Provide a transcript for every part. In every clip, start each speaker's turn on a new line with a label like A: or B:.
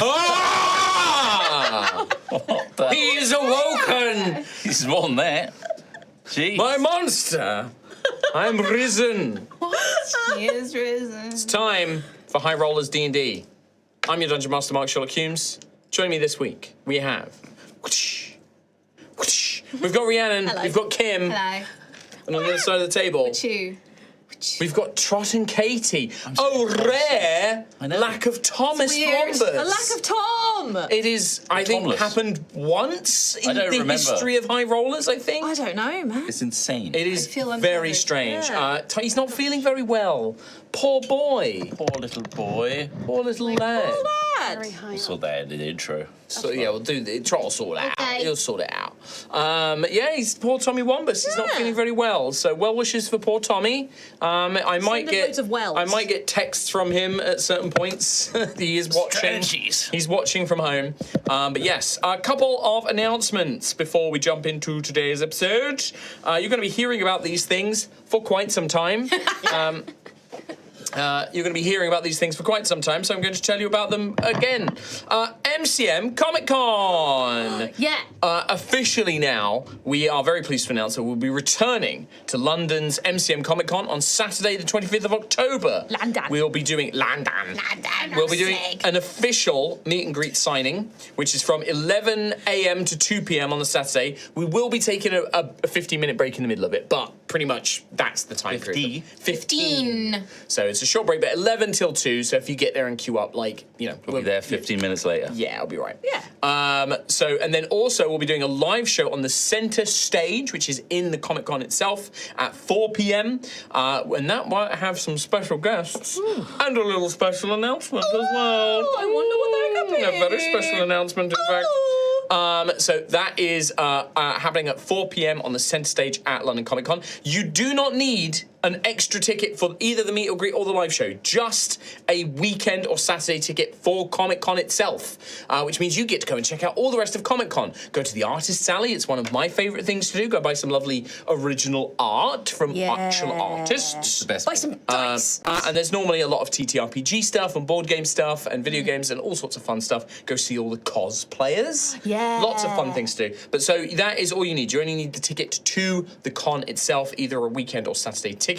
A: Ah! He is awoken!
B: He's more than that. Jeez.
A: My monster! I'm risen.
C: He is risen.
A: It's time for High Rollers D&D. I'm your Dungeon Master, Mark Sherlock Humes. Join me this week. We have... We've got Rhiannon,
C: Hello.
A: we've got Kim,
C: Hello.
A: and on the other side of the table,
C: Chew.
A: we've got Trot and Katie. Oh, rare lack of Thomas
C: Weird.
A: Wombus.
C: A lack of Tom.
A: It is, I think,
B: Tomless.
A: happened once in
B: I don't
A: the
B: remember.
A: history of High Rollers, I think.
C: I don't know, man.
B: It's insane.
A: It is
C: feel
A: very
C: untethered.
A: strange.
C: Yeah.
A: He's not feeling very well. Poor boy.
B: Poor little boy.
A: Poor little lad.
C: Bad.
B: Saw that in the intro.
A: So yeah, we'll do the Trot will sort it out.
C: Okay.
A: He'll sort it out. Yeah, he's poor Tommy Wombus. He's not
C: Yeah.
A: feeling very well. So well wishes for poor Tommy. I might
C: him
A: get
C: loads of wells.
A: I might get texts from him at certain points. He is watching.
B: Strategies.
A: He's watching from home. But yes, a couple of announcements before we jump into today's episode. You're going to be hearing about these things for quite some time. You're going to be hearing about these things for quite some time, so I'm going to tell you about them again. MCM Comic Con!
C: Yeah.
A: Officially now, we are very pleased to announce that we'll be returning to London's MCM Comic Con on Saturday, the 25th of October.
C: London.
A: We'll be doing We'll be doing an official meet and greet signing, which is from 11 a.m. to 2 p.m. on the Saturday. We will be taking a 15-minute break in the middle of it, but pretty much that's the time period.
C: 15.
A: So it's a short break, but 11 till 2. So if you get there and queue up,
B: We'll be there 15 minutes later.
A: Yeah, I'll be right.
C: Yeah.
A: And then also we'll be doing a live show on the center stage, which is in the Comic Con itself at 4 p.m. And that might have some special guests and a little special announcement as well.
C: I wonder what that could be.
A: A very special announcement, in fact. So that is happening at 4 p.m. on the center stage at London Comic Con. You do not need an extra ticket for either the meet or greet or the live show, just a weekend or Saturday ticket for Comic Con itself, which means you get to go and check out all the rest of Comic Con. Go to the Artist's Alley. It's one of my favorite things to do. Go buy some lovely original art from actual artists.
B: The best.
C: Buy some dice.
A: And there's normally a lot of TTRPG stuff and board game stuff and video games and all sorts of fun stuff. Go see all the cosplayers.
C: Yeah.
A: Lots of fun things to do. But so that is all you need. You only need the ticket to the con itself, either a weekend or Saturday ticket.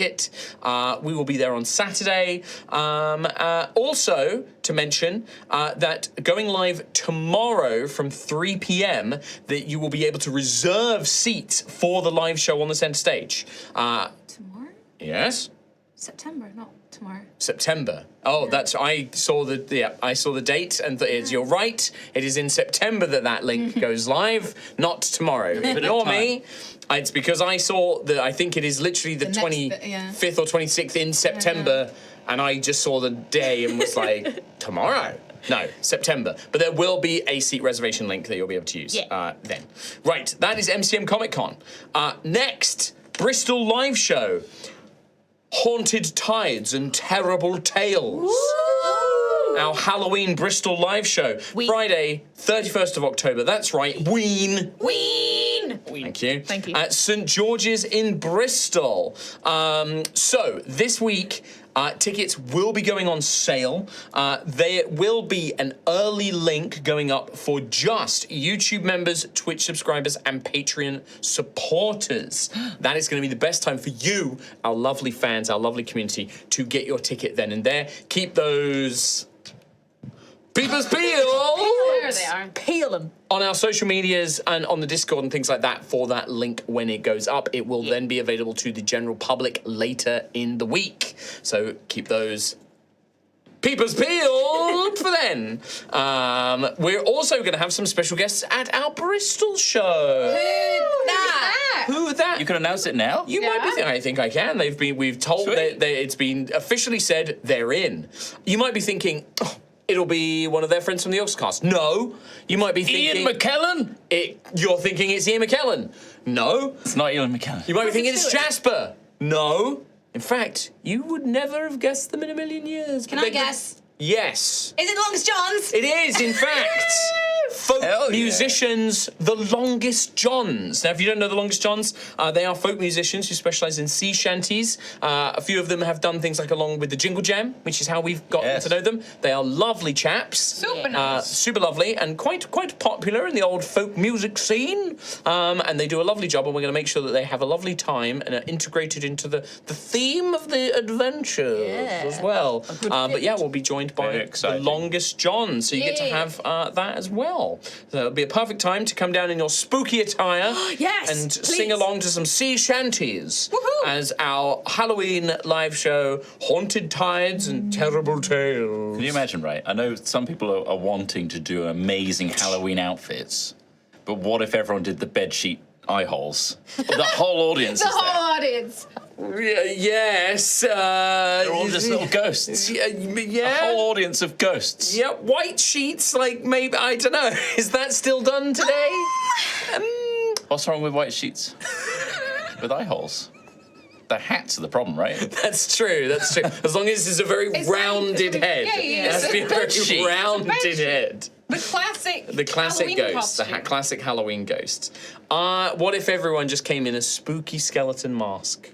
A: We will be there on Saturday. Also, to mention that going live tomorrow from 3 p.m. that you will be able to reserve seats for the live show on the center stage.
C: Tomorrow?
A: Yes?
C: September, not tomorrow.
A: September. Oh, I saw the date and you're right. It is in September that link goes live, not tomorrow. Ignore me. It's because I saw I think it is literally the 25th or 26th in September, and I just saw the day and was like, tomorrow? No, September. But there will be a seat reservation link that you'll be able to use then. Right, that is MCM Comic Con. Next, Bristol live show. Haunted Tides and Terrible Tales. Woo! Our Halloween Bristol live show. Friday, 31st of October. That's right. Ween. Thank you.
C: Thank you.
A: At St. George's in Bristol. So this week, tickets will be going on sale. There will be an early link going up for just YouTube members, Twitch subscribers, and Patreon supporters. That is going to be the best time for you, our lovely fans, our lovely community, to get your ticket then and there. Keep those peepers peeled.
C: There they are. Peel them.
A: On our social medias and on the Discord and things like that for that link when it goes up. It will then be available to the general public later in the week. So keep those peepers peeled for then. We're also going to have some special guests at our Bristol show. Who that?
B: You can announce it now?
A: You might be thinking, I think I can. We've told that it's been officially said they're in. You might be thinking, it'll be one of their friends from the Oxcast. No. You might be thinking...
B: Ian McKellen?
A: You're thinking it's Ian McKellen. No.
B: It's not Ian McKellen.
A: You might be thinking it's Jasper. No. In fact, you would never have guessed them in a million years.
C: Can I guess?
A: Yes.
C: Is it Long's John's?
A: It is, in fact. folk
B: Hell yeah.
A: musicians, the Longest Johns. Now, if you don't know the Longest Johns, they are folk musicians who specialise in sea shanties. A few of them have done things like along with the Jingle Jam, which is how we've gotten to know them. They are lovely chaps.
D: Super nice.
A: Super lovely and quite popular in the old folk music scene. And they do a lovely job, and we're going to make sure that they have a lovely time and are integrated into the theme of the adventures as well. But yeah, we'll be joined by
B: Very
A: the
B: exciting.
A: Longest John, so you get to have that as well. So it'll be a perfect time to come down in your spooky attire
C: Yes,
A: and
C: please.
A: sing along to some sea shanties
C: Woohoo.
A: as our Halloween live show, Haunted Tides and Terrible Tales.
B: Can you imagine, right? I know some people are wanting to do amazing Halloween outfits, but what if everyone did the bedsheet eye holes? The whole audience
D: The
B: is there.
D: whole audience.
A: Yes.
B: They're all just little ghosts.
A: Yeah.
B: A whole audience of ghosts.
A: Yeah, white sheets, like maybe, I don't know. Is that still done today?
B: What's wrong with white sheets? With eye holes? The hats are the problem, right?
A: That's true. As long as it's a very rounded head.
D: Yeah,
A: It has to be a very
B: Bedsheet.
A: rounded head.
D: The classic.
A: The classic
D: Halloween
A: ghosts,
D: costume.
A: classic Halloween ghosts. What if everyone just came in a spooky skeleton mask?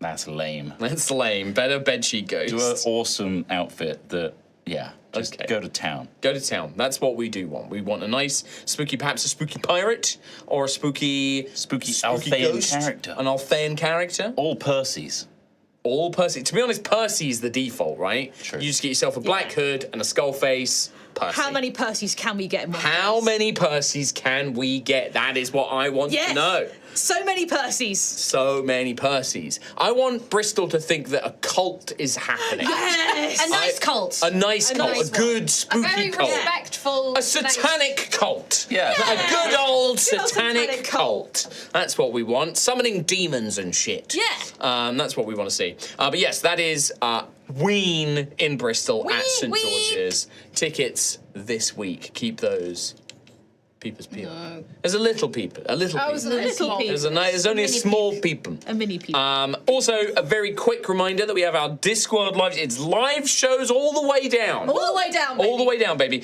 B: That's lame.
A: That's lame. Better bedsheet
B: Do an
A: ghosts.
B: awesome outfit that, just
A: Okay.
B: go to town.
A: Go to town. That's what we do want. We want a nice spooky, perhaps a spooky pirate or a spooky
B: Althean
A: ghost,
B: character.
A: an Althean character.
B: All Percy's.
A: All Percy. To be honest, Percy's the default, right?
B: True.
A: You just get yourself a black hood and a skull face. Percy.
C: How many Percys can we get in one
A: How
C: place?
A: many Percys can we get? That is what I want
C: Yes.
A: to know.
C: So many Percys.
A: So many Percys. I want Bristol to think that a cult is happening.
C: Yes.
D: A nice cult.
A: A nice cult,
C: nice
A: a good
D: A
A: spooky
D: very
A: cult.
D: respectful.
A: A satanic cult.
B: Yeah.
A: A good old
C: Good old
A: satanic
C: satanic
A: cult. That's what we want. Summoning demons and shit.
C: Yeah.
A: That's what we want to see. But yes, that is Ween in Bristol at St
C: Ween.
A: George's. Tickets this week. Keep those peepers peeled. There's a little peeper. A little
D: Oh,
A: peeper.
D: it's a little
C: Little
D: peep.
C: peep.
A: There's only a small peeper.
C: A mini peep.
A: Also, a very quick reminder that we have our Discworld live. It's live shows all the way down.
C: All the way down, baby.
A: All the way down, baby.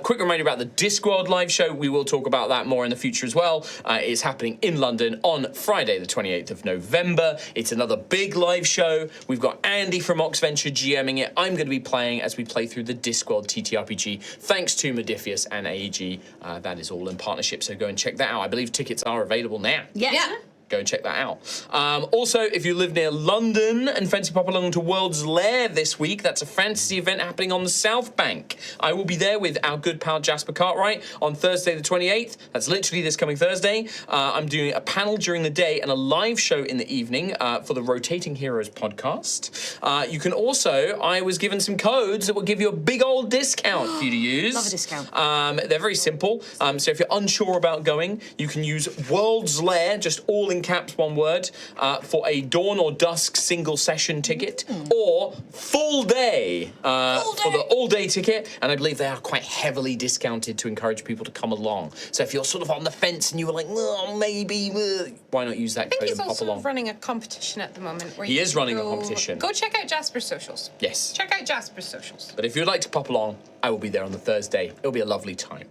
A: Quick reminder about the Discworld live show. We will talk about that more in the future as well. It's happening in London on Friday, the 28th of November. It's another big live show. We've got Andy from Oxventure GMing it. I'm going to be playing as we play through the Discworld TTRPG. Thanks to Modifius and AEG. That is all in partnership, so go and check that out. I believe tickets are available now.
C: yeah.
A: Go and check that out. Also, if you live near London and fancy pop along to World's Lair this week, that's a fantasy event happening on the South Bank. I will be there with our good pal Jasper Cartwright on Thursday the 28th. That's literally this coming Thursday. I'm doing a panel during the day and a live show in the evening for the Rotating Heroes podcast. You can also, I was given some codes that will give you a big old discount for you to use.
C: Love a discount.
A: They're very simple. So if you're unsure about going, you can use World's Lair, just all in caps, one word, for a dawn or dusk single session ticket, or full day for the all day ticket. And I believe they are quite heavily discounted to encourage people to come along. So if you're sort of on the fence and you were like, oh, maybe, why not use that
D: I think
A: code
D: he's
A: and pop
D: also
A: along?
D: running a competition at the moment. Where
A: He
D: you
A: is
D: can
A: running a
D: go-
A: competition.
D: Go check out Jasper's socials.
A: Yes.
D: Check out Jasper's socials.
A: But if you'd like to pop along, I will be there on the Thursday. It'll be a lovely time.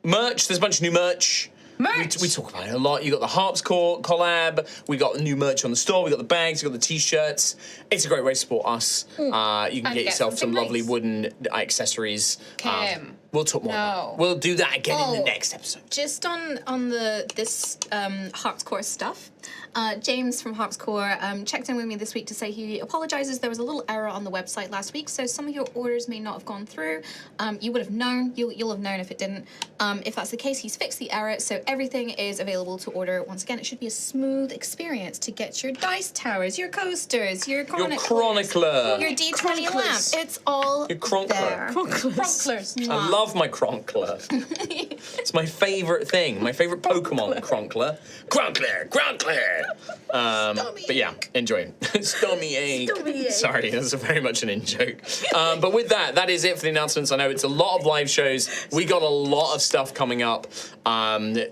A: Merch, there's a bunch of new merch.
D: Merch.
A: We talk about it a lot. You got the Harpscore collab. We got the new merch on the store. We got the bags. We got the t-shirts. It's a great way to support us. You can
D: And
A: get
D: get
A: yourself some
D: something
A: lovely
D: nice.
A: wooden accessories.
D: Kim.
A: We'll talk more. About
D: No.
A: it. We'll do that again in the
E: Oh.
A: next episode.
E: Just on this Harpscore stuff, James from Harpscore checked in with me this week to say he apologizes. There was a little error on the website last week, so some of your orders may not have gone through. You would have known. You'll have known if it didn't. If that's the case, he's fixed the error, so everything is available to order. Once again, it should be a smooth experience to get your dice towers, your coasters, your
A: chronicler.
E: your D20 lamp. It's all
A: Your cronkler.
E: there.
D: Cronklers.
A: I love my Cronkler. It's my favourite thing. My favourite Pokemon, Cronkler. Cronkler! But yeah, enjoy. Stommy ache. Sorry, that's very much an in-joke. But with that is it for the announcements. I know it's a lot of live shows. We got a lot of stuff coming up.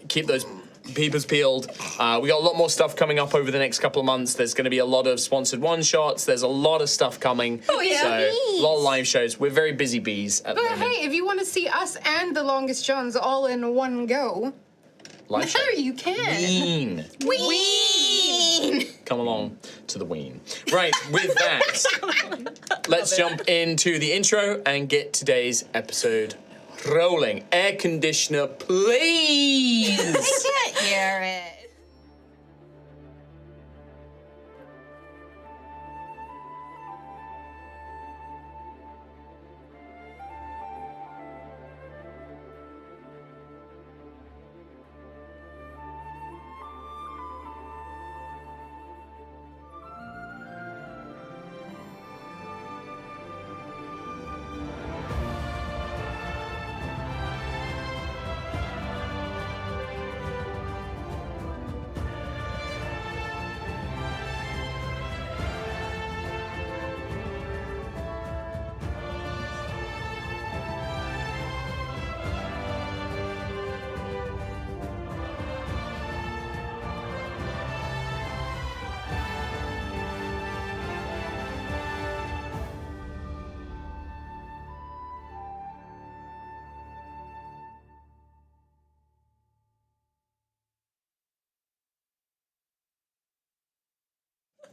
A: Keep those Peepers peeled. We got a lot more stuff coming up over the next couple of months. There's going to be a lot of sponsored one-shots. There's a lot of stuff coming.
D: Oh, yeah.
A: So, a lot of live shows. We're very busy bees at the
D: But
A: moment.
D: hey, if you want to see us and the Longest Johns all in one go,
A: Live show.
D: sure you can.
E: Ween!
A: Come along to the ween. Right, with that, let's jump into the intro and get today's episode rolling. Air conditioner, please!
E: Can't hear it.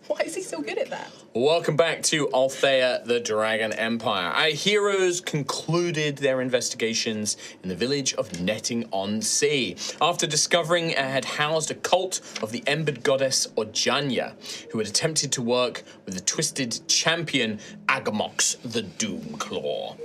D: Why is he so good at that?
A: Welcome back to Altheya, the Dragon Empire. Our heroes concluded their investigations in the village of Netting-on-Sea after discovering it had housed a cult of the embered goddess Ojanya, who had attempted to work with the twisted champion Agamox the Doomclaw.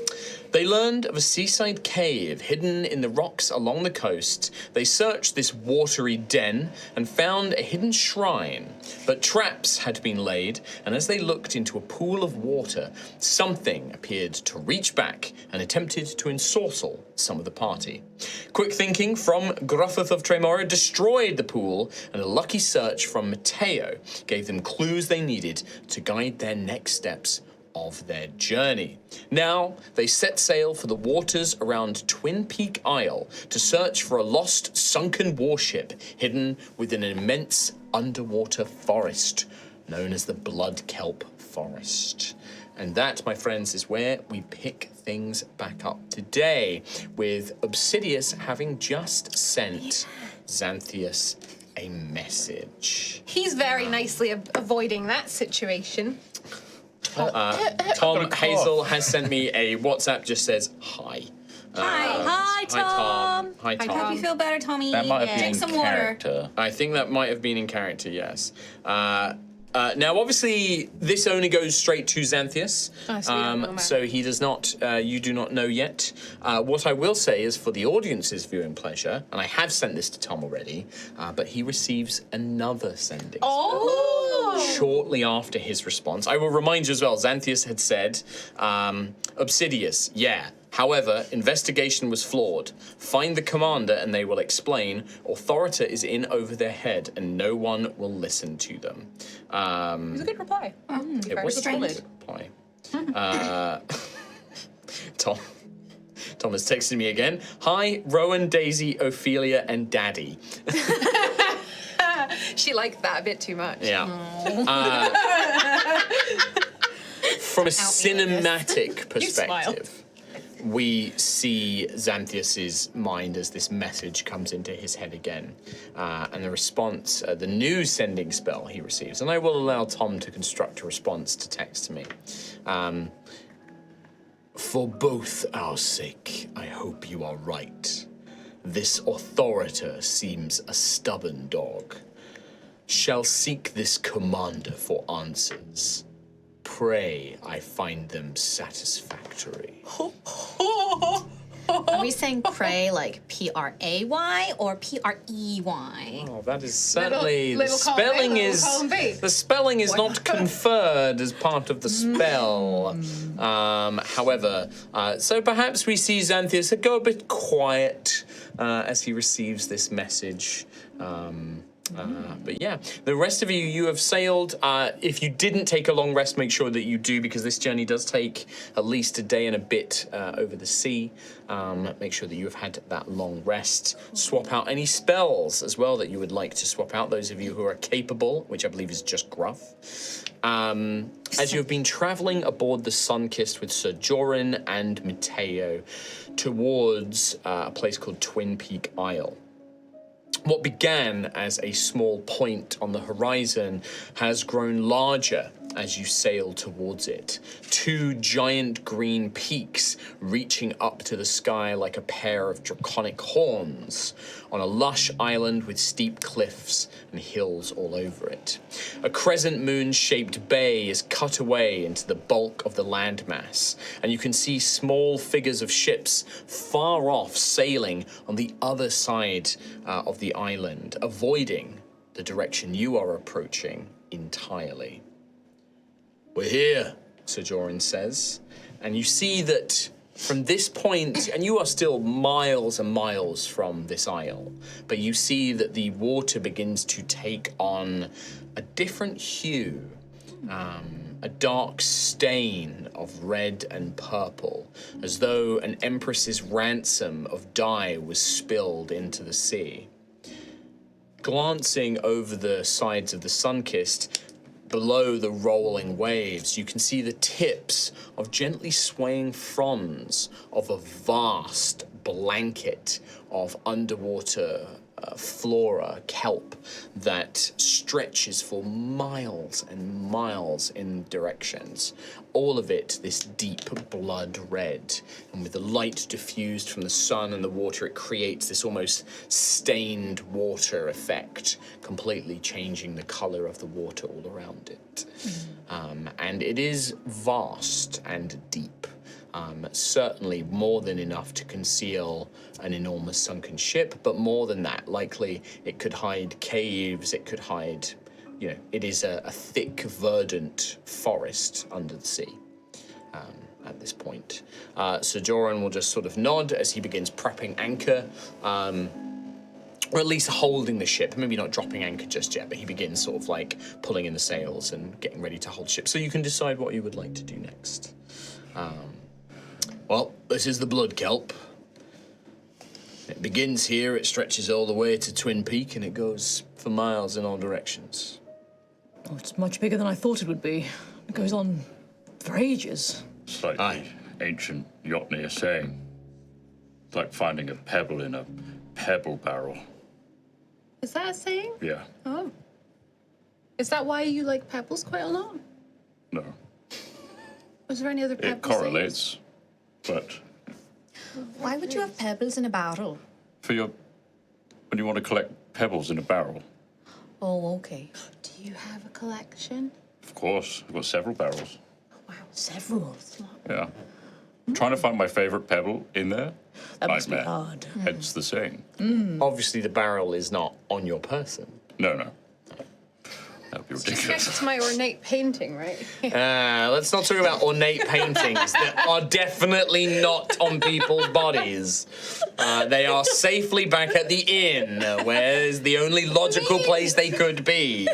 A: They learned of a seaside cave hidden in the rocks along the coast. They searched this watery den and found a hidden shrine, but traps had been laid, and as they looked into a pool of water, something appeared to reach back and attempted to ensorcel some of the party. Quick thinking from Gruffith of Tremora destroyed the pool, and a lucky search from Matteo gave them clues they needed to guide their next steps of their journey. Now, they set sail for the waters around Twin Peak Isle to search for a lost, sunken warship hidden within an immense underwater forest known as the Bloodkelp Forest. And that, my friends, is where we pick things back up today, with Obsidius having just sent Xanthius a message.
D: He's very nicely avoiding that situation.
A: Tom Hazel has sent me a WhatsApp, just says, hi.
E: Hi, Tom.
A: Hi, Tom.
E: I hope you feel better, Tommy.
B: That might have been
E: Drink
B: in
E: some water.
B: character.
A: I think that might have been in character, yes. Now, obviously, this only goes straight to Xanthius,
D: Oh, so we don't know, Matt.
A: so he does not, you do not know yet. What I will say is for the audience's viewing pleasure, and I have sent this to Tom already, but he receives another sending.
D: Oh!
A: Shortly after his response. I will remind you as well, Xanthius had said, Obsidius, yeah. However, investigation was flawed. Find the commander and they will explain. Authority is in over their head and no one will listen to them.
D: It was a good reply.
A: It was a
D: Very
A: good reply. Tom has texted me again. Hi, Rowan, Daisy, Ophelia, and Daddy.
D: She liked that a bit too much.
A: Yeah. From a cinematic perspective, we see Xanthius's mind as this message comes into his head again. And the response, the new sending spell he receives, and I will allow Tom to construct a response to text to me. For both our sake, I hope you are right. This authoriter seems a stubborn dog. Shall seek this commander for answers. Pray I find them satisfactory.
E: Are we saying pray like P-R-A-Y or P-R-E-Y?
A: Oh, that is certainly
D: Little
A: the
D: column A,
A: spelling
D: little
A: is
D: column B.
A: the spelling is not conferred as part of the spell. However, so perhaps we see Xanthius go a bit quiet as he receives this message. But yeah, the rest of you have sailed. If you didn't take a long rest, make sure that you do, because this journey does take at least a day and a bit over the sea. Make sure that you have had that long rest. Swap out any spells as well that you would like to swap out, those of you who are capable, which I believe is just gruff. As you have been traveling aboard the Sunkist with Sir Joran and Mateo towards a place called Twin Peak Isle. What began as a small point on the horizon has grown larger as you sail towards it. 2 giant green peaks reaching up to the sky like a pair of draconic horns on a lush island with steep cliffs and hills all over it. A crescent moon-shaped bay is cut away into the bulk of the landmass, and you can see small figures of ships far off sailing on the other side of the island, avoiding the direction you are approaching entirely. We're here, Sir Joran says, and you see that from this point, and you are still miles and miles from this isle, but you see that the water begins to take on a different hue, a dark stain of red and purple, as though an empress's ransom of dye was spilled into the sea. Glancing over the sides of the Sunkist, below the rolling waves, you can see the tips of gently swaying fronds of a vast blanket of underwater flora, kelp, that stretches for miles and miles in directions. All of it this deep blood red, and with the light diffused from the sun and the water, it creates this almost stained water effect, completely changing the color of the water all around it. And it is vast and deep. Certainly more than enough to conceal an enormous sunken ship, but more than that, likely it could hide caves, it could hide, it is a thick, verdant forest under the sea at this point. Sir Joran will just sort of nod as he begins prepping anchor, or at least holding the ship, maybe not dropping anchor just yet, but he begins sort of like pulling in the sails and getting ready to hold ship. So you can decide what you would like to do next. Well, this is the Bloodkelp. It begins here, it stretches all the way to Twin Peak, and it goes for miles in all directions.
C: Oh, it's much bigger than I thought it would be. It goes on for ages.
B: It's like the ancient Yotnir saying. It's like finding a pebble in a pebble barrel.
D: Is that a saying?
B: Yeah.
D: Oh. Is that why you like pebbles quite a lot?
B: No.
D: Was there any other pebbles?
B: It correlates, but
E: Why would you have pebbles in a barrel?
B: when you want to collect pebbles in a barrel,
E: Oh, okay.
D: Do you have a collection?
B: of course, I've got several barrels.
D: Wow,
E: Several.
B: Yeah. Trying to find my favorite pebble in there,
C: That must be
B: nightmare.
C: hard.
B: Hence the saying.
A: Obviously, the barrel is not on your person.
B: No. That'd be ridiculous.
D: Connected to my ornate painting, right?
A: Let's not talk about ornate paintings that are definitely not on people's bodies. They are safely back at the inn, where is the only logical place they could be.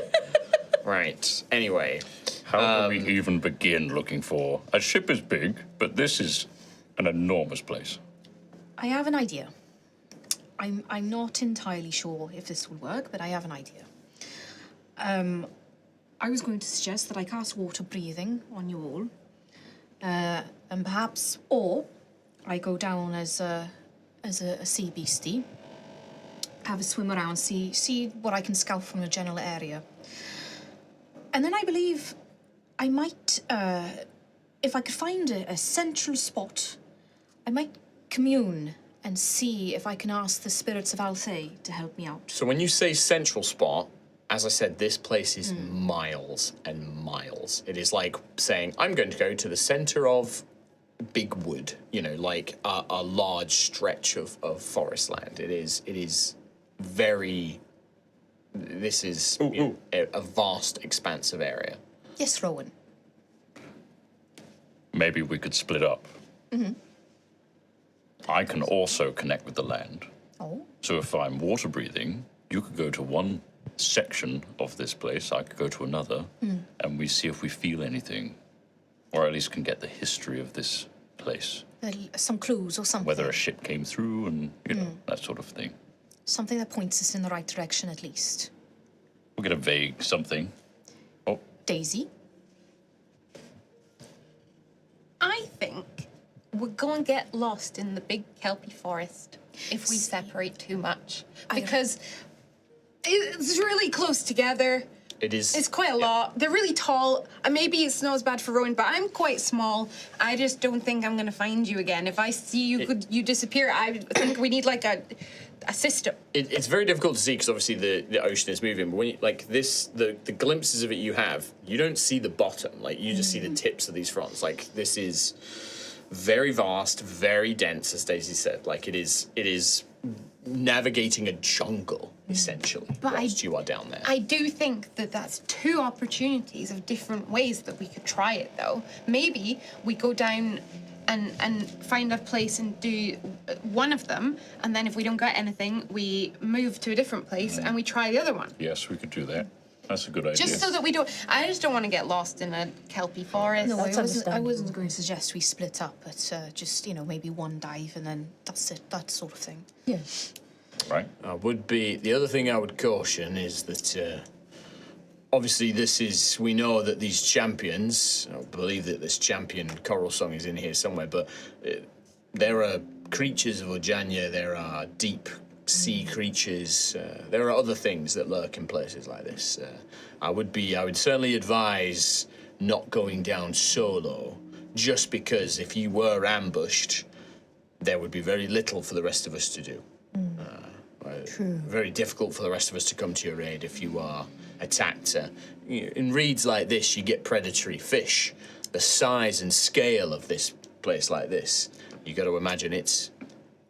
A: Right. Anyway.
B: How do we even begin looking for? A ship is big, but this is an enormous place.
E: I have an idea. I'm not entirely sure if this will work, but I have an idea. I was going to suggest that I cast water breathing on you all, and perhaps, or I go down as a sea beastie, have a swim around, see what I can scout from the general area, and then I believe I might, if I could find a central spot, I might commune and see if I can ask the spirits of Altheya to help me out.
A: So when you say central spot, as I said, this place is miles and miles. It is like saying, I'm going to go to the center of Big Wood, like a large stretch of forest land. It is very, this is a vast expanse of area.
E: Yes, Rowan.
B: Maybe we could split up. I can also connect with the land.
E: Oh.
B: So if I'm water breathing, you could go to one section of this place. I could go to another, and we see if we feel anything, or at least can get the history of this place.
E: Some clues or something.
B: Whether a ship came through, and you know that sort of thing.
E: Something that points us in the right direction, at least.
B: We'll get a vague something. Oh,
E: Daisy?
D: I think we're going to get lost in the big kelpie forest if we separate too much. Because it's really close together.
A: It is.
D: It's quite a lot. They're really tall. Maybe it's not as bad for Rowan, but I'm quite small. I just don't think I'm going to find you again. If I see you, you disappear. I think we need like a system.
A: It's very difficult to see because obviously the ocean is moving. But when you, like this, the glimpses of it you have, you don't see the bottom. Like you just see the tips of these fronts. Like this is very vast, very dense, as Daisy said. Like it is navigating a jungle essentially.
D: But
A: whilst you are down there.
D: I do think that that's two opportunities of different ways that we could try it, though. Maybe we go down and find a place and do one of them, and then if we don't get anything, we move to a different place and we try the other one.
B: yes, we could do that. That's a good idea.
D: Just so that we don't. I just don't want to get lost in a kelpie forest.
E: No,
C: That's
E: I
C: understandable.
E: wasn't going to suggest we split up, but just, maybe one dive and then that's it, that sort of thing.
C: Yeah.
B: Right?
A: The other thing I would caution is that obviously we know that these champions, I believe that this champion Coralsong is in here somewhere, but there are creatures of Ojanya, there are deep sea creatures, there are other things that lurk in places like this. I would certainly advise not going down solo, just because if you were ambushed, there would be very little for the rest of us to do. Very difficult for the rest of us to come to your aid if you are attacked. In reeds like this, you get predatory fish. The size and scale of this place like this, you got to imagine it's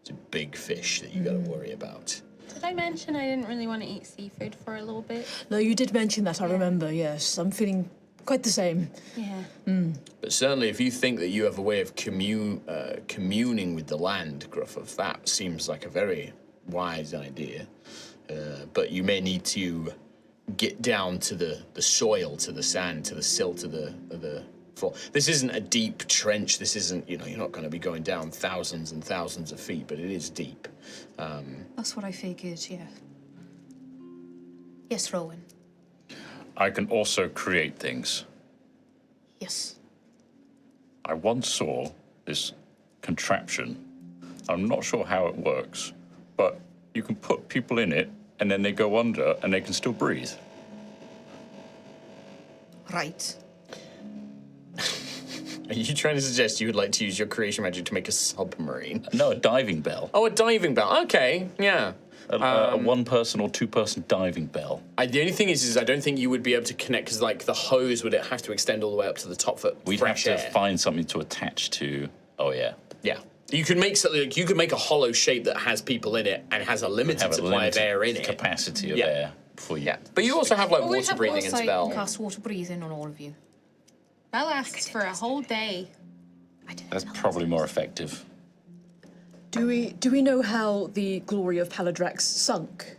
A: a big fish that you got to worry about.
D: Did I mention I didn't really want to eat seafood for a little bit?
C: No, you did mention that, I remember, yes. I'm feeling quite the same.
D: Yeah.
A: But certainly, if you think that you have a way of communing with the land, Grufford, that seems like a very wise idea. But you may need to get down to the soil, to the sand, to the silt of the floor. This isn't a deep trench. This isn't, you're not going to be going down thousands and thousands of feet, but it is deep.
E: That's what I figured, yeah. Yes, Rowan.
B: I can also create things.
E: Yes.
B: I once saw this contraption. I'm not sure how it works, but you can put people in it and then they go under and they can still breathe.
E: Right.
A: Are you trying to suggest you would like to use your creation magic to make a submarine?
B: No, a diving bell.
A: Oh, a diving bell. Okay, yeah.
B: A one-person or two-person diving bell.
A: The only thing is I don't think you would be able to connect because, like, the hose would have to extend all the way up to the top for
B: We'd
A: fresh
B: have to
A: air.
B: find something to attach to. Oh yeah.
A: Yeah. You could make something. Like, you could make a hollow shape that has people in it and has a limited
B: Have a
A: supply
B: limited
A: of air in it.
B: capacity of
A: Yeah.
B: air for you.
A: Yeah. But you also have like
D: we
A: water
D: have
A: breathing and
D: also
A: spell.
E: Cast water breathing on all of you.
D: That lasts for a whole day.
E: I didn't
B: That's
E: know.
B: probably more effective.
C: Do we know how the glory of Paladrax sunk?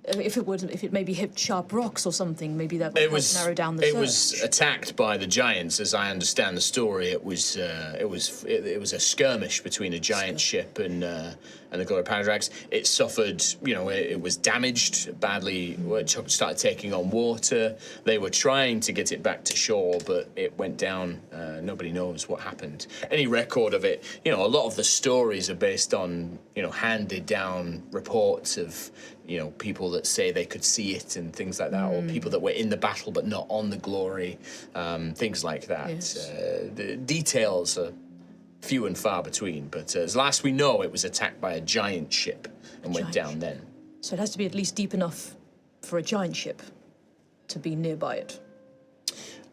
C: If it maybe hit sharp rocks or something, maybe that would help narrow down the search.
A: It was attacked by the giants, as I understand the story. It was a skirmish between a giant ship and the Glory of Paladrax. It suffered, it was damaged badly. It started taking on water. They were trying to get it back to shore, but it went down. Nobody knows what happened. Any record of it, a lot of the stories are based on, handed down reports of, people that say they could see it and things like that, or people that were in the battle but not on the glory, things like that.
C: Yes.
A: The details are few and far between, but as last we know, it was attacked by a giant ship and went down then.
C: So it has to be at least deep enough for a giant ship to be nearby it.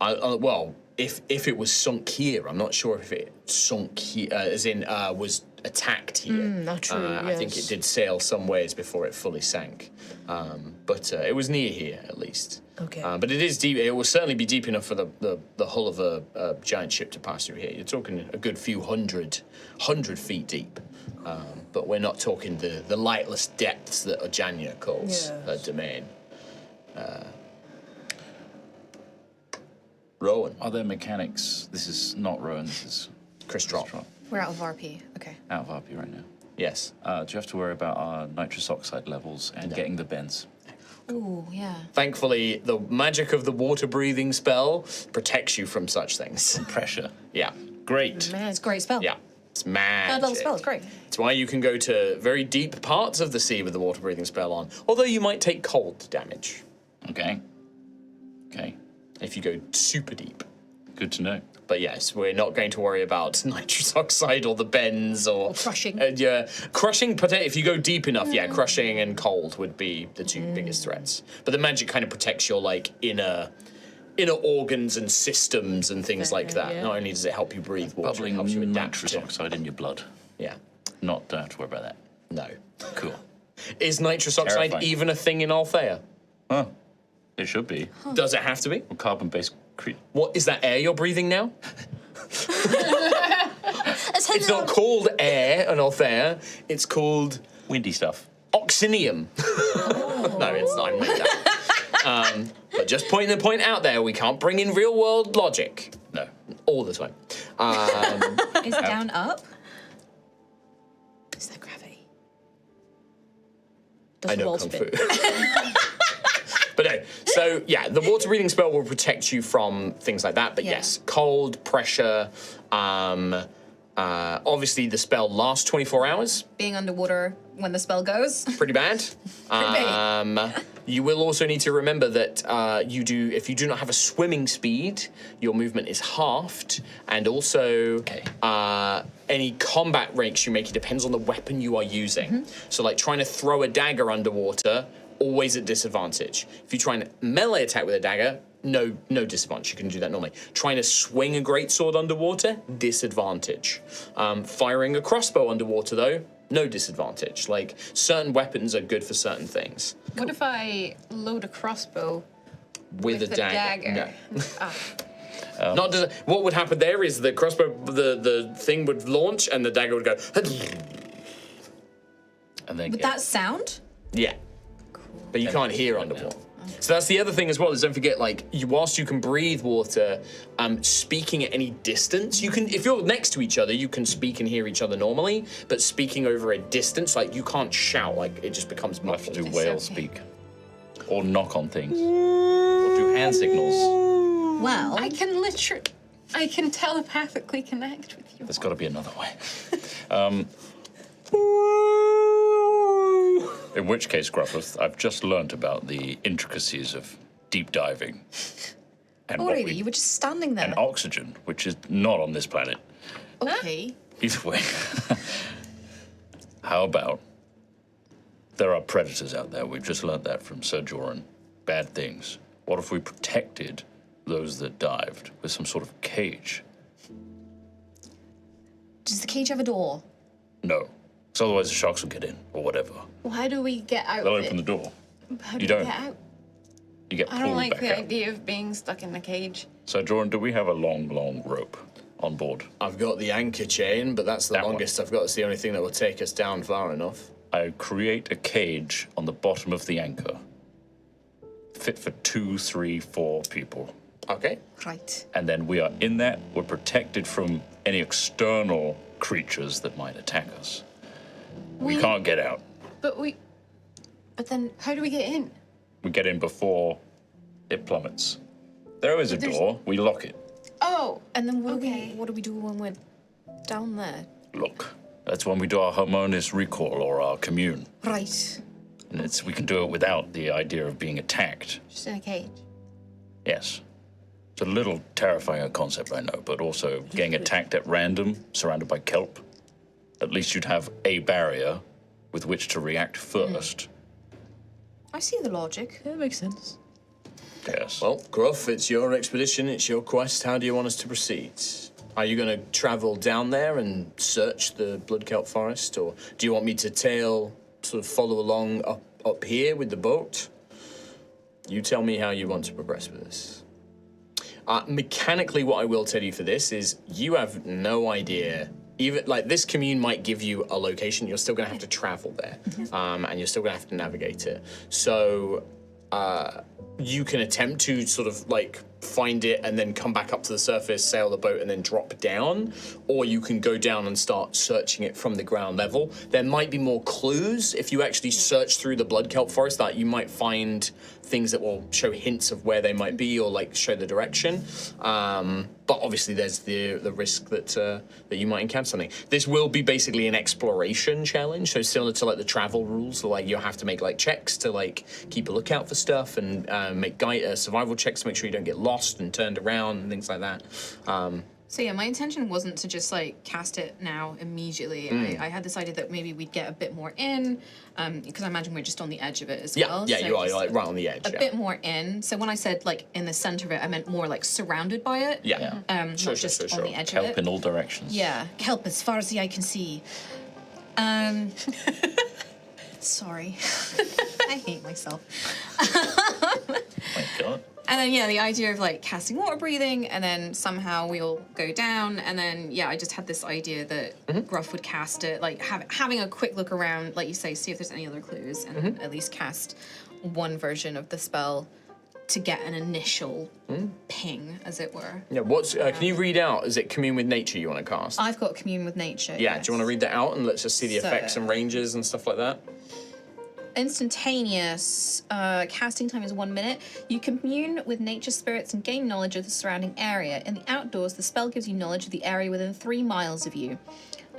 A: Well, if it was sunk here, I'm not sure if it sunk here, as in was attacked here.
C: Not true,
A: I think it did sail some ways before it fully sank, but it was near here at least.
C: Okay.
A: But it is deep. It will certainly be deep enough for the hull of a giant ship to pass through here. You're talking a good few hundred feet deep, but we're not talking the lightless depths that Ojanya calls her domain. Rowan.
B: Are there mechanics? This is not Rowan, this is
A: Chris Drop.
E: We're out of RP. Okay.
B: Out of RP right now.
A: Yes.
B: Do you have to worry about our nitrous oxide levels and getting the bends?
E: Ooh, yeah.
A: Thankfully, the magic of the water-breathing spell protects you from such things.
B: Pressure.
A: Yeah.
B: Great.
C: It's a great spell.
A: Yeah. It's magic.
C: Third level spell, it's great.
A: It's why you can go to very deep parts of the sea with the water-breathing spell on, although you might take cold damage
B: Okay. Okay.
A: if you go super deep.
B: Good to know.
A: But yes, we're not going to worry about nitrous oxide or the bends or
C: crushing.
A: Yeah, crushing. If you go deep enough, yeah, crushing and cold would be the two biggest threats. But the magic kind of protects your like inner organs and systems and things like that.
C: yeah.
A: Not only does it help you breathe water, it
B: Bubbling
A: helps you adapt
B: nitrous
A: to.
B: oxide in your blood.
A: Yeah,
B: Don't have to worry about that.
A: no.
B: Cool.
A: Is nitrous oxide
B: Terrifying.
A: even a thing in Altheya?
B: Huh. It should be.
A: Does it have to be?
B: Carbon-based
A: What is that air you're breathing now?
C: Let's head
A: It's not called air in Altheya. It's called
B: windy stuff.
A: oxinium. No, it's not. I made that. But just pointing the point out there, we can't bring in real world logic
B: No.
A: all the time.
F: Is down up?
C: Is there gravity?
A: I
C: Does the
A: know
C: wall
A: kung
C: spin?
A: fu. But no, so yeah, the water breathing spell will protect you from things like that. But
E: Yeah.
A: yes, cold, pressure. Obviously, the spell lasts 24 hours.
E: Being underwater when the spell goes.
A: Pretty bad. You will also need to remember that if you do not have a swimming speed, your movement is halved, and also any combat ranks you make, it depends on the weapon you are using. So, like trying to throw a dagger underwater, always at disadvantage. If you try and melee attack with a dagger, no disadvantage. You can do that normally. Trying to swing a greatsword underwater, disadvantage. Firing a crossbow underwater, though, no disadvantage. Like, certain weapons are good for certain things.
D: What if I load a crossbow
A: With a
D: the
A: dagger.
D: dagger?
A: No. Not what would happen there is the crossbow, the thing would launch and the dagger would go.
B: And then
E: With that sound?
A: Yeah. But you can't hear underwater. So that's the other thing as well, is don't forget, like, whilst you can breathe water, speaking at any distance, you can, if you're next to each other, you can speak and hear each other normally, but speaking over a distance, like, you can't shout, like, it just becomes
B: we'll have to
A: muffled.
B: do whale speak. Or knock on things. Or do hand signals.
F: Well,
D: I can telepathically connect with you.
B: There's got to be another way. In which case, Gruffith, I've just learnt about the intricacies of deep diving. And
E: Oh, really? You were just standing there.
B: and oxygen, which is not on this planet.
E: Okay.
B: Either way. How about there are predators out there? We've just learnt that from Sir Joran. Bad things. What if we protected those that dived with some sort of cage?
E: Does the cage have a door?
B: No. Because otherwise the sharks will get in, or whatever.
D: Well, how do we get out
B: They'll
D: of
B: open the
D: it?
B: door.
D: How do
B: You
D: we
B: don't.
D: get out?
B: You get
D: I
B: pulled
D: don't like
B: back
D: the
B: out.
D: idea of being stuck in a cage.
B: So, Joran, do we have a long, long rope on board?
A: I've got the anchor chain, but that's the
B: That one.
A: longest I've got. It's the only thing that will take us down far enough.
B: I create a cage on the bottom of the anchor. Fit for 2, 3, 4 people.
A: Okay.
E: Right.
B: And then we are in that. We're protected from any external creatures that might attack us. We can't get out.
D: But
E: then
D: how do we get in?
B: We get in before it plummets. There is a door. We lock it.
D: Oh,
E: And then
D: Okay.
E: what do we do when we're down there?
B: Look, that's when we do our harmonious recall or our commune.
E: Right.
B: And we can do it without the idea of being attacked.
D: just in a cage.
B: Yes. It's a little terrifying a concept, I know, but also getting attacked at random, surrounded by kelp. At least you'd have a barrier with which to react first.
E: I see the logic.
C: That makes sense.
B: Yes.
A: Well, Gruff, it's your expedition, it's your quest. How do you want us to proceed? Are you going to travel down there and search the Bloodkelp Forest, or do you want me to sort of follow along up here with the boat? You tell me how you want to progress with this. Mechanically, what I will tell you for this is you have no idea. Even like this commune might give you a location, you're still going to have to travel there, and you're still going to have to navigate it. So you can attempt to sort of like find it and then come back up to the surface, sail the boat, and then drop down, or you can go down and start searching it from the ground level. There might be more clues if you actually search through the Bloodkelp Forest, that you might find things that will show hints of where they might be or like show the direction. But obviously there's the risk that that you might encounter something. This will be basically an exploration challenge, so similar to like the travel rules, so like you have to make like checks to like keep a lookout for stuff and make survival checks to make sure you don't get lost and turned around and things like that.
E: So yeah, my intention wasn't to just like cast it now immediately. I had this idea that maybe we'd get a bit more in, because I imagine we're just on the edge of it as well.
A: Yeah,
E: so
A: you are. You're like right on the edge.
E: A bit more in. So when I said like in the center of it, I meant more like surrounded by it.
A: Yeah.
E: Not just on the edge of
B: Kelp
E: it.
B: in all directions.
E: Yeah, kelp as far as the eye can see. Sorry. I hate myself.
B: My God.
E: And then, yeah, the idea of, like, casting water breathing, and then somehow we all go down, and then, yeah, I just had this idea that Gruff would cast it, like, having a quick look around, like you say, see if there's any other clues, and at least cast one version of the spell to get an initial ping, as it were.
A: Yeah, what's can you read out? Is it Commune with Nature you want to cast?
E: I've got Commune with Nature.
A: Yeah, do you want to read that out and let's just see the
E: So-
A: effects and ranges and stuff like that?
E: Instantaneous. Casting time is 1 minute. You commune with nature spirits and gain knowledge of the surrounding area. In the outdoors, the spell gives you knowledge of the area within 3 miles of you.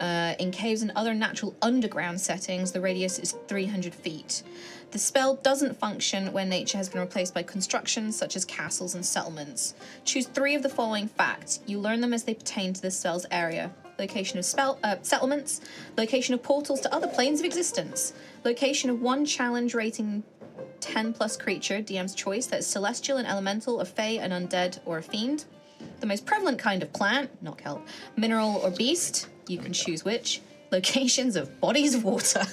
E: In caves and other natural underground settings, the radius is 300 feet. The spell doesn't function when nature has been replaced by constructions such as castles and settlements. Choose 3 of the following facts. You learn them as they pertain to this spell's area. Location of settlements, location of portals to other planes of existence, location of one challenge rating 10 plus creature, DM's choice, that is celestial and elemental, a fae, an undead, or a fiend. The most prevalent kind of plant, not kelp, mineral or beast, you can choose which. Locations of bodies of water.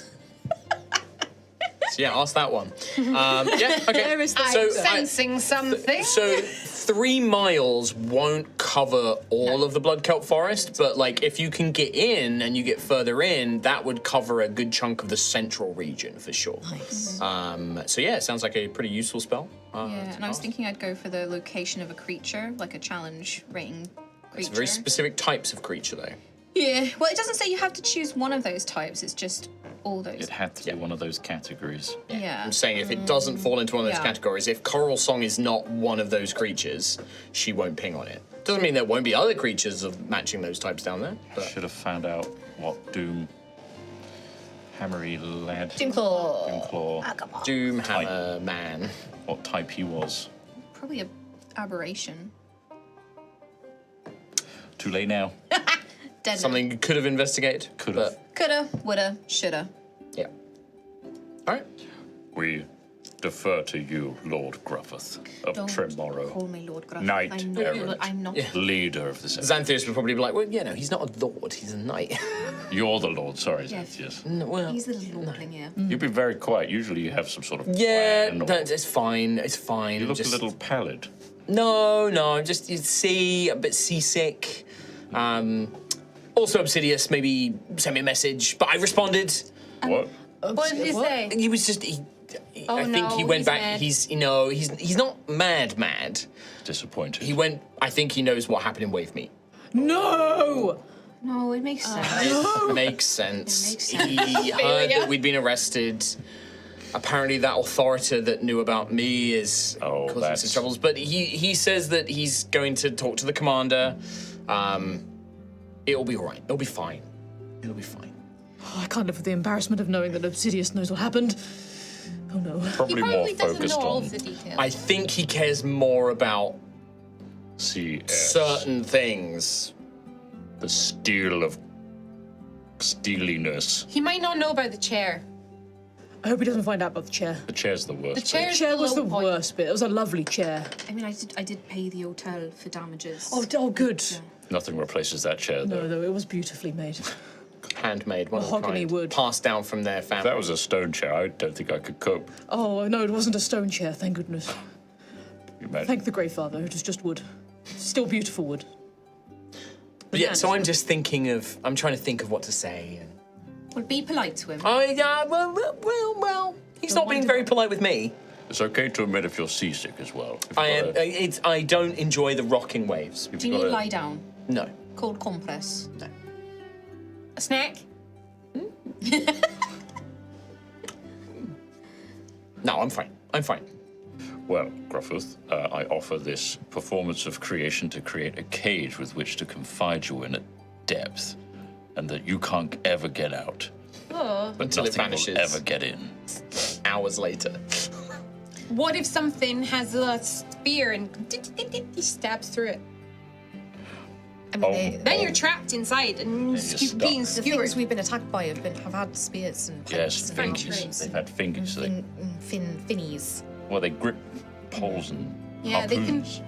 A: So yeah, ask that one. Yeah, okay.
C: There is the
D: I'm sensing something.
A: So 3 miles won't cover all of the Bloodkelp Forest, but like if you can get in and you get further in, that would cover a good chunk of the central region for sure.
C: Nice.
A: So yeah, it sounds like a pretty useful spell.
E: Yeah, and I was thinking I'd go for the location of a creature, like a challenge rating creature.
A: It's very specific types of creature though.
E: Yeah, well, it doesn't say you have to choose one of those types, it's just all those.
B: It had to be one of those categories.
E: Yeah.
A: I'm saying if it doesn't fall into one of those
E: Yeah.
A: categories, if Coralsong is not one of those creatures, she won't ping on it. Doesn't mean there won't be other creatures of matching those types down there. But
B: Should have found out what Doom, Hammery Lad,
E: Doomclaw.
B: Doomclaw,
E: Come on.
A: Doomhammer Man.
B: what type he was.
E: Probably a aberration.
B: Too late now.
E: Dead.
A: Something you could have investigated.
B: Could have.
A: but
E: Coulda, woulda, shoulda.
A: yeah. All right.
B: We defer to you, Lord Gruffith of
E: Don't
B: Tremorrow,
E: call me Lord Gruff.
B: Knight
E: I'm not.
B: errant.
E: I'm not.
B: leader of this.
A: Xanthius would probably be like, well, he's not a lord, he's a knight.
B: You're the Lord, sorry,
E: Yes.
B: Xanthius.
A: No, well,
E: He's the lordling here.
B: You've been very quiet. Usually you have some sort of
A: yeah,
B: plan or-
A: it's fine. It's fine.
B: You look
A: Just-
B: a little pallid.
A: No, just you see a bit seasick. Also Obsidious maybe sent me a message, but I responded.
B: What?
D: What did you say?
A: He was just
D: Oh,
A: I think
D: no,
A: he went
D: he's
A: back.
D: mad.
A: He's not mad.
B: Disappointed.
A: He went. I think he knows what happened in Waveme.
C: No!
E: No, it makes sense.
A: It makes sense.
E: It makes sense.
A: He heard that we'd been arrested. Apparently, that authority that knew about me is causing
B: that's-
A: some troubles. But he says that he's going to talk to the commander. It'll be all right. It'll be fine. It'll be fine.
C: Oh, I can't live with the embarrassment of knowing that Obsidious knows what happened. Oh no.
B: Probably,
D: He
B: more
D: probably doesn't
B: focused
D: know all
B: on
D: of the details.
A: I think he cares more about
B: CS,
A: certain things.
B: the steel of steeliness.
D: He might not know about the chair.
C: I hope he doesn't find out about the chair.
B: The chair's the worst.
D: The
C: The
D: chair's
C: chair
D: the
C: was
D: low
C: the
D: point.
C: worst bit. It was a lovely chair.
E: I mean, I did pay the hotel for damages.
C: Oh, good.
B: Nothing replaces that chair, though.
C: No, though, it was beautifully made.
A: Handmade, one of a
C: Mahogany
A: kind,
C: wood.
A: passed down from their
B: If
A: family.
B: that was a stone chair, I don't think I could cope.
C: Oh, no, it wasn't a stone chair, thank goodness.
B: You imagine?
C: Thank the Greyfather, it was just wood. Still beautiful wood.
A: But yeah, so I'm just thinking of. I'm trying to think of what to say. And
E: Well, be polite to him.
A: well. He's not being very polite with me.
B: It's okay to admit if you're seasick as well. If
A: I don't enjoy the rocking waves.
E: Do you need to lie down?
A: No.
E: Cold compress.
A: No.
D: A snack?
A: No, I'm fine. I'm fine.
B: Well, Gruffith, I offer this performance of creation to create a cage with which to confide you in at depth, and that you can't ever get out.
A: Until it
B: Nothing
A: vanishes
B: will ever get in.
A: hours later.
D: What if something has a spear and he stabs through it?
E: I mean,
D: Then you're trapped inside and
B: you're stuck.
D: being
E: the
D: skewered.
E: things we've been attacked by have had spears and
B: Yes,
E: and
B: fingies.
E: archeries.
B: They've had fingies. So they,
E: Finnies.
B: well, they grip poles and
D: Yeah, they can
B: harpoons.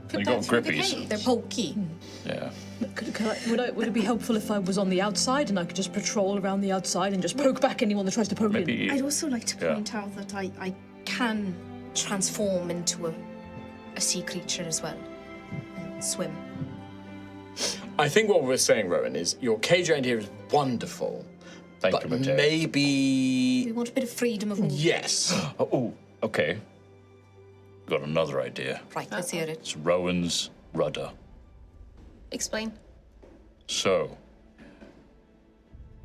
D: put
B: They
D: that
B: got
D: through the
B: grippies.
D: cage.
E: They're pokey.
B: Yeah.
C: Would it be helpful if I was on the outside and I could just patrol around the outside and just poke back anyone that tries to poke in?
B: Maybe.
E: I'd also like to
B: Yeah.
E: point out that I can transform into a sea creature as well and swim.
A: I think what we're saying, Rowan, is your cage idea is wonderful,
B: Thank
A: but
B: you, Mateo.
A: maybe
E: We want a bit of freedom of movement.
A: yes.
B: Oh, okay. Got another idea.
E: Right, let's hear it.
B: It's Rowan's rudder.
D: Explain.
B: So,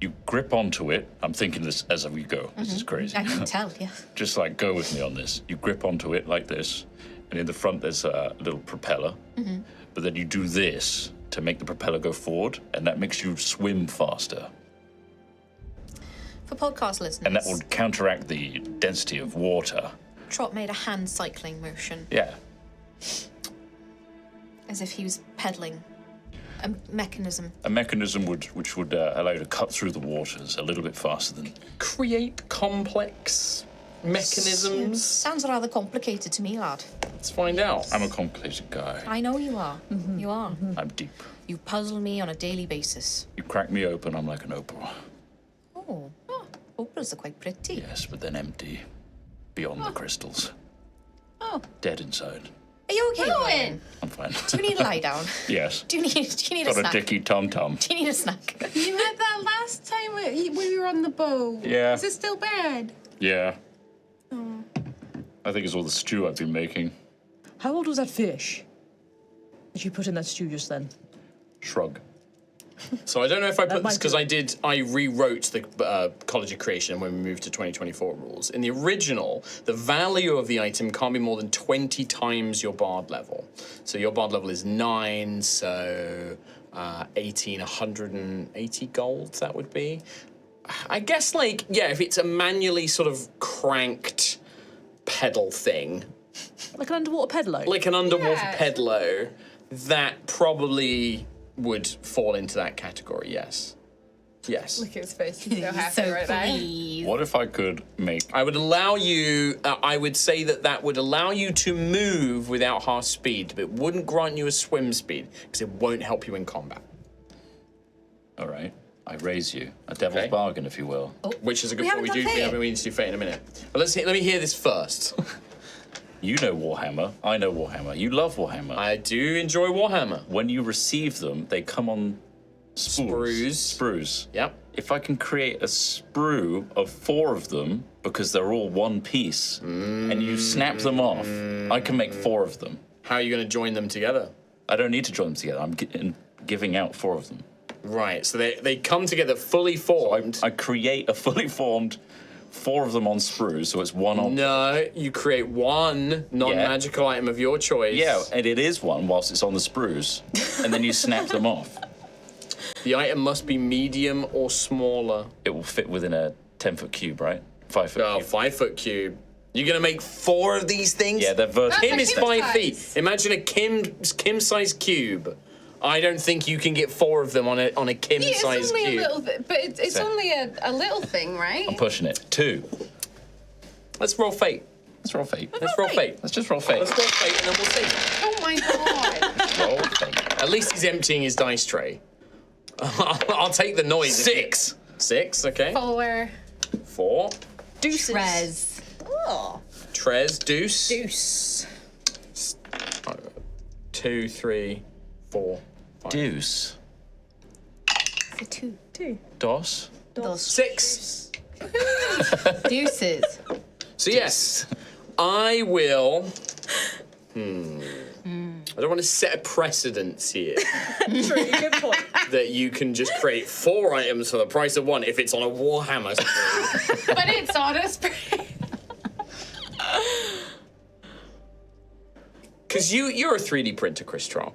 B: you grip onto it. I'm thinking this as we go. This is crazy.
E: I can tell, yeah.
B: Just like go with me on this. You grip onto it like this, and in the front there's a little propeller. But then you do this to make the propeller go forward, and that makes you swim faster.
E: For podcast listeners,
B: And that will counteract the density of water.
E: Trot made a hand cycling motion
B: Yeah.
E: as if he was pedaling a mechanism.
B: A mechanism which would allow you to cut through the waters a little bit faster than.
A: Create complex mechanisms.
E: Sounds rather complicated to me, lad.
A: Let's find out.
B: I'm a complicated guy.
E: I know you are. You are.
B: I'm deep.
E: You puzzle me on a daily basis.
B: You crack me open, I'm like an opal.
E: Oh, opals are quite pretty.
B: Yes, but then empty. Beyond the crystals.
E: Oh.
B: Dead inside.
E: Are you okay, Rowan?
B: I'm fine.
E: Do you need to lie down?
B: Yes.
E: Do you need a
B: Got a
E: snack?
B: dicky tom-tom.
E: Do you need a snack?
D: You had that last time we were on the boat.
B: Yeah.
D: Is it still bad?
B: Yeah. I think it's all the stew I've been making.
C: How old was that fish that you put in that stew just then?
B: Shrug.
A: So I don't know if I put
C: might
A: this because I rewrote the College of Creation when we moved to 2024 rules. In the original, the value of the item can't be more than 20 times your bard level. So your bard level is 9, so 18, 180 gold that would be. I guess, like, yeah, if it's a manually sort of cranked pedal thing,
C: Like an underwater pedalo?
A: like an underwater
D: Yeah.
A: pedalo, that probably would fall into that category, yes. Yes.
D: Look at his face. He's so
E: He's
D: happy
E: so
D: right now.
E: pleased.
B: What if I could make...
A: I would allow you, I would say that would allow you to move without half speed, but it wouldn't grant you a swim speed, because it won't help you in combat.
B: All right. I raise you. A devil's
A: Okay.
B: bargain, if you will.
A: Which is a good
E: We
A: point. We
E: haven't
A: do,
E: done fate.
A: we need to do fate in a minute. But let me hear this first.
B: You know Warhammer. I know Warhammer. You love Warhammer.
A: I do enjoy Warhammer.
B: When you receive them, they come on spools. Sprues.
A: Yep.
B: If I can create a sprue of 4 of them, because they're all one piece, and you snap them off, I can make 4 of them.
A: How are you going to join them together?
B: I don't need to join them together. I'm giving out 4 of them.
A: Right, so they come together fully formed.
B: I create a fully formed 4 of them on sprues, so it's one on.
A: No, you create one non-magical item of your choice.
B: Yeah, and it is one whilst it's on the sprues, and then you snap them off.
A: The item must be medium or smaller.
B: It will fit within a 10-foot cube, right? 5-foot
A: Oh,
B: cube.
A: 5-foot cube. You're gonna make 4 of these things?
B: Yeah, they're vertical.
A: Kim is
D: Kim
A: 5
D: size.
A: feet. Imagine a Kim-sized cube. I don't think you can get 4 of them on a
D: Yeah, it's
A: Kim-sized
D: only
A: cube.
D: a little bit, but it's
B: So-
D: only a little thing, right?
B: I'm pushing it. 2.
A: Let's roll fate.
B: Let's roll fate.
A: Let's roll fate.
B: Let's just roll fate.
A: Let's roll fate and then we'll see.
D: Oh my god.
B: Roll fate.
A: At least he's emptying his dice tray. I'll take the noise.
B: 6.
A: 6, okay.
D: 4.
A: 4.
C: Deuces.
E: Trez. Oh.
A: Trez, deuce.
C: Deuce.
A: 2, 3, 4, 5.
B: Deuce.
E: The 2.
C: 2.
B: Dos.
A: 6.
E: Deuces.
A: So yes, I will. I don't want to set a precedence here
C: True, good point.
A: that you can just create 4 items for the price of 1 if it's on a Warhammer sprue.
D: But it's on a sprue.
A: Because you're a 3D printer, Chris Troll.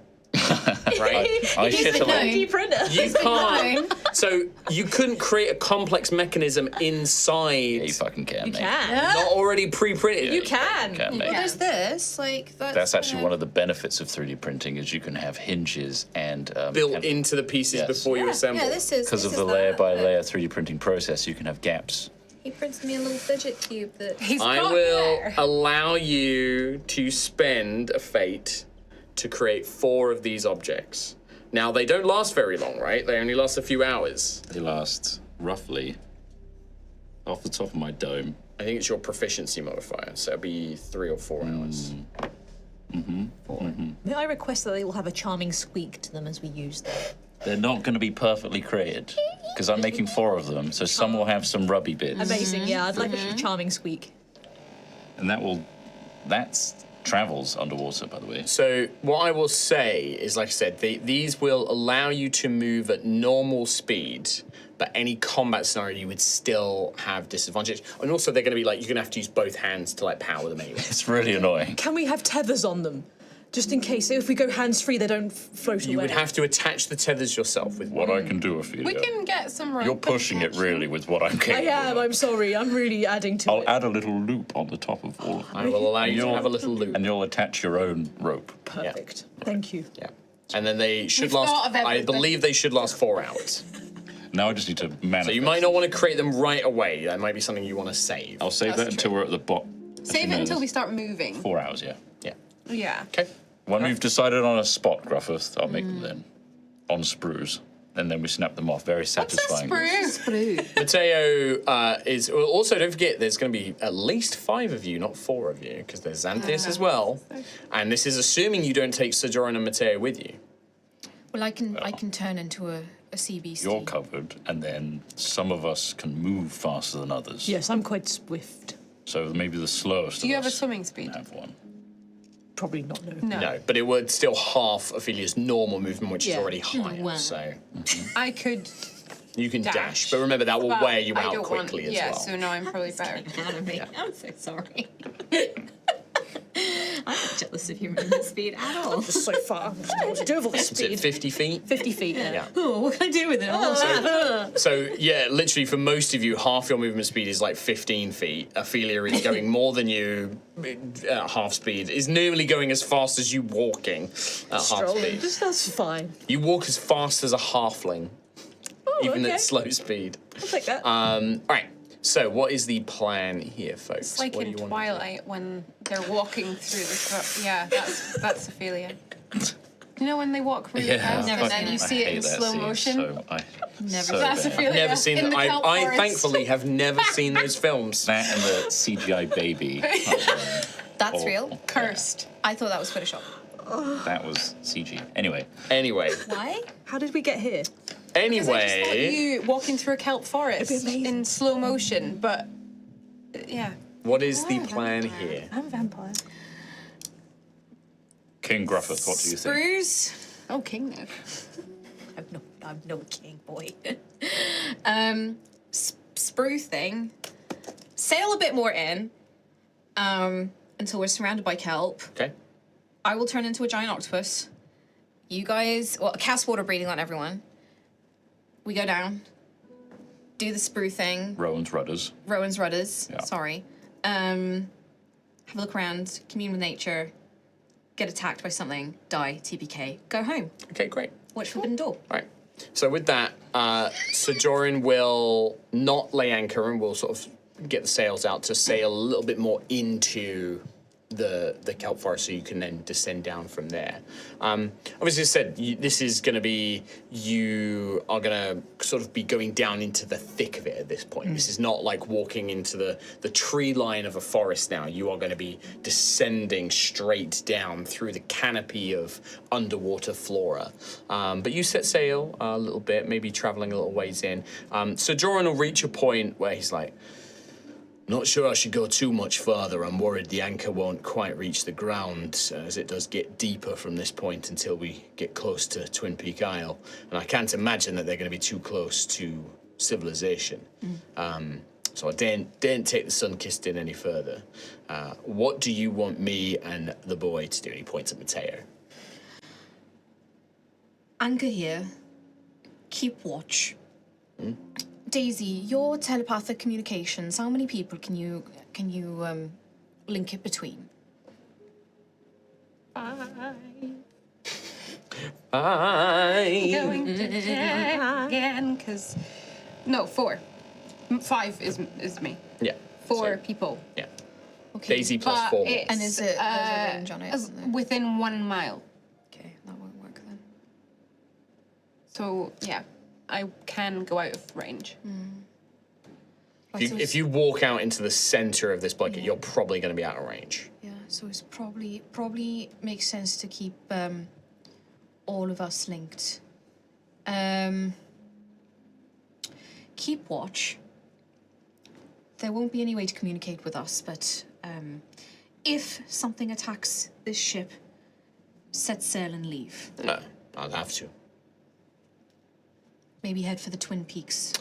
A: Right?
B: I shit a lot.
C: 3D printer.
A: You can't. So you couldn't create a complex mechanism inside.
B: Yeah, you fucking can,
C: You
B: mate.
C: can.
A: Not already pre-printed.
C: You can.
B: Can, mate.
D: Well, there's this, like,
B: That's actually one of the benefits of 3D printing is you can have hinges and
A: built into the pieces
B: Yes.
A: before you assemble.
E: Yeah, this is
B: because of
E: this
B: the
E: is
B: layer
E: that,
B: by
E: but
B: layer 3D printing process. You can have gaps.
E: He prints me a little fidget cube that
D: He's
A: I
D: got
A: will
D: there.
A: allow you to spend a fate to create 4 of these objects. Now, they don't last very long, right? They only last a few hours.
B: They last roughly, off the top of my dome,
A: I think it's your proficiency modifier, so it'll be 3 or 4 hours.
C: May I request that they all have a charming squeak to them as we use them?
B: they're not going to be perfectly created because I'm making 4 of them. So some will have some rubby bits,
C: Amazing, yeah. I'd like a charming squeak.
B: and that's travels underwater, by the way.
A: So what I will say is, like I said, these will allow you to move at normal speed, but any combat scenario you would still have disadvantage. And also they're going to be like, you're going to have to use both hands to like power them anyway.
B: It's really annoying.
C: Can we have tethers on them? Just in case, if we go hands-free, they don't float away.
A: You would have to attach the tethers yourself with
B: What I can do, Ophelia.
D: We can get some rope.
B: You're pushing it really with what I'm
C: I
B: capable
C: am,
B: of.
C: I'm sorry. I'm really adding to
B: I'll
C: it.
B: add a little loop on the top of all of them.
A: I will allow you to have a little loop.
B: And you'll attach your own rope.
C: Perfect. Thank you.
A: Yeah. And then they should
D: We've thought
A: last,
D: of
A: I
D: everything.
A: believe they should last 4 hours.
B: Now I just need to manifest.
A: So you might not want to create them right away. That might be something you want to save.
B: I'll save
D: That's
B: that until we're at the bottom.
D: Save it until we start moving.
B: 4 hours, yeah.
A: Yeah.
D: Yeah.
A: Okay.
B: When we've decided on a spot, Gruffith, I'll make them then. On sprues. And then we snap them off. Very
D: What's a
B: satisfying.
D: sprue?
A: Mateo is. Well, also, don't forget, there's going to be at least 5 of you, not 4 of you, because there's Xanthias as well. And this is assuming you don't take Sojourn and Mateo with you.
E: well, I can turn into a sea beast.
B: You're covered, and then some of us can move faster than others.
C: Yes, I'm quite swift.
B: So maybe the slowest
D: Do you
B: of
D: have a
B: us
D: swimming speed?
B: have one.
C: Probably not, no.
A: No, but it would still half Ophelia's normal movement, which is
C: Yeah.
A: already higher.
E: wow.
A: So
D: I could
A: you can dash.
D: dash.
A: But remember, that will
D: but
A: wear you
D: I
A: out
D: don't
A: quickly
D: want,
A: as
D: yeah,
A: well.
D: so no, I'm probably better.
E: Out of me. I'm so sorry. I'm not jealous of your movement speed at all.
C: Just so far. I don't know what to do with all this
A: Is it
C: speed.
A: 50 feet?
C: 50 feet, yeah.
A: Yeah.
E: Oh, what can I do with it?
A: So, yeah, literally for most of you, half your movement speed is like 15 feet. Ophelia is going more than you at half speed, is nearly going as fast as you walking at half
C: Strolling.
A: speed.
C: Just, that's fine.
A: You walk as fast as a halfling,
C: Oh,
A: even
C: okay.
A: at slow speed.
C: I'll take that.
A: All right, so what is the plan here, folks?
D: It's like
A: what
D: in
A: do you want
D: Twilight when they're walking through the. Yeah, that's Ophelia. You know when they walk really fast
E: Never
D: and
E: seen
D: then
E: it.
D: you see it in slow motion?
E: Never
B: so
D: That's
B: bad.
D: Ophelia.
A: Never seen
D: in
A: them.
D: the Kelp
A: I
D: Forest.
A: thankfully have never seen those films.
B: That and the CGI baby.
E: That's
B: Oh.
E: real.
D: Cursed.
E: I thought that was Photoshop.
B: That was CG. Anyway,
A: Anyway,
E: Why?
C: How did we get here?
D: I just thought
A: anyway,
D: you walking through a kelp forest
C: It'd be amazing.
D: in slow motion, but yeah.
A: what is the plan here?
C: I'm a vampire.
B: King Gruffith, what do you think?
D: Sprues. Oh, king now.
C: I'm no king, boy.
E: Sprue thing. Sail a bit more in. Until we're surrounded by kelp.
A: Okay.
E: I will turn into a giant octopus. You guys, well, cast water breathing on everyone. We go down. Do the sprue thing.
B: Rowan's rudders.
E: Rowan's rudders.
B: Yeah.
E: Sorry. Have a look around. Commune with nature. Get attacked by something. Die. TPK. Go home.
A: Okay, great.
E: Watch Forbidden Door.
A: All right. So with that, Sojourn will not lay anchor and will sort of get the sails out to sail a little bit more into the kelp forest, so you can then descend down from there. Obviously, as I said, this is going to be, you are going to sort of be going down into the thick of it at this point. This is not like walking into the tree line of a forest now. You are going to be descending straight down through the canopy of underwater flora. But you set sail a little bit, maybe traveling a little ways in. Sojourn will reach a point where he's like, Not sure I should go too much farther. I'm worried the anchor won't quite reach the ground, as it does get deeper from this point until we get close to Twin Peak Isle. And I can't imagine that they're going to be too close to civilization. So I daren't take the Sun-Kissed in any further. What do you want me and the boy to do? He points at Mateo.
E: Anchor here. Keep watch. Daisy, your telepathic communications, how many people can you link it between?
D: 5.
A: Bye.
D: Going to check again, because... No, 4. 5 is me.
A: Yeah.
D: 4
A: so-
D: people.
A: Yeah.
E: Okay.
A: Daisy plus
D: But
A: 4.
D: it's,
E: And is it there's a range on it, isn't there?
D: within 1 mile.
E: Okay, that won't work then.
D: So, yeah, I can go out of range.
A: If you walk out into the center of this blanket, you're probably going to be out of range.
E: Yeah, so it's probably makes sense to keep all of us linked. Keep watch. There won't be any way to communicate with us, but if something attacks this ship, set sail and leave.
A: No, I'll have to.
E: Maybe head for the Twin Peaks.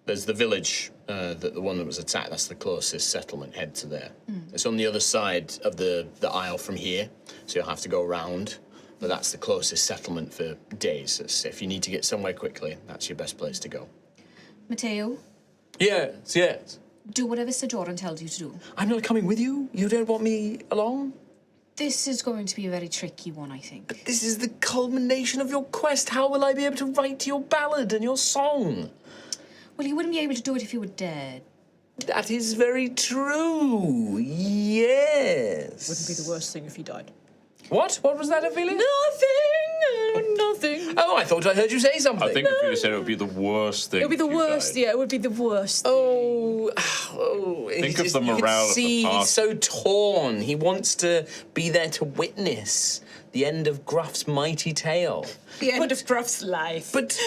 A: There's the village, the one that was attacked. That's the closest settlement. Head to there. It's on the other side of the isle from here, so you'll have to go around. But that's the closest settlement for days. If you need to get somewhere quickly, that's your best place to go.
E: Mateo,
A: Yes.
E: do whatever Sir Jordan tells you to do.
A: I'm not coming with you. You don't want me along?
E: This is going to be a very tricky one, I think.
A: This is the culmination of your quest. How will I be able to write your ballad and your song?
E: Well, you wouldn't be able to do it if you were dead.
A: That is very true. Yes.
C: Wouldn't be the worst thing if he died.
A: What? What was that, Ophelia?
C: Nothing.
A: Oh, I thought I heard you say something.
B: I think if you said it would be the worst thing.
C: It would be the
B: if you
C: worst.
B: died.
C: Yeah, it would be the worst.
A: Oh.
B: Think of the
A: you
B: morale
A: can
B: of
A: see
B: the
A: he's
B: party.
A: so torn. He wants to be there to witness the end of Gruff's mighty tale.
C: The end of Gruff's life.
A: But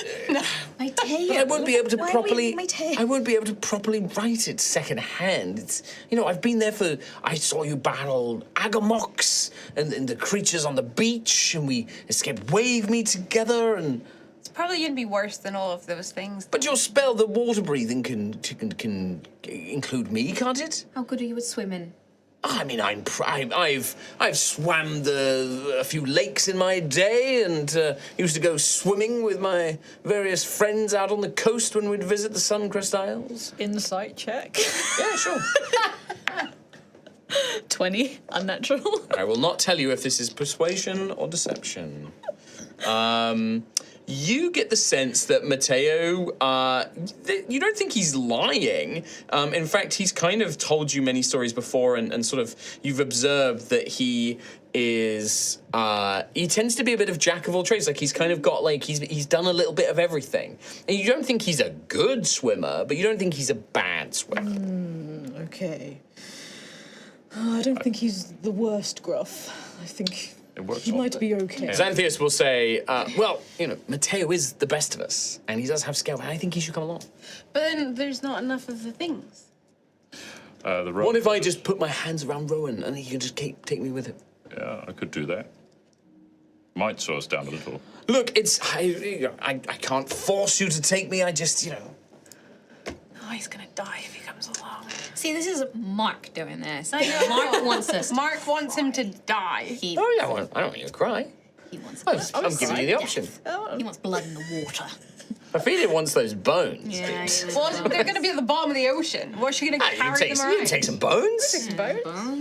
E: My tail.
A: But I won't be able to
E: Why are we
A: properly.
E: eating my tail?
A: I won't be able to properly write it secondhand. It's I've been there for. I saw you battle Agamox and the creatures on the beach, and we escaped Wave Me together, and.
D: It's probably going to be worse than all of those things.
A: But your spell, the water breathing, can include me, can't it?
E: How good are you at swimming?
A: I mean, I've swam a few lakes in my day, and used to go swimming with my various friends out on the coast when we'd visit the Suncrest Isles.
C: Insight check.
A: Yeah, sure.
C: 20. Unnatural.
A: I will not tell you if this is persuasion or deception. You get the sense that Mateo, you don't think he's lying. In fact, he's kind of told you many stories before, and sort of you've observed that he is, he tends to be a bit of jack of all trades. Like he's kind of got he's done a little bit of everything. And you don't think he's a good swimmer, but you don't think he's a bad swimmer.
C: Okay. I don't think he's the worst Gruff. I think
B: It works
C: he
B: on
C: might
B: the-
C: be okay.
A: Xanthius will say, Mateo is the best of us, and he does have skill, and I think he should come along.
D: But then there's not enough of the things.
B: The
A: What if I just put my hands around Rowan and he can just take me with him?
B: Yeah, I could do that. Might slow us down a little.
A: Look, I can't force you to take me. I just,
D: Oh, he's going to die if he comes along.
E: See, this is Mark doing this. Mark wants us.
D: Mark wants him to die.
E: He,
A: Oh, yeah, I don't want you to cry.
E: he wants.
A: I'm giving you the option.
E: He wants blood in the water.
A: Ophelia wants those bones.
E: Yeah.
D: Well, they're going to be at the bottom of the ocean. What's she going to
A: You
D: carry
A: take,
D: them
A: you
D: around?
A: can take some bones.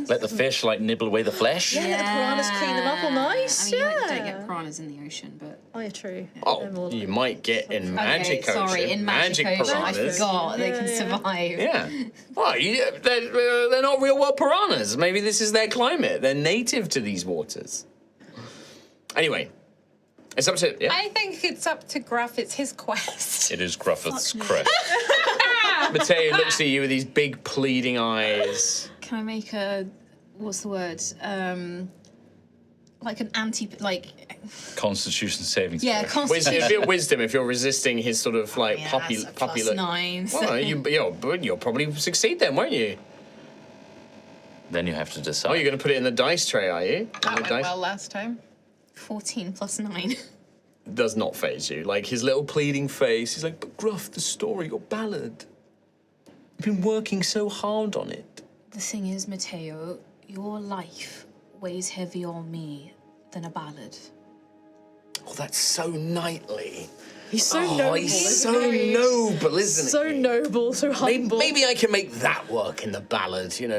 B: Let the fish nibble away the flesh.
C: Yeah, the piranhas clean them up all nice.
E: I mean, you don't
C: yeah.
E: get piranhas in the ocean, but.
C: Oh, yeah, true. They're
A: Oh,
C: more
A: you
C: like-
A: might get in Magic Ocean.
E: Sorry, in Magic Ocean, I
A: piranhas.
E: forgot they can survive.
A: Yeah. Well, they're not real world piranhas. Maybe this is their climate. They're native to these waters. Anyway, it's up to
D: I think it's up to Gruff. It's his quest.
B: It is Gruffith's crest.
A: Mateo looks at you with these big pleading eyes.
E: Can I make a, what's the word? Like an
B: Constitution saving
E: yeah,
B: throw.
E: constitution.
A: If you're resisting his sort of
E: Yeah,
A: puppy
E: that's a plus
A: look.
E: 9. So.
A: Well, you'll probably succeed then, won't you?
B: Then you have to decide.
A: Oh, you're going to put it in the dice tray, are you?
D: That
A: The
D: went
A: dice
D: well last time.
E: 14 plus 9.
A: does not faze you. Like, his little pleading face, he's like, but Gruff, the story, your ballad. You've been working so hard on it.
E: The thing is, Matteo, your life weighs heavier on me than a ballad.
A: Oh, that's so knightly.
C: He's so noble.
A: He's so noble, isn't he?
C: So noble, so humble.
A: Maybe I can make that work in the ballad, you know.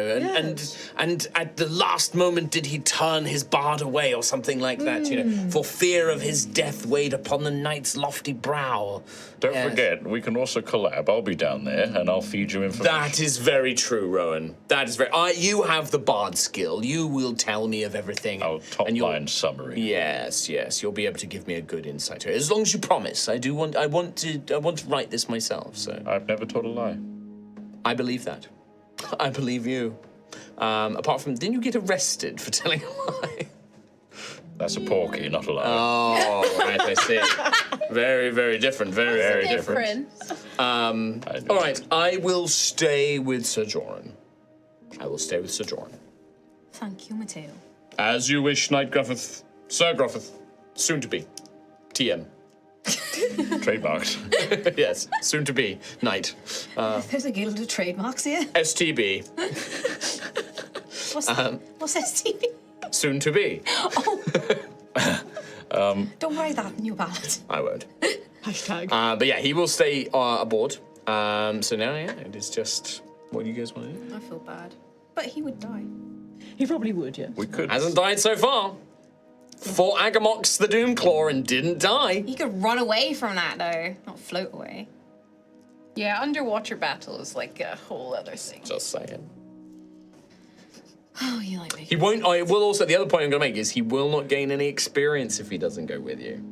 A: And at the last moment, did he turn his bard away or something like that, you know, for fear of his death weighed upon the knight's lofty brow.
B: Don't
A: Yes.
B: forget, we can also collab. I'll be down there, and I'll feed you information.
A: That is very true, Rowan. That is very. you have the bard skill. You will tell me of everything.
B: Our top-line summary.
A: Yes, you'll be able to give me a good insight to it, as long as you promise. I want to write this myself. So
B: I've never told a lie.
A: I believe that. I believe you. Apart from, didn't you get arrested for telling a lie?
B: That's a porky, not a lie.
A: Oh, right, I see. Very, very different. Very, very different. All right, I will stay with Sir Joran. I will stay with Sir Joran.
E: Thank you, Matteo.
A: As you wish, Knight Gruffith. Sir Gruffith. Soon to be. TM.
B: Trademarked.
A: Yes, soon to be. Knight.
F: There's a guild of trademarks here.
A: STB.
F: What's STB?
A: Soon to be.
F: Don't worry that in your ballad.
A: I won't.
C: Hashtag.
A: But yeah, he will stay aboard. So now, yeah, it is just what do you guys want to do?
E: I feel bad. But he would die.
C: He probably would, yeah.
B: We could.
A: Hasn't died so far. Fought Agamox the Doomclaw and didn't die.
E: He could run away from that, though, not float away.
D: Yeah, underwater battle is like a whole other thing.
A: Just saying.
E: Oh, you like me.
A: He won't. I will also. The other point I'm going to make is he will not gain any experience if he doesn't go with you.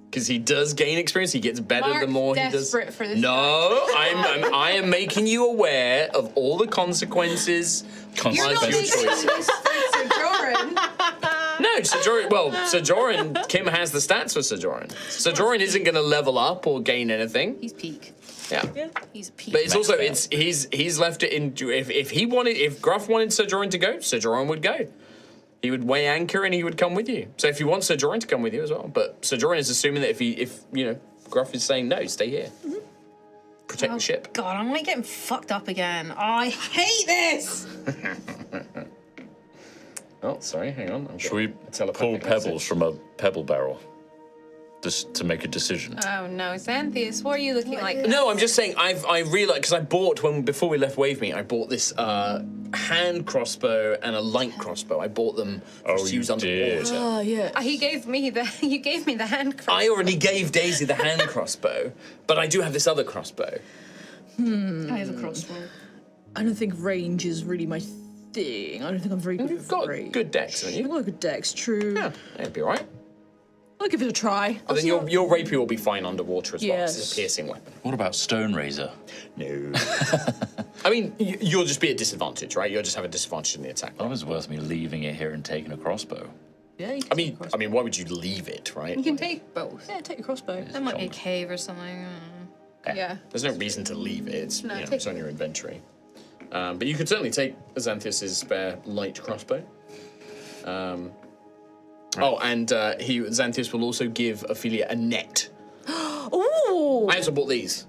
A: Because he does gain experience. He gets better
D: Mark's
A: the more he does.
D: desperate for this
A: No, I am making you aware of all the consequences.
D: You're not
A: of your
D: making
A: choices.
D: this for Sir Joran.
A: No, Sir Joran. Well, Sir Joran. Kim has the stats for Sir Joran. Sir Joran isn't going to level up or gain anything.
E: He's peak.
A: Yeah.
E: He's peak.
A: But it's also
B: Max
A: he's left it in. If Gruff wanted Sir Joran to go, Sir Joran would go. He would weigh anchor and he would come with you. So if you want Sir Joran to come with you as well, but Sir Joran is assuming that if Gruff is saying no, stay here, protect the ship.
E: God, I'm like getting fucked up again. I hate this.
A: Oh, sorry, hang on.
B: Should we pull pebbles from a pebble barrel? Just to make a decision.
D: Oh no, Xanthius, what are you looking like?
A: No, I'm just saying I realised because I bought before we left Wavemeet, I bought this hand crossbow and a light crossbow. I bought them
B: Oh,
A: to use
B: you did.
A: underwater.
C: Oh, yeah.
D: You gave me the hand crossbow.
A: I already gave Daisy the hand crossbow, but I do have this other crossbow.
F: I have a crossbow.
C: I don't think range is really my thing. I don't think I'm very good
A: You've
C: with
A: got
C: range.
A: good decks, haven't
C: I've
A: you?
C: got good decks, true.
A: Yeah, it'd be alright.
C: I'll give it a try.
A: But then your rapier will be fine underwater as well. 'Cause it's a
C: Yes.
A: piercing weapon.
B: What about Stone Razor?
A: No. I mean, you'll just be at disadvantage, right? You'll just have a disadvantage in the attack.
B: That was worth me leaving it here and taking a crossbow.
C: Yeah, you can
A: I
C: take
A: mean,
C: a crossbow.
A: why would you leave it, right?
D: You can take both.
C: Yeah, take a crossbow.
E: That might be a cave or something.
D: Yeah.
A: There's no reason to leave it. It's,
D: No, take
A: it's on your inventory. But you could certainly take Xanthius' spare light crossbow. Oh, and Xanthius will also give Ophelia a net.
C: Ooh,
A: I also bought these.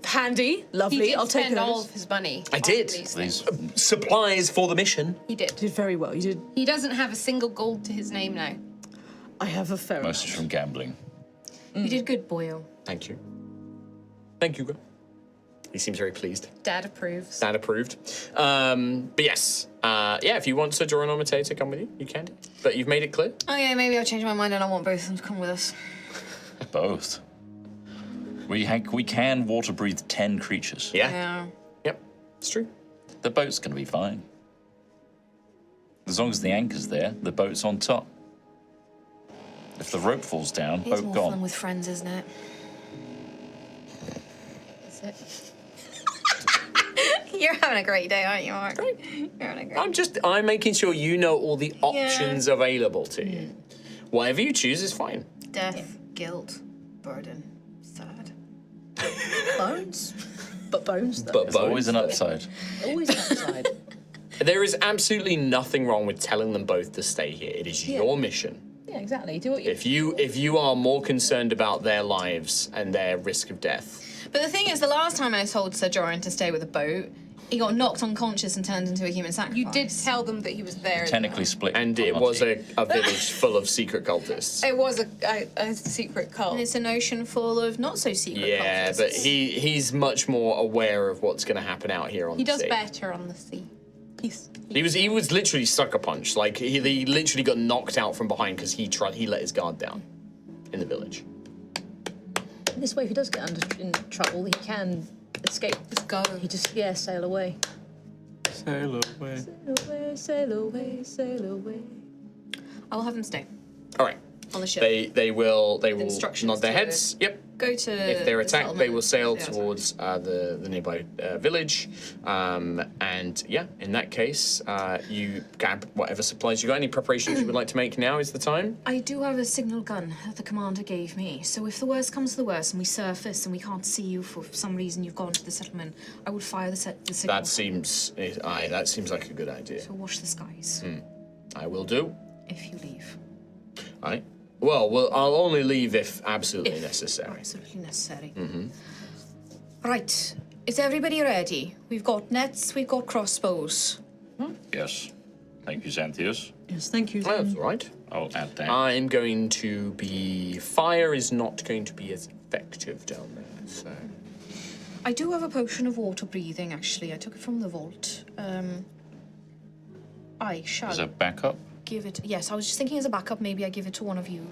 C: handy,
D: He
C: lovely.
D: did
C: I'll take
D: spend all
C: those.
D: of his money.
A: I
D: on
A: did.
D: these things.
B: These
A: Supplies for the mission.
D: He did.
C: You did very well. You did.
D: He doesn't have a single gold to his name now.
C: I have a fair
B: mostly
C: amount.
B: from gambling.
E: You did good, boyo.
A: Thank you. Thank you, Hugo. He seems very pleased.
D: Dad approves.
A: That approved. But yes, yeah, if you want Sir Joran or Matteo to come with you, you can do. But you've made it clear.
E: Oh yeah, maybe I'll change my mind and I want both of them to come with us.
B: Both. We can water breathe 10 creatures.
A: Yeah.
E: Yeah.
A: Yep. It's true.
B: The boat's gonna be fine. As long as the anchor's there, the boat's on top. If the rope falls down,
E: It's
B: boat
E: more
B: gone.
E: fun with friends, isn't it?
D: Is it?
E: You're having a great day, aren't you, Mark? You're having a great
A: I'm making sure you know all the options available to you. Whatever you choose is fine.
E: Death, guilt, burden, sad.
C: Bones. But bones, though.
A: But
B: There's always an upside.
C: Always an upside.
A: There is absolutely nothing wrong with telling them both to stay here. It is your mission.
C: Yeah, exactly. Do what you.
A: If you are more concerned about their lives and their risk of death,
E: But the thing is, the last time I told Sir Joran to stay with a boat, he got knocked unconscious and turned into a human sacrifice.
D: You did tell them that he was there.
B: Technically split.
A: and it was a village full of secret cultists.
D: It was a secret cult.
E: And it's an ocean full of not so secret
A: Yeah,
E: cultists.
A: but he's much more aware of what's going to happen out here on
D: He
A: the
D: does
A: sea.
D: better on the sea.
A: He was literally sucker punched. Like he literally got knocked out from behind because he let his guard down in the village.
C: This way, if he does get in trouble, he can escape.
D: Just go.
C: He just sail away.
A: Sail away.
C: Sail away, sail away, sail away.
E: I will have them stay
A: All right.
E: on the ship.
A: They will
E: instructions
A: nod their
E: to-
A: heads. Yep.
E: Go to.
A: If they're
E: the
A: attacked, they will sail
E: settlement.
A: towards the nearby village. And yeah, in that case, you grab whatever supplies you got. Any preparations you would like to make now is the time.
E: I do have a signal gun that the commander gave me, so if the worst comes to the worst and we surface and we can't see you for some reason you've gone to the settlement, I would fire the signal.
A: That seems like a good idea.
E: So watch the skies
A: I will do.
E: if you leave.
A: All right. Well, I'll only leave if absolutely necessary.
E: Absolutely necessary. Right. Is everybody ready? We've got nets, we've got crossbows.
B: Yes. Thank you, Xanthius.
C: Yes, thank you.
A: Oh, that's all right.
B: I'll add that.
A: I'm going to be... Fire is not going to be as effective down there, so...
E: I do have a potion of water breathing, actually. I took it from the vault. I shall
B: As a backup,
E: give it... Yes, I was just thinking as a backup, maybe I give it to one of you.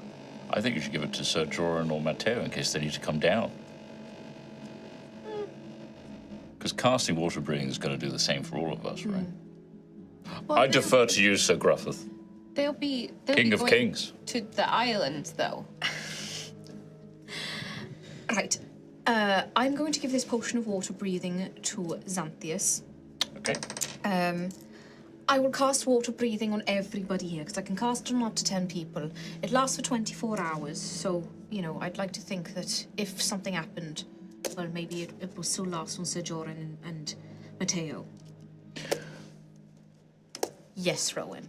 B: I think you should give it to Sir Joran or Matteo in case they need to come down. Because casting water breathing is going to do the same for all of us, right?
E: Well,
B: I defer to you, Sir Gruffith,
D: They'll be
B: King
D: be
B: of
D: going
B: Kings.
D: to the island though.
E: Right. I'm going to give this potion of water breathing to Xanthius.
A: Okay.
E: I will cast water breathing on everybody here, because I can cast it on up to 10 people. It lasts for 24 hours, so, I'd like to think that if something happened, well, maybe it will still last on Sir Joran and Matteo. Yes, Rowan.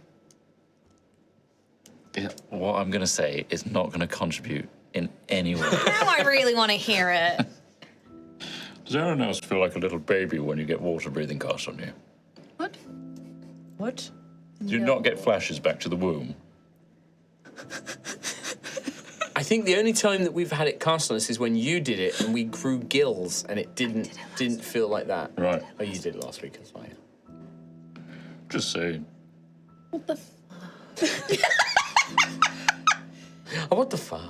B: What I'm going to say is not going to contribute in any way.
E: Now I really want to hear it.
B: Does anyone else feel like a little baby when you get water breathing cast on you?
D: What?
C: What?
B: Do you not get flashes back to the womb?
A: I think the only time that we've had it cast on us is when you did it and we grew gills and it didn't feel like that.
B: Right.
A: Oh, you did it last week as well.
B: Just saying.
C: What the?
A: Oh, what the fuck?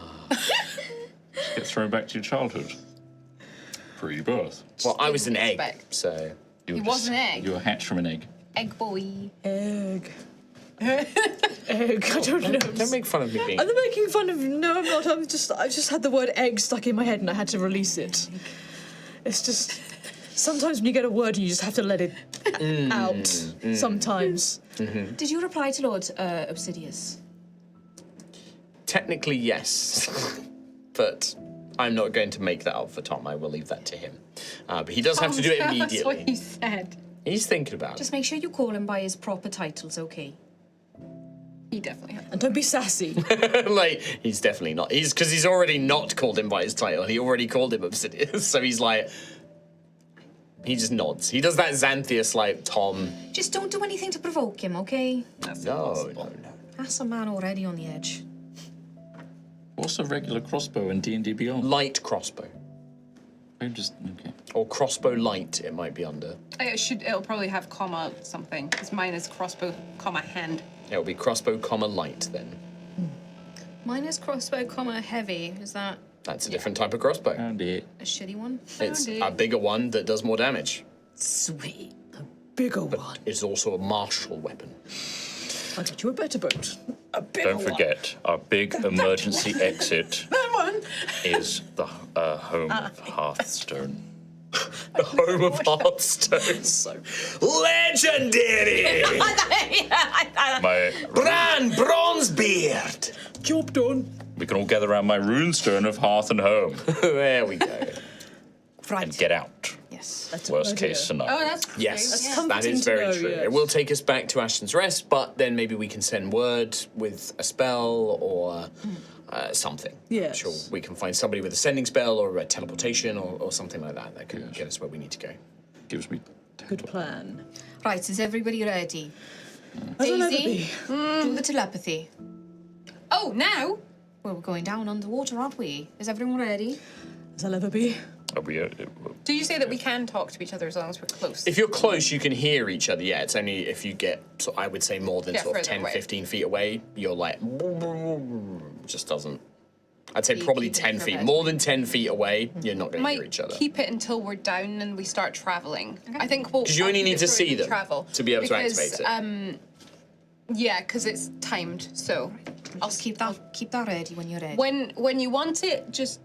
B: Get thrown back to your childhood. Pre-birth.
A: Well, I was an egg,
D: Respect.
A: so...
B: You
D: He
B: were
D: was an egg.
B: You were hatched from an egg.
D: Egg boy.
C: Egg. Egg. I don't know.
A: Don't make fun of me being...
C: Are they making fun of? No, I'm not. I've just had the word egg stuck in my head and I had to release it. It's just sometimes when you get a word, you just have to let it out. Sometimes.
E: Did you reply to Lord Obsidius?
A: Technically, yes. But I'm not going to make that up for Tom. I will leave that to him. But he does have to do it
D: That's
A: immediately.
D: what you said.
A: He's thinking about
E: Just make sure you call him by his proper titles, okay?
D: He definitely had.
C: And don't be sassy.
A: it. Like, he's definitely not. Because he's already not called him by his title. He already called him Obsidian. So he's like... He just nods. He does that Xanthius, like, Tom.
E: Just don't do anything to provoke him, okay?
A: No.
E: That's a man already on the edge.
B: What's a regular crossbow in D&D Beyond?
A: Light crossbow.
B: Okay.
A: Or crossbow light, it might be under.
D: It'll probably have comma something, because mine is crossbow, comma, hand.
A: It'll be crossbow, comma, light, then.
E: Mine is crossbow, heavy. Is that
A: That's a different type of crossbow.
B: Found it.
E: a shitty one?
A: It's
D: it.
A: a bigger one that does more damage.
C: Sweet. A bigger one.
A: It's also a martial weapon.
C: I'll get you a better boat. A bigger
B: Don't forget, our big emergency exit
C: one.
B: is the home of Hearthstone.
A: The home of Hearthstone.
C: So
A: Legendary!
B: My,
A: Bran Bronzebeard!
C: job done.
B: we can all gather around my runestone of hearth and home
A: There we go.
B: and get out.
E: Yes.
D: Yes.
C: That's a
B: Worst
C: good
B: case
C: idea.
B: scenario.
D: Oh, that's
A: Yes,
D: true. Yeah.
C: comforting
A: that is
C: to
A: very
C: know,
A: true.
C: yes.
A: It will take us back to Ashton's Rest, but then maybe we can send word with a spell or something.
C: Yes.
A: Sure, we can find somebody with a sending spell or a teleportation or something like that that can get us where we need to go.
B: Gives me.
C: Good plan.
E: Right, is everybody ready?
C: As I'll ever
E: Daisy,
C: be.
E: do the telepathy.
D: Oh, now?
E: Well, we're going down underwater, aren't we? Is everyone ready?
C: As I'll ever be.
B: Are we,
D: Do you say that we can talk to each other as long as we're close?
A: If you're close, you can hear each other. Yeah, it's only if you get, so I would say, more than
D: Yeah,
A: sort of
D: further
A: 10,
D: away.
A: 15 feet away, you're like, just doesn't. I'd say
E: So you
A: probably
E: keep it
A: 10
E: for
A: feet.
E: bed.
A: More than 10 feet away, you're not going to hear
D: Might
A: each other.
D: keep it until we're down and we start traveling. I think we'll.
A: 'Cause you
D: I'll
A: only
D: keep
A: need
D: it
A: to
D: so we
A: see
D: can
A: them
D: travel
A: to be able to
D: because,
A: activate it.
D: Yeah, because it's timed. So
E: I'll keep that ready when you're ready.
D: when you want it, just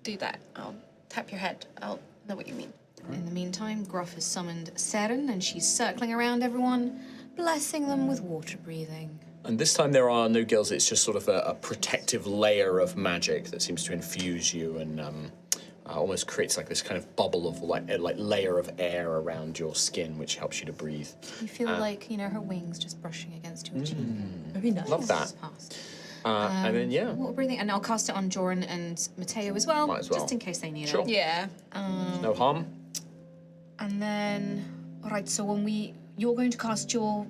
D: do that. I'll tap your head. I'll know what you mean.
E: In the meantime, Gruff has summoned Seren, and she's circling around everyone, blessing them with water breathing.
A: And this time there are no gills, it's just sort of a protective layer of magic that seems to infuse you and almost creates like this kind of bubble of like layer of air around your skin, which helps you to breathe.
E: You feel like, her wings just brushing against your cheek.
C: Very nice.
A: Love that.
E: It's past.
A: And then, yeah.
E: Water breathing, and I'll cast it on Joran and Mateo as well,
A: Might as well.
E: just in case they need
A: Sure.
E: it.
D: Yeah.
A: No harm.
E: And then, all right. So you're going to cast your.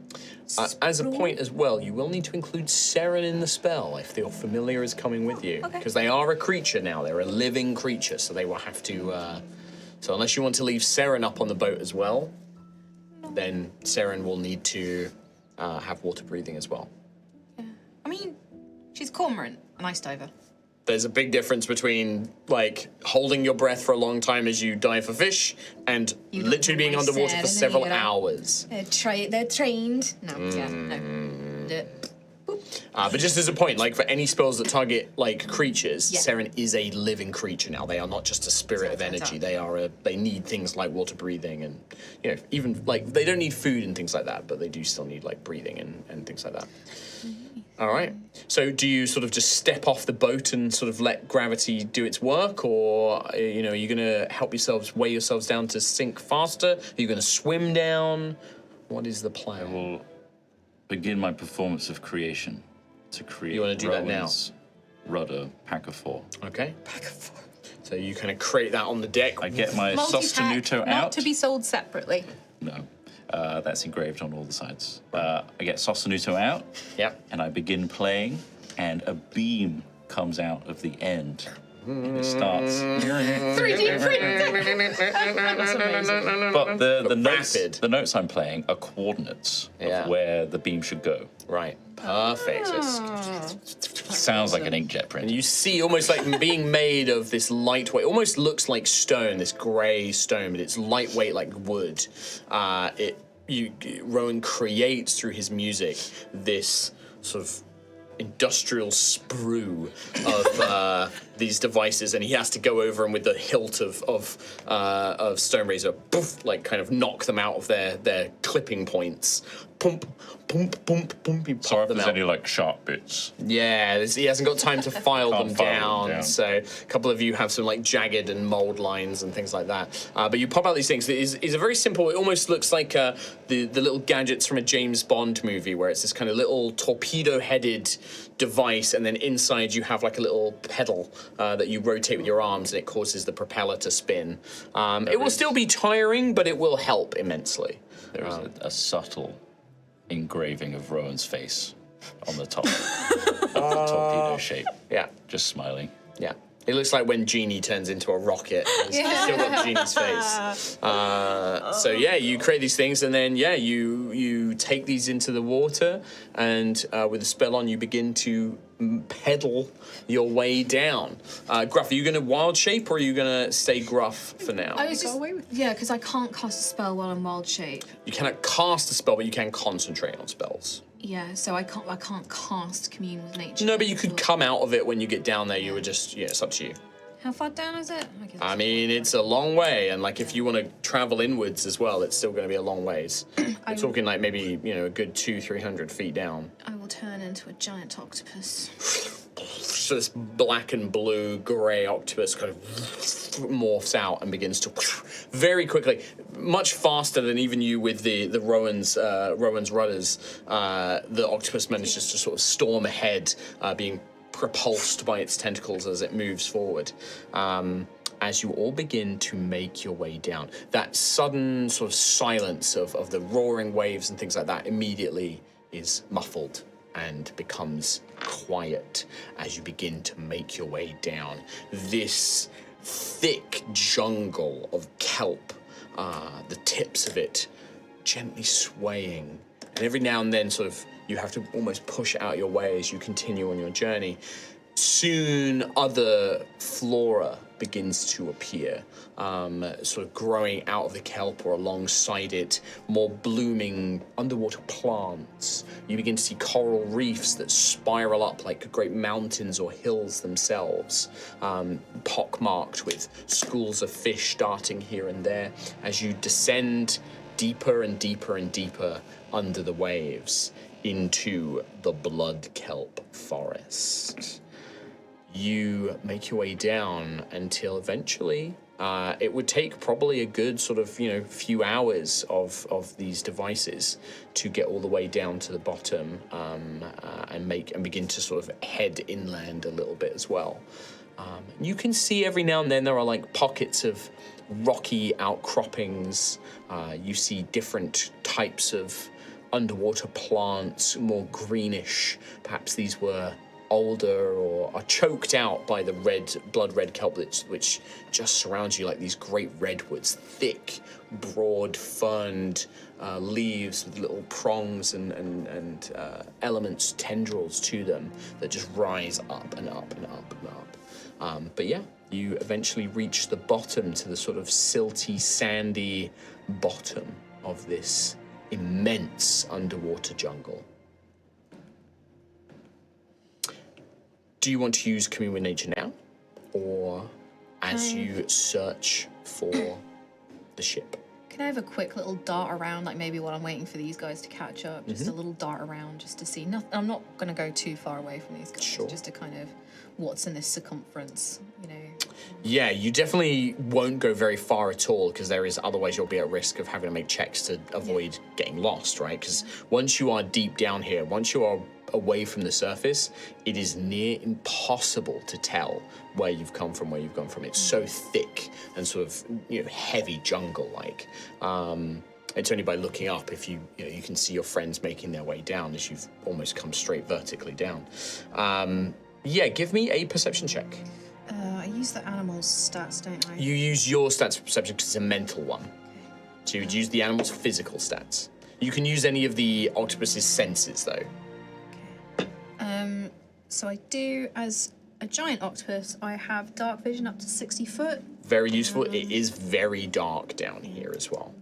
A: As a
E: spell?
A: point as well, you will need to include Seren in the spell if your familiar is coming with you.
E: okay.
A: Because they are a creature now, they're a living creature, so they will have to... so unless you want to leave Seren up on the boat as well, then Seren will need to have water breathing as well.
E: I mean, she's cormorant, an ice diver.
A: There's a big difference between, like, holding your breath for a long time as you dive for fish and
E: You don't
A: literally
E: know
A: being
E: what I
A: underwater
E: said,
A: for
E: and then
A: several
E: you get out.
A: hours.
E: They're trained. No, yeah, no. Do it.
A: But just as a point, like, for any spells that target, like, creatures,
E: Yeah.
A: Seren is a living creature now. They are not just a spirit of energy. They need things like water breathing and, even, like, they don't need food and things like that, but they do still need, like, breathing and things like that. All right. So do you sort of just step off the boat and sort of let gravity do its work, or are you going to help weigh yourselves down to sink faster? Are you going to swim down? What is the plan?
B: I will begin my performance of creation to create.
A: You wanna do that now?
B: Rowan's rudder pack of 4.
A: Okay. So you kind of create that on the deck.
B: I get my
D: Multi-pack,
B: sostenuto
D: not
B: out.
D: to be sold separately.
B: No, that's engraved on all the sides. I get sostenuto out.
A: Yep.
B: And I begin playing, and a beam comes out of the end. And it starts.
D: 3D print.
C: That's amazing.
B: But
A: rapid.
B: the notes I'm playing are coordinates
A: Yeah.
B: of where the beam should go.
A: Right. Perfect.
B: Sounds like an inkjet print.
A: And you see almost like being made of this lightweight, almost looks like stone, this grey stone, but it's lightweight like wood. Rowan creates through his music this sort of industrial sprue of these devices, and he has to go over them with the hilt of stone razor, poof, like kind of knock them out of their clipping points. Pump, pump, pump, pump. He
B: Sorry
A: pop
B: if
A: them
B: there's
A: out.
B: any like sharp bits.
A: Yeah, he hasn't got time to file
B: Can't
A: them
B: file them
A: down.
B: down.
A: So a couple of you have some like jagged and mold lines and things like that. But you pop out these things. It's a very simple. It almost looks like the little gadgets from a James Bond movie, where it's this kind of little torpedo-headed device, and then inside you have like a little pedal that you rotate with your arms, and it causes the propeller to spin. It will still be tiring, but it will help immensely.
B: There is a subtle engraving of Rowan's face on the top of the torpedo shape.
A: Yeah.
B: Just smiling.
A: Yeah. It looks like when Genie turns into a rocket. It's still got Genie's face. So yeah, you create these things, and then you take these into the water, and with the spell on, you begin to pedal your way down. Gruff, are you going to wild shape, or are you going to stay Gruff for now?
E: I was just, because I can't cast a spell while I'm wild shape.
A: You cannot cast a spell, but you can concentrate on spells.
E: Yeah, so I can't cast commune with nature.
A: No, but you could come out of it when you get down there. You would just, it's up to you.
E: How far down is it? guess
A: I mean, it's a long way, and like if you want to travel inwards as well, it's still going to be a long ways. We're talking like maybe a good 200-300 feet down.
E: I will turn into a giant octopus.
A: So this black and blue grey octopus kind of morphs out and begins to very quickly, much faster than even you with the Rowan's rudders. The octopus manages to sort of storm ahead, being propulsed by its tentacles as it moves forward. As you all begin to make your way down, that sudden sort of silence of the roaring waves and things like that immediately is muffled and becomes quiet as you begin to make your way down this thick jungle of kelp, the tips of it gently swaying. And every now and then sort of you have to almost push out your way as you continue on your journey. Soon other flora begins to appear, sort of growing out of the kelp or alongside it, more blooming underwater plants. You begin to see coral reefs that spiral up like great mountains or hills themselves, pockmarked with schools of fish darting here and there as you descend deeper and deeper and deeper under the waves into the Bloodkelp Forest. You make your way down until eventually it would take probably a good sort of, few hours of these devices to get all the way down to the bottom and begin to sort of head inland a little bit as well. You can see every now and then there are like pockets of rocky outcroppings. You see different types of underwater plants, more greenish. Perhaps these were older or are choked out by the blood red kelp which just surrounds you like these great redwoods, thick, broad ferned leaves with little prongs and elements, tendrils to them that just rise up and up and up and up. But yeah, you eventually reach the bottom, to the sort of silty, sandy bottom of this immense underwater jungle. Do you want to use Commune with Nature now, or as you search for the ship?
F: Can I have a quick little dart around, like maybe while I'm waiting for these guys to catch up? Just a little dart around just to see. Nothing. I'm not going to go too far away from these guys.
A: Sure.
F: Just to kind of what's in this circumference,
A: Yeah, you definitely won't go very far at all, because otherwise you'll be at risk of having to make checks to avoid getting lost, right? Because once you are deep down here, once you are away from the surface, it is near impossible to tell where you've come from, where you've gone from. It's so thick and sort of heavy jungle-like. It's only by looking up if you can see your friends making their way down as you've almost come straight vertically down. Yeah, give me a perception check.
F: I use the animal's stats, don't I?
A: You use your stats for perception because it's a mental one. So you would use the animal's physical stats. You can use any of the octopus's senses, though.
F: So I do, as a giant octopus, I have dark vision up to 60 foot.
A: Very useful. It is very dark down here as well.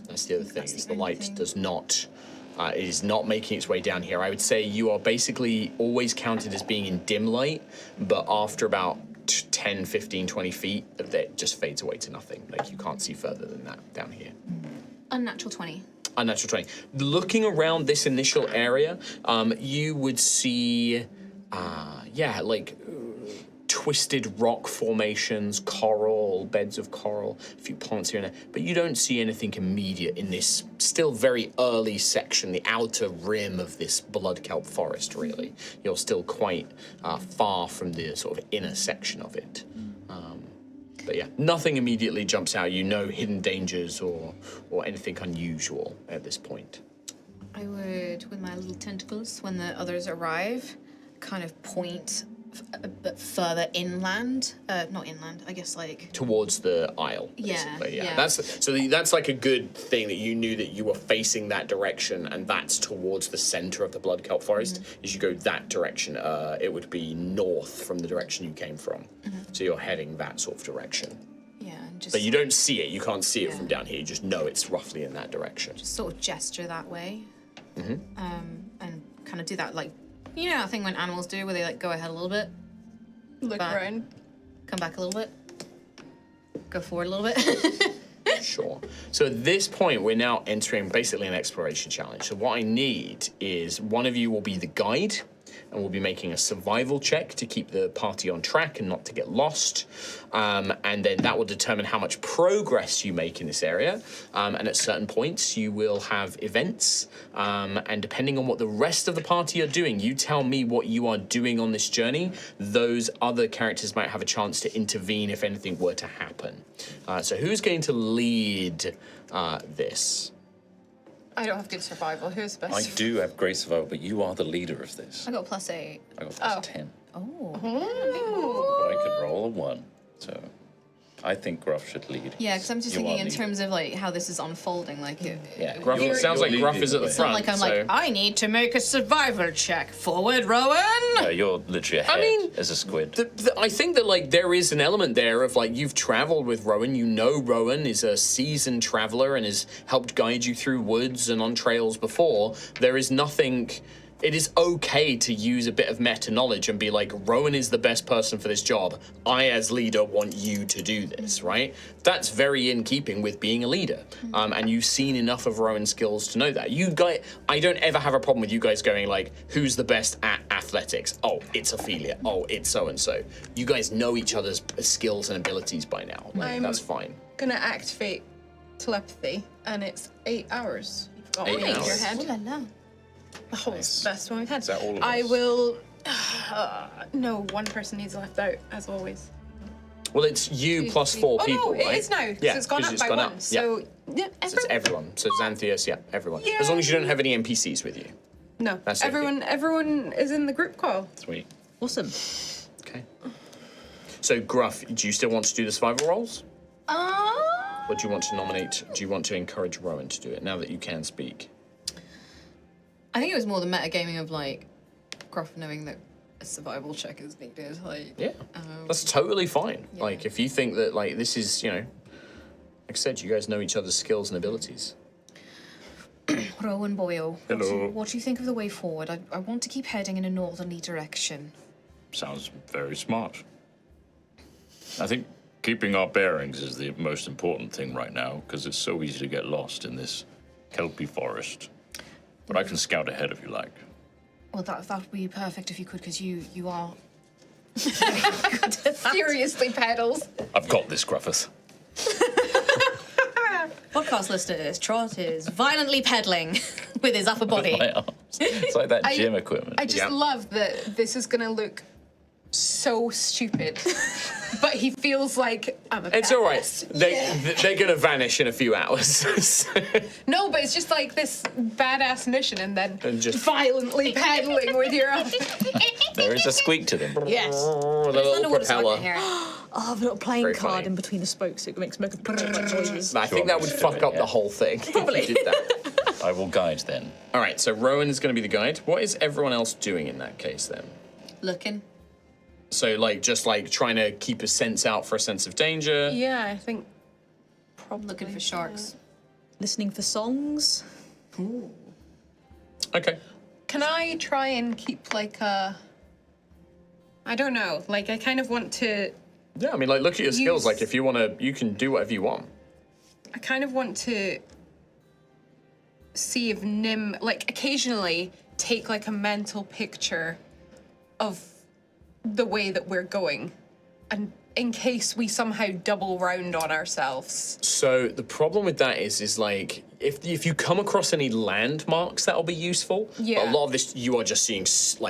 A: That's the other thing, is the light does not... it is not making its way down here. I would say you are basically always counted as being in dim light, but after about 10, 15, 20 feet, it just fades away to nothing. Like, you can't see further than that down here.
E: Unnatural 20.
A: Unnatural 20. Looking around this initial area, you would see, twisted rock formations, coral, beds of coral, a few plants here and there, but you don't see anything immediate in this still very early section, the outer rim of this Bloodkelp Forest, really. You're still quite far from the sort of inner section of it. But yeah, nothing immediately jumps out. No hidden dangers or anything unusual at this point.
F: I would, with my little tentacles, when the others arrive, kind of point a bit further inland. Not inland, I guess, like...
A: Towards the isle, basically.
F: Yeah.
A: That's like a good thing, that you knew that you were facing that direction, and that's towards the center of the Bloodkelp Forest. As you go that direction, it would be north from the direction you came from. So you're heading that sort of direction.
F: Yeah, and just...
A: But you don't see it. You can't see it from down here. You just know it's roughly in that direction.
F: Just sort of gesture that way. And kind of do that, like... You know that thing when animals do, where they like go ahead a little bit,
D: Look around.
F: come back a little bit, go forward a little bit.
A: Sure. So at this point, we're now entering basically an exploration challenge. So what I need is one of you will be the guide, and will be making a survival check to keep the party on track and not to get lost. And then that will determine how much progress you make in this area. And at certain points, you will have events. And depending on what the rest of the party are doing, you tell me what you are doing on this journey. Those other characters might have a chance to intervene if anything were to happen. So who's going to lead this?
D: I don't have good survival. Who's best?
B: I do have great survival, but you are the leader of this.
F: I got +8.
B: I got plus 10.
F: Oh.
B: But I could roll a 1. So I think Gruff should lead.
F: Yeah, because I'm just
B: You
F: thinking
B: are
F: in
B: leader.
F: terms of like how this is unfolding. Like,
B: Yeah,
A: Gruff,
B: you're-
A: it sounds
B: you're
A: like Gruff
B: leading
A: is at the
B: way.
A: front.
F: like I'm
A: so.
F: like, I need to make a survival check. Forward, Rowan.
B: You're literally ahead
A: mean,
B: as a squid.
A: I think that like there is an element there of like you've traveled with Rowan. You know Rowan is a seasoned traveler and has helped guide you through woods and on trails before. There is nothing. It is okay to use a bit of meta knowledge and be like, Rowan is the best person for this job. I, as leader, want you to do this, right? That's very in keeping with being a leader. And you've seen enough of Rowan's skills to know that. You guys, I don't ever have a problem with you guys going like, who's the best at athletics? Oh, it's Ophelia. Oh, it's so-and-so. You guys know each other's skills and abilities by now. Like, that's fine.
D: Gonna activate telepathy, and it's 8 hours. You've got
A: 8
D: one in
A: hours.
D: your head.
F: Oh la la.
D: Oh, it's the best one we've had.
B: Is that all of
D: I
B: us?
D: will. No, one person needs left out, as always.
A: Well, it's you plus 4
D: oh,
A: people,
D: no,
A: right?
D: it is now, because
A: Yeah,
D: it's gone
A: 'cause
D: up
A: it's
D: by
A: gone
D: one.
A: up.
D: So, yeah,
A: So it's everyone. So Xanthias, yeah, everyone.
D: Yeah.
A: As long as you don't have any NPCs with you.
D: No,
A: That's the
D: everyone is in the group call.
B: Sweet.
C: Awesome.
A: Okay. So Gruff, do you still want to do the survival rolls? Or do you want to nominate, do you want to encourage Rowan to do it now that you can speak?
F: I think it was more the metagaming of like Gruff knowing that a survival check is needed. Like,
A: Yeah. That's totally fine.
F: Yeah.
A: Like, if you think that, like, this is, like I said, you guys know each other's skills and abilities.
F: Rowan Boyle.
B: Hello.
F: What do you think of the way forward? I want to keep heading in a northerly direction.
B: Sounds very smart. I think keeping our bearings is the most important thing right now, because it's so easy to get lost in this kelpie forest. But I can scout ahead if you like.
F: Well, that would be perfect if you could, because you are.
D: Furiously pedals.
B: I've got this, Gruffith.
F: Podcast listeners, Trot is violently pedaling with his upper body.
B: My arms. It's like that gym equipment.
D: I just
A: Yeah.
D: love that this is gonna look so stupid, but he feels like I'm a
A: It's
D: badass.
A: all right. They're going to vanish in a few hours.
D: No, but it's just like this badass mission, and then
A: And just-
D: violently pedaling with your own.
B: There is a squeak to them.
F: Yes.
A: Oh, the little
F: Underwater, so I
A: propeller.
F: can hear it.
C: Oh, I've got a playing
A: Very
C: card
A: funny.
C: in between the spokes. It makes like noises.
A: I think that would fuck up the whole thing. Probably. If you did that.
B: I will guide then.
A: All right, so Rowan is going to be the guide. What is everyone else doing in that case then?
F: Looking.
A: So, just trying to keep a sense out for a sense of danger.
D: Yeah, I think probably
F: Looking for sharks.
C: Listening for songs.
A: Okay.
D: Can I try and keep like a? I don't know. Like I kind of want to.
A: Yeah, I mean, look at your skills.
D: Use-
A: If you want to, you can do whatever you want.
D: I kind of want to see if Nim, like, occasionally take like a mental picture of the way that we're going, and in case we somehow double round on ourselves.
A: So the problem with that is if you come across any landmarks, that'll be useful.
D: Yeah.
A: But a lot of this, you are just seeing just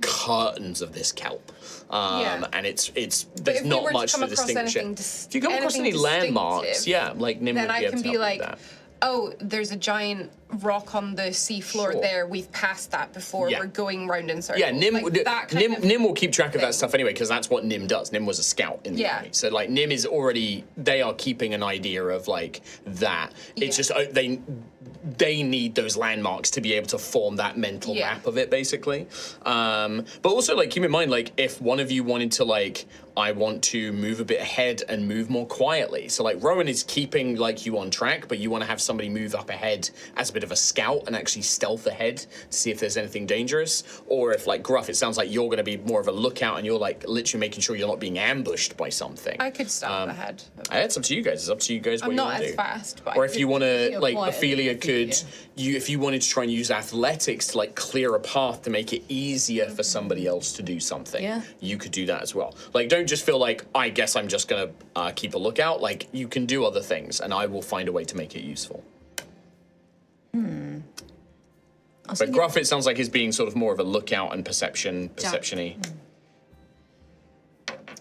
A: curtains of this kelp.
D: Yeah.
A: And it's
D: if
A: there's
D: we
A: not
D: were to
A: much
D: come
A: to
D: across
A: distinguish it.
D: anything
A: If you come across any
D: anything
A: landmarks,
D: distinctive,
A: yeah, like Nim
D: then
A: would be
D: I
A: able
D: can
A: to
D: be
A: help
D: like,
A: you with that.
D: oh, there's a giant rock on the seafloor
A: Sure.
D: there. We've passed that before.
A: Yeah.
D: We're going round in circles.
A: Yeah, Nim,
D: like that kind of
A: Nim will keep track of that
D: thing.
A: stuff anyway, because that's what Nim does. Nim was a scout in the
D: Yeah.
A: army. So, Nim is already, they are keeping an idea of, that. It's
D: Yeah.
A: just, they need those landmarks to be able to form that mental
D: Yeah.
A: map of it, basically. But also, keep in mind, if one of you wanted to, I want to move a bit ahead and move more quietly. So like Rowan is keeping like you on track, but you want to have somebody move up ahead as a bit of a scout and actually stealth ahead to see if there's anything dangerous. Or if like Gruff, it sounds like you're going to be more of a lookout and you're like literally making sure you're not being ambushed by something.
D: I could stealth ahead.
A: It's up to you guys. It's up to you guys what
D: I'm
A: you
D: not
A: want to
D: as
A: do.
D: fast, but
A: Or
D: I
A: if
D: could
A: you want to,
C: feel
A: like,
C: quiet.
A: Ophelia could, if you wanted to try and use athletics to, like, clear a path to make it easier for somebody else to do something,
C: Yeah.
A: you could do that as well. Like, don't just feel like, I guess I'm just going to keep a lookout. Like, you can do other things, and I will find a way to make it useful. But Gruff, it sounds like, is being sort of more of a lookout and perception-y.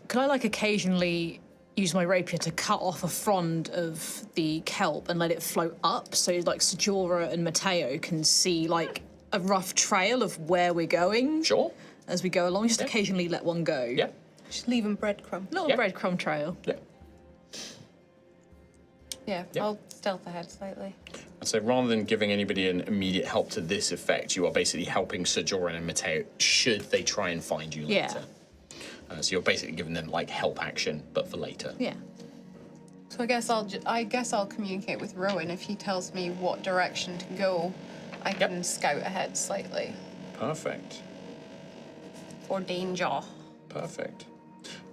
C: Could I, like, occasionally use my rapier to cut off a frond of the kelp and let it float up so, like, Sajora and Mateo can see, like, a rough trail of where we're going
A: Sure.
C: as we go along? Just occasionally let one go.
A: Yeah.
D: Just leave them breadcrumb.
C: Little
A: Yeah.
C: breadcrumb trail.
A: Yeah.
D: Yeah, I'll stealth ahead slightly.
A: So rather than giving anybody an immediate help to this effect, you are basically helping Sojourn and Mateo should they try and find you
C: Yeah.
A: later. So you're basically giving them like help action, but for later.
C: Yeah.
D: So I guess I'll communicate with Rowan. If he tells me what direction to go, I can scout ahead slightly.
A: Perfect.
D: For danger.
A: Perfect.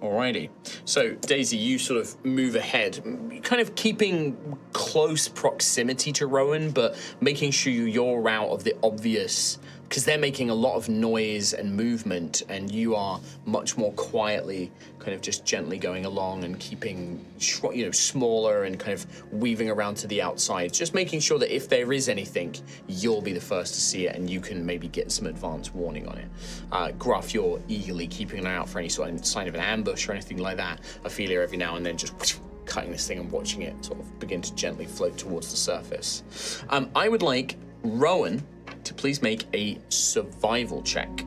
A: Alrighty. So, Daisy, you sort of move ahead, kind of keeping close proximity to Rowan, but making sure you're out of the obvious, because they're making a lot of noise and movement, and you are much more quietly, kind of just gently going along and keeping, smaller and kind of weaving around to the outside, just making sure that if there is anything, you'll be the first to see it, and you can maybe get some advance warning on it. Gruff, you're eagerly keeping an eye out for any sort of sign of an ambush or anything like that. Ophelia, every now and then, just cutting this thing and watching it sort of begin to gently float towards the surface. I would like Rowan to please make a survival check.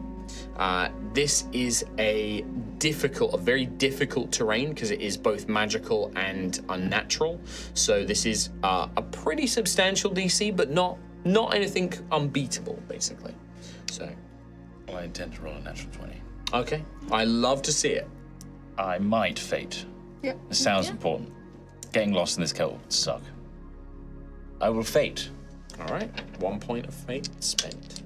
A: This is a very difficult terrain because it is both magical and unnatural. So this is a pretty substantial DC, but not anything unbeatable, basically. So,
B: Well, I intend to roll a natural 20.
A: okay, I love to see it.
B: I might fate.
D: Yeah.
B: It sounds important. Getting lost in this kelp would suck. I will fate.
A: All right, 1 point of fate spent.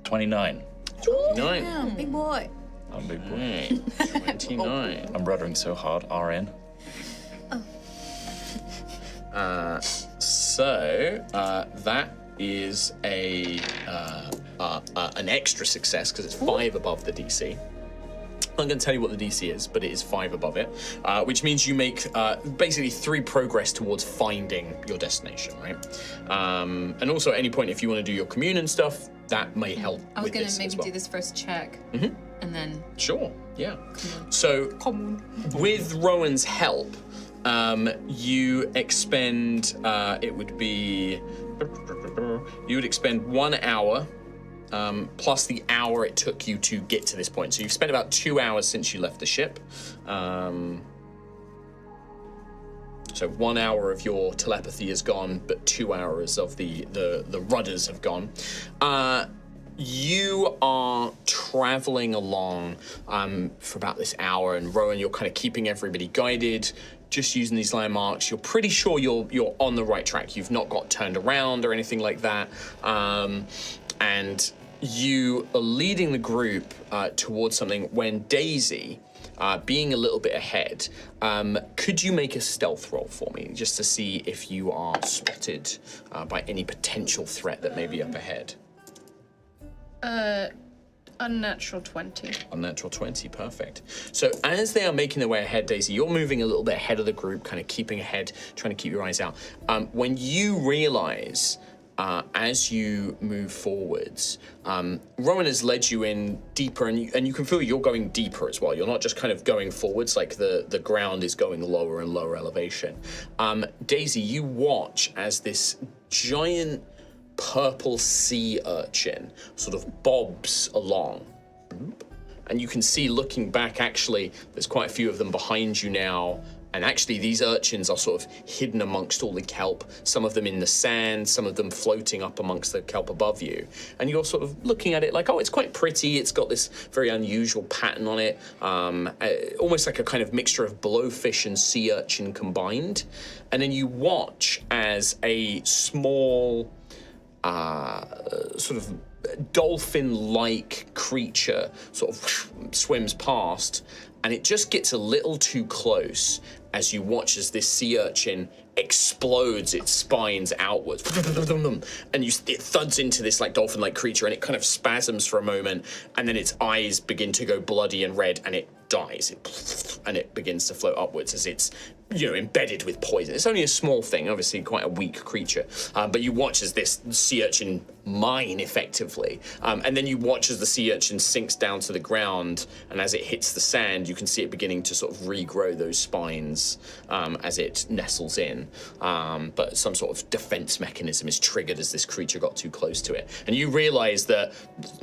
B: 29.
A: 29.
F: Yeah, big boy.
B: I'm a big boy.
A: 29.
B: I'm ruddering so hard. RN.
A: So that is an extra success because it's 5 above the DC. I'm going to tell you what the DC is, but it is 5 above it, which means you make basically 3 progress towards finding your destination, right? And also, at any point, if you want to do your commune and stuff, that may help.
F: I was
A: with
F: gonna
A: this
F: maybe
A: as well.
F: do this first check, and then
A: Sure, yeah. So, with Rowan's help, you expend, it would be, you would expend 1 hour plus the hour it took you to get to this point. So you've spent about 2 hours since you left the ship. So 1 hour of your telepathy is gone, but 2 hours of the rudders have gone. You are traveling along for about this hour, and Rowan, you're kind of keeping everybody guided, just using these landmarks. You're pretty sure you're on the right track. You've not got turned around or anything like that. And you are leading the group towards something when Daisy, being a little bit ahead, could you make a stealth roll for me, just to see if you are spotted by any potential threat that may be up ahead?
D: Unnatural 20.
A: Unnatural 20, perfect. So as they are making their way ahead, Daisy, you're moving a little bit ahead of the group, kind of keeping ahead, trying to keep your eyes out. When you realize, as you move forwards, Rowan has led you in deeper, and you can feel you're going deeper as well. You're not just kind of going forwards, like the ground is going lower and lower elevation. Daisy, you watch as this giant purple sea urchin sort of bobs along. And you can see, looking back, actually, there's quite a few of them behind you now, And actually, these urchins are sort of hidden amongst all the kelp, some of them in the sand, some of them floating up amongst the kelp above you. And you're sort of looking at it like, oh, it's quite pretty. It's got this very unusual pattern on it, almost like a kind of mixture of blowfish and sea urchin combined. And then you watch as a small, sort of dolphin-like creature sort of swims past, and it just gets a little too close as you watch as this sea urchin explodes its spines outwards, and it thuds into this like dolphin-like creature, and it kind of spasms for a moment, and then its eyes begin to go bloody and red, and it dies. And it begins to float upwards as it's embedded with poison. It's only a small thing, obviously quite a weak creature, but you watch as this sea urchin mine effectively, and then you watch as the sea urchin sinks down to the ground, and as it hits the sand, you can see it beginning to sort of regrow those spines as it nestles in. But some sort of defense mechanism is triggered as this creature got too close to it, and you realize that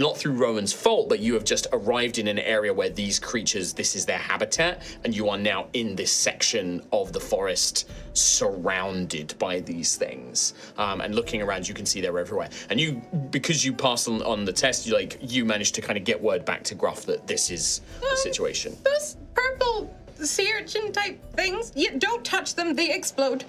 A: not through Rowan's fault, but you have just arrived in an area where these creatures, this is their habitat, and you are now in this section of the forest surrounded by these things, and looking around you can see they're everywhere, and you, because you passed on the test, you managed to kind of get word back to Gruff that this is the situation.
D: Those purple sea urchin type things, don't touch them, they explode.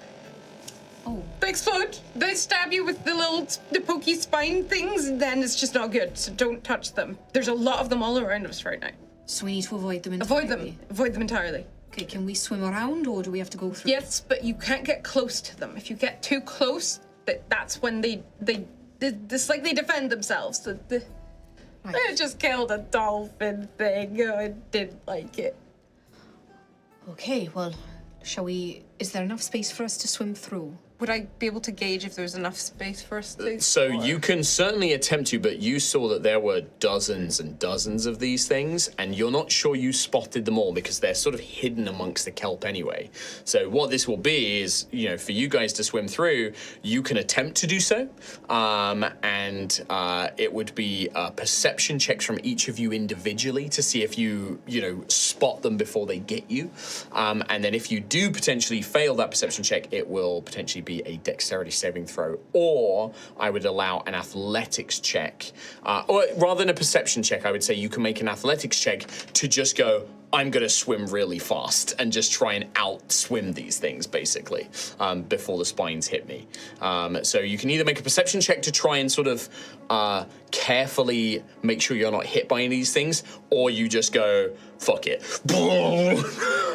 D: Oh. They explode. They stab you with the pokey spine things, then it's just not good, so don't touch them. There's a lot of them all around us right now.
F: So we need to avoid them entirely?
D: Avoid them entirely.
F: Okay, can we swim around, or do we have to go through?
D: Yes, but you can't get close to them. If you get too close, that's when they defend themselves. They just killed a dolphin thing. I didn't like it.
F: Okay, well, is there enough space for us to swim through?
D: Would I be able to gauge if there's enough space for us to...
A: So you can certainly attempt to, but you saw that there were dozens and dozens of these things, and you're not sure you spotted them all because they're sort of hidden amongst the kelp anyway. So what this will be is, for you guys to swim through, you can attempt to do so, and it would be perception checks from each of you individually to see if you, spot them before they get you. And then if you do potentially fail that perception check, it will potentially be a dexterity saving throw, or I would allow an athletics check, or rather than a perception check, I would say you can make an athletics check to just go, I'm going to swim really fast and just try and outswim these things, basically, before the spines hit me. So you can either make a perception check to try and sort of carefully make sure you're not hit by any of these things, or you just go, fuck it,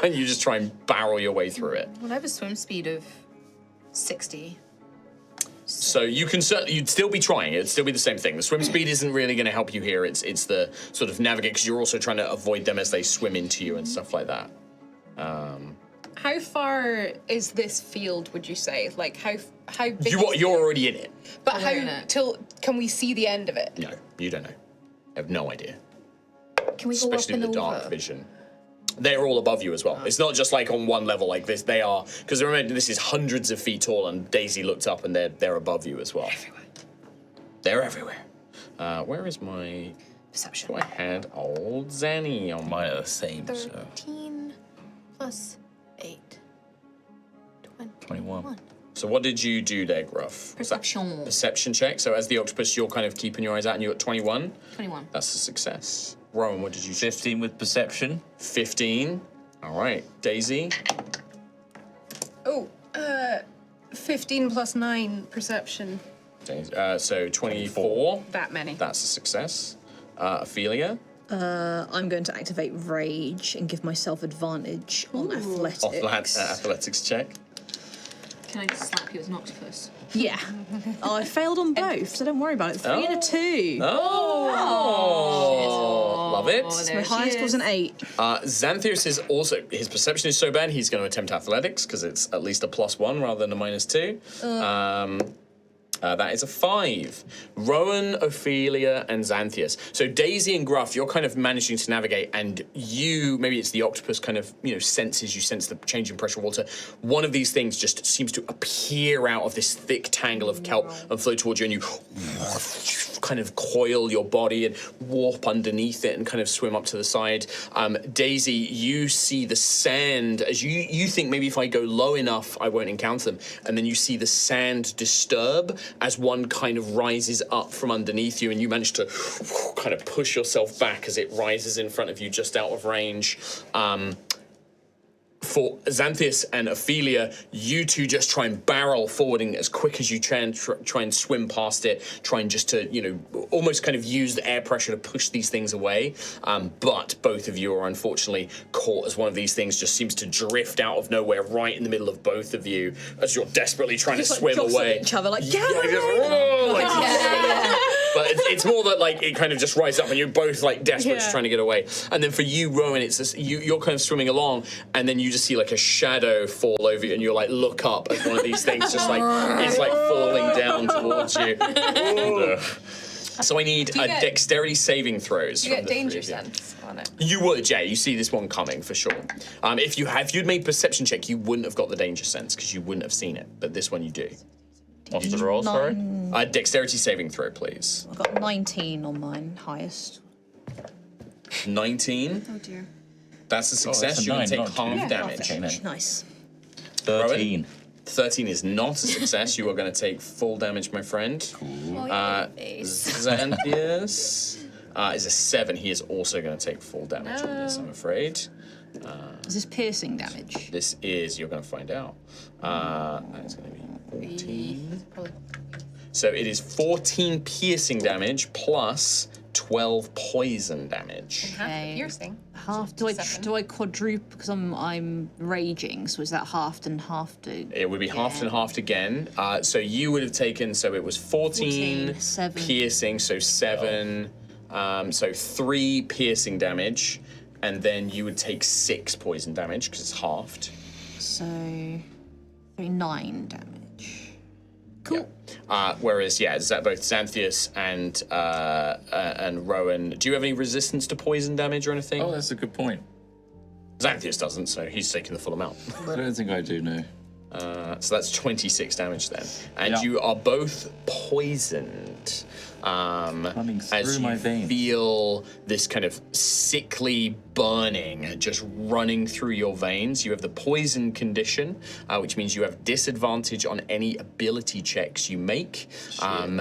A: and you just try and barrel your way through it.
F: Well, I have a swim speed of 60.
A: So you'd still be trying. It'd still be the same thing. The swim speed isn't really going to help you here. It's the sort of navigate, because you're also trying to avoid them as they swim into you and stuff like that.
D: How far is this field, would you say? Like, how big
A: You're already in it.
D: But can we see the end of it?
A: No, you don't know. I have no idea.
F: Can we go
A: Especially
F: up and
A: the
F: over?
A: dark vision. They're all above you as well. It's not just like on one level like this. They are, because remember, this is hundreds of feet tall, and Daisy looked up and they're above you as well. They're everywhere. Where is my
F: Perception.
A: So I had old Zanny on
B: Mine are the same, so
F: 13 plus 8.
B: 21.
A: So what did you do there, Gruff?
F: Perception.
A: Perception check. So as the octopus, you're kind of keeping your eyes out, and you got 21.
F: 21.
A: That's a success. Rowan, what did you do?
B: 15 with perception.
A: 15. All right. Daisy?
D: 15 plus 9 perception.
A: So 24.
D: That many.
A: That's a success. Ophelia?
C: I'm going to activate Rage and give myself advantage on athletics.
A: Off that athletics check.
F: Can I just slap you as an octopus?
C: Yeah. I failed on both, so don't worry about it. 3 and a 2.
A: Oh, love it.
C: My highest was an 8.
A: Xanthius is also, his perception is so bad, he's going to attempt athletics because it's at least a +1 rather than a -2. That is a 5. Rowan, Ophelia, and Xanthius. So Daisy and Gruff, you're kind of managing to navigate, and you, maybe it's the octopus kind of, you sense the change in pressure of water. One of these things just seems to appear out of this thick tangle of kelp and float towards you, and you kind of coil your body and warp underneath it and kind of swim up to the side. Daisy, you see the sand as you think maybe if I go low enough, I won't encounter them. And then you see the sand disturb as one kind of rises up from underneath you, and you manage to kind of push yourself back as it rises in front of you just out of range. For Xanthias and Ophelia, you two just try and barrel forwarding as quick as you can, try and swim past it, trying just to, almost kind of use the air pressure to push these things away. But both of you are unfortunately caught as one of these things just seems to drift out of nowhere right in the middle of both of you as you're desperately trying to swim away.
C: Each other like,
A: But it's more that it kind of just rises up and you're both desperate just trying to get away. And then for you, Rowan, it's just, you're kind of swimming along, and then you just see a shadow fall over you, and you're look up as one of these things just is falling down towards you. So I need dexterity saving throws.
D: Do you get danger sense on it?
A: You would, yeah. You see this one coming for sure. If you'd made perception check, you wouldn't have got the danger sense because you wouldn't have seen it. But this one you do.
B: What's the roll, sorry?
A: Dexterity saving throw, please.
C: I've got 19 on mine, highest.
A: 19.
F: Oh dear.
A: That's a success.
B: That's a
A: You're going to
B: nine,
A: take
B: not
A: half
B: two.
A: damage.
C: Nice.
B: 13.
A: 13 is not a success. You are going to take full damage, my friend.
E: Oh, your face.
A: Xanthias is a 7. He is also going to take full damage on this, I'm afraid.
C: Is this piercing damage?
A: This is, you're going to find out. That is going to be 14. So it is 14 piercing damage plus 12 poison damage.
D: Half the piercing.
C: Half. Do I quadruple because I'm raging? So is that halved and halved?
A: It would be halved and halved again. So you would have taken. So it was 14
C: 7.
A: piercing. So 7. So 3 piercing damage, and then you would take 6 poison damage because it's halved.
C: So 9 damage. Cool.
A: Yeah. Whereas, is that both Xanthias and Rowan? Do you have any resistance to poison damage or anything?
B: Oh, that's a good point.
A: Xanthias doesn't, so he's taking the full amount.
B: I don't think I do, no.
A: So that's 26 damage then. And you are both poisoned.
B: Running through
A: as
B: my
A: you
B: veins.
A: feel this kind of sickly burning just running through your veins. You have the poison condition, which means you have disadvantage on any ability checks you make. And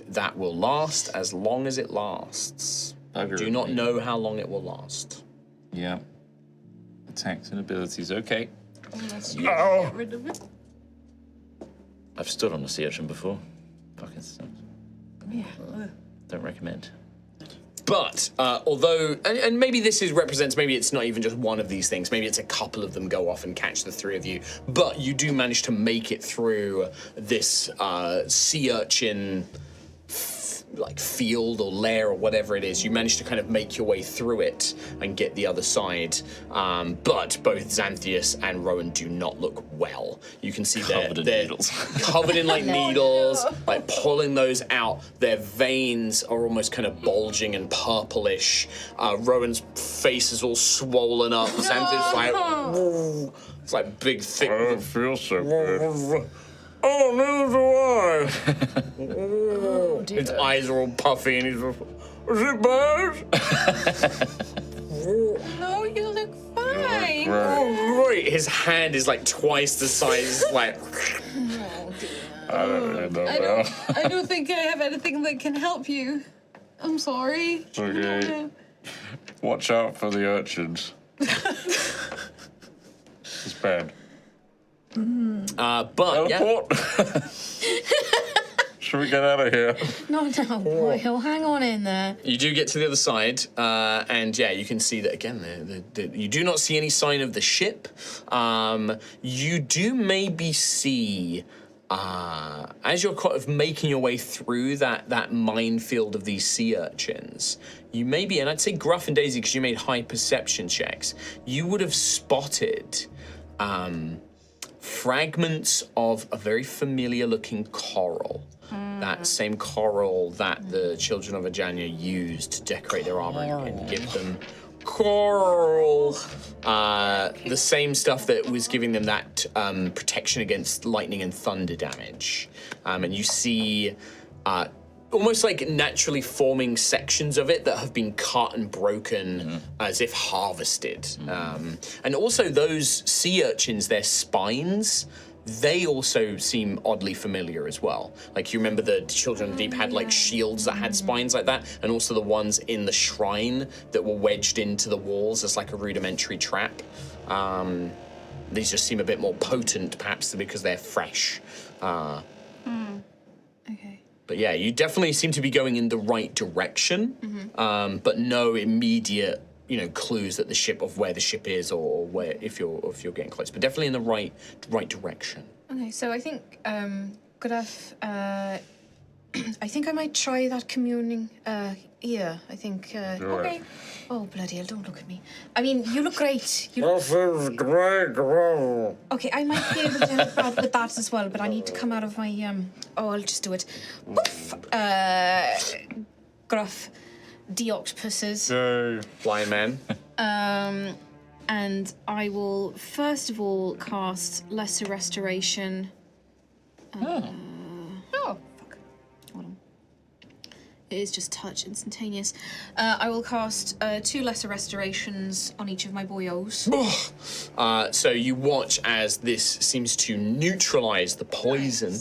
A: that will last as long as it lasts. Do not know how long it will last.
B: Yeah. Attacks and abilities, okay.
D: Unless you get rid of it.
B: I've stood on a sea urchin before. Fucking sucks.
C: Yeah.
B: Don't recommend.
A: But although, and maybe this represents, maybe it's not even just one of these things. Maybe it's a couple of them go off and catch the 3 of you. But you do manage to make it through this sea urchin field or lair or whatever it is. You manage to kind of make your way through it and get the other side. But both Xanthias and Rowan do not look well. You can see they're
B: needles.
A: covered in needles, pulling those out. Their veins are almost kind of bulging and purplish. Rowan's face is all swollen up. Xanthias it's big, thick.
B: I don't feel so good.
A: Oh, neither do I. His eyes are all puffy and he's is it bad?
D: No, you look fine.
A: Oh, great. His hand is twice the size.
B: I don't know.
D: I don't think I have anything that can help you. I'm sorry.
B: Okay. Watch out for the urchins. It's bad.
A: But
B: Teleport. Should we get out of here?
F: No, boy, he'll hang on in there.
A: you do get to the other side, and you can see that again. You do not see any sign of the ship. You do maybe see. As you're kind of making your way through that minefield of these sea urchins, you maybe, and I'd say Gruff and Daisy, because you made high perception checks, you would have spotted fragments of a very familiar-looking coral. That same coral that the children of Ajanya used to decorate their armor and give them coral. The same stuff that was giving them that protection against lightning and thunder damage. And you see almost like naturally forming sections of it that have been cut and broken as if harvested. And also those sea urchins, their spines, they also seem oddly familiar as well. Like, you remember the Children of the Deep had like shields that had spines like that, and also the ones in the shrine that were wedged into the walls as like a rudimentary trap. These just seem a bit more potent, perhaps because they're fresh.
F: Okay.
A: But yeah, you definitely seem to be going in the right direction, but no immediate, clues that the ship of where the ship is or where if you're getting close. But definitely in the right direction.
F: Okay, so I think Graf, I think I might try that communing ear. I think. Okay. Oh bloody hell! Don't look at me. I mean, you look great.
G: This is great.
F: Okay, I might be able to help out with that as well, but I need to come out of my Oh, I'll just do it. Woof. Gruff, de-octopuses.
A: Blind man.
F: And I will first of all cast Lesser Restoration.
D: Oh.
F: Fuck. Hold on. It is just touch, instantaneous. I will cast 2 Lesser Restorations on each of my boyos.
A: So you watch as this seems to neutralize the poison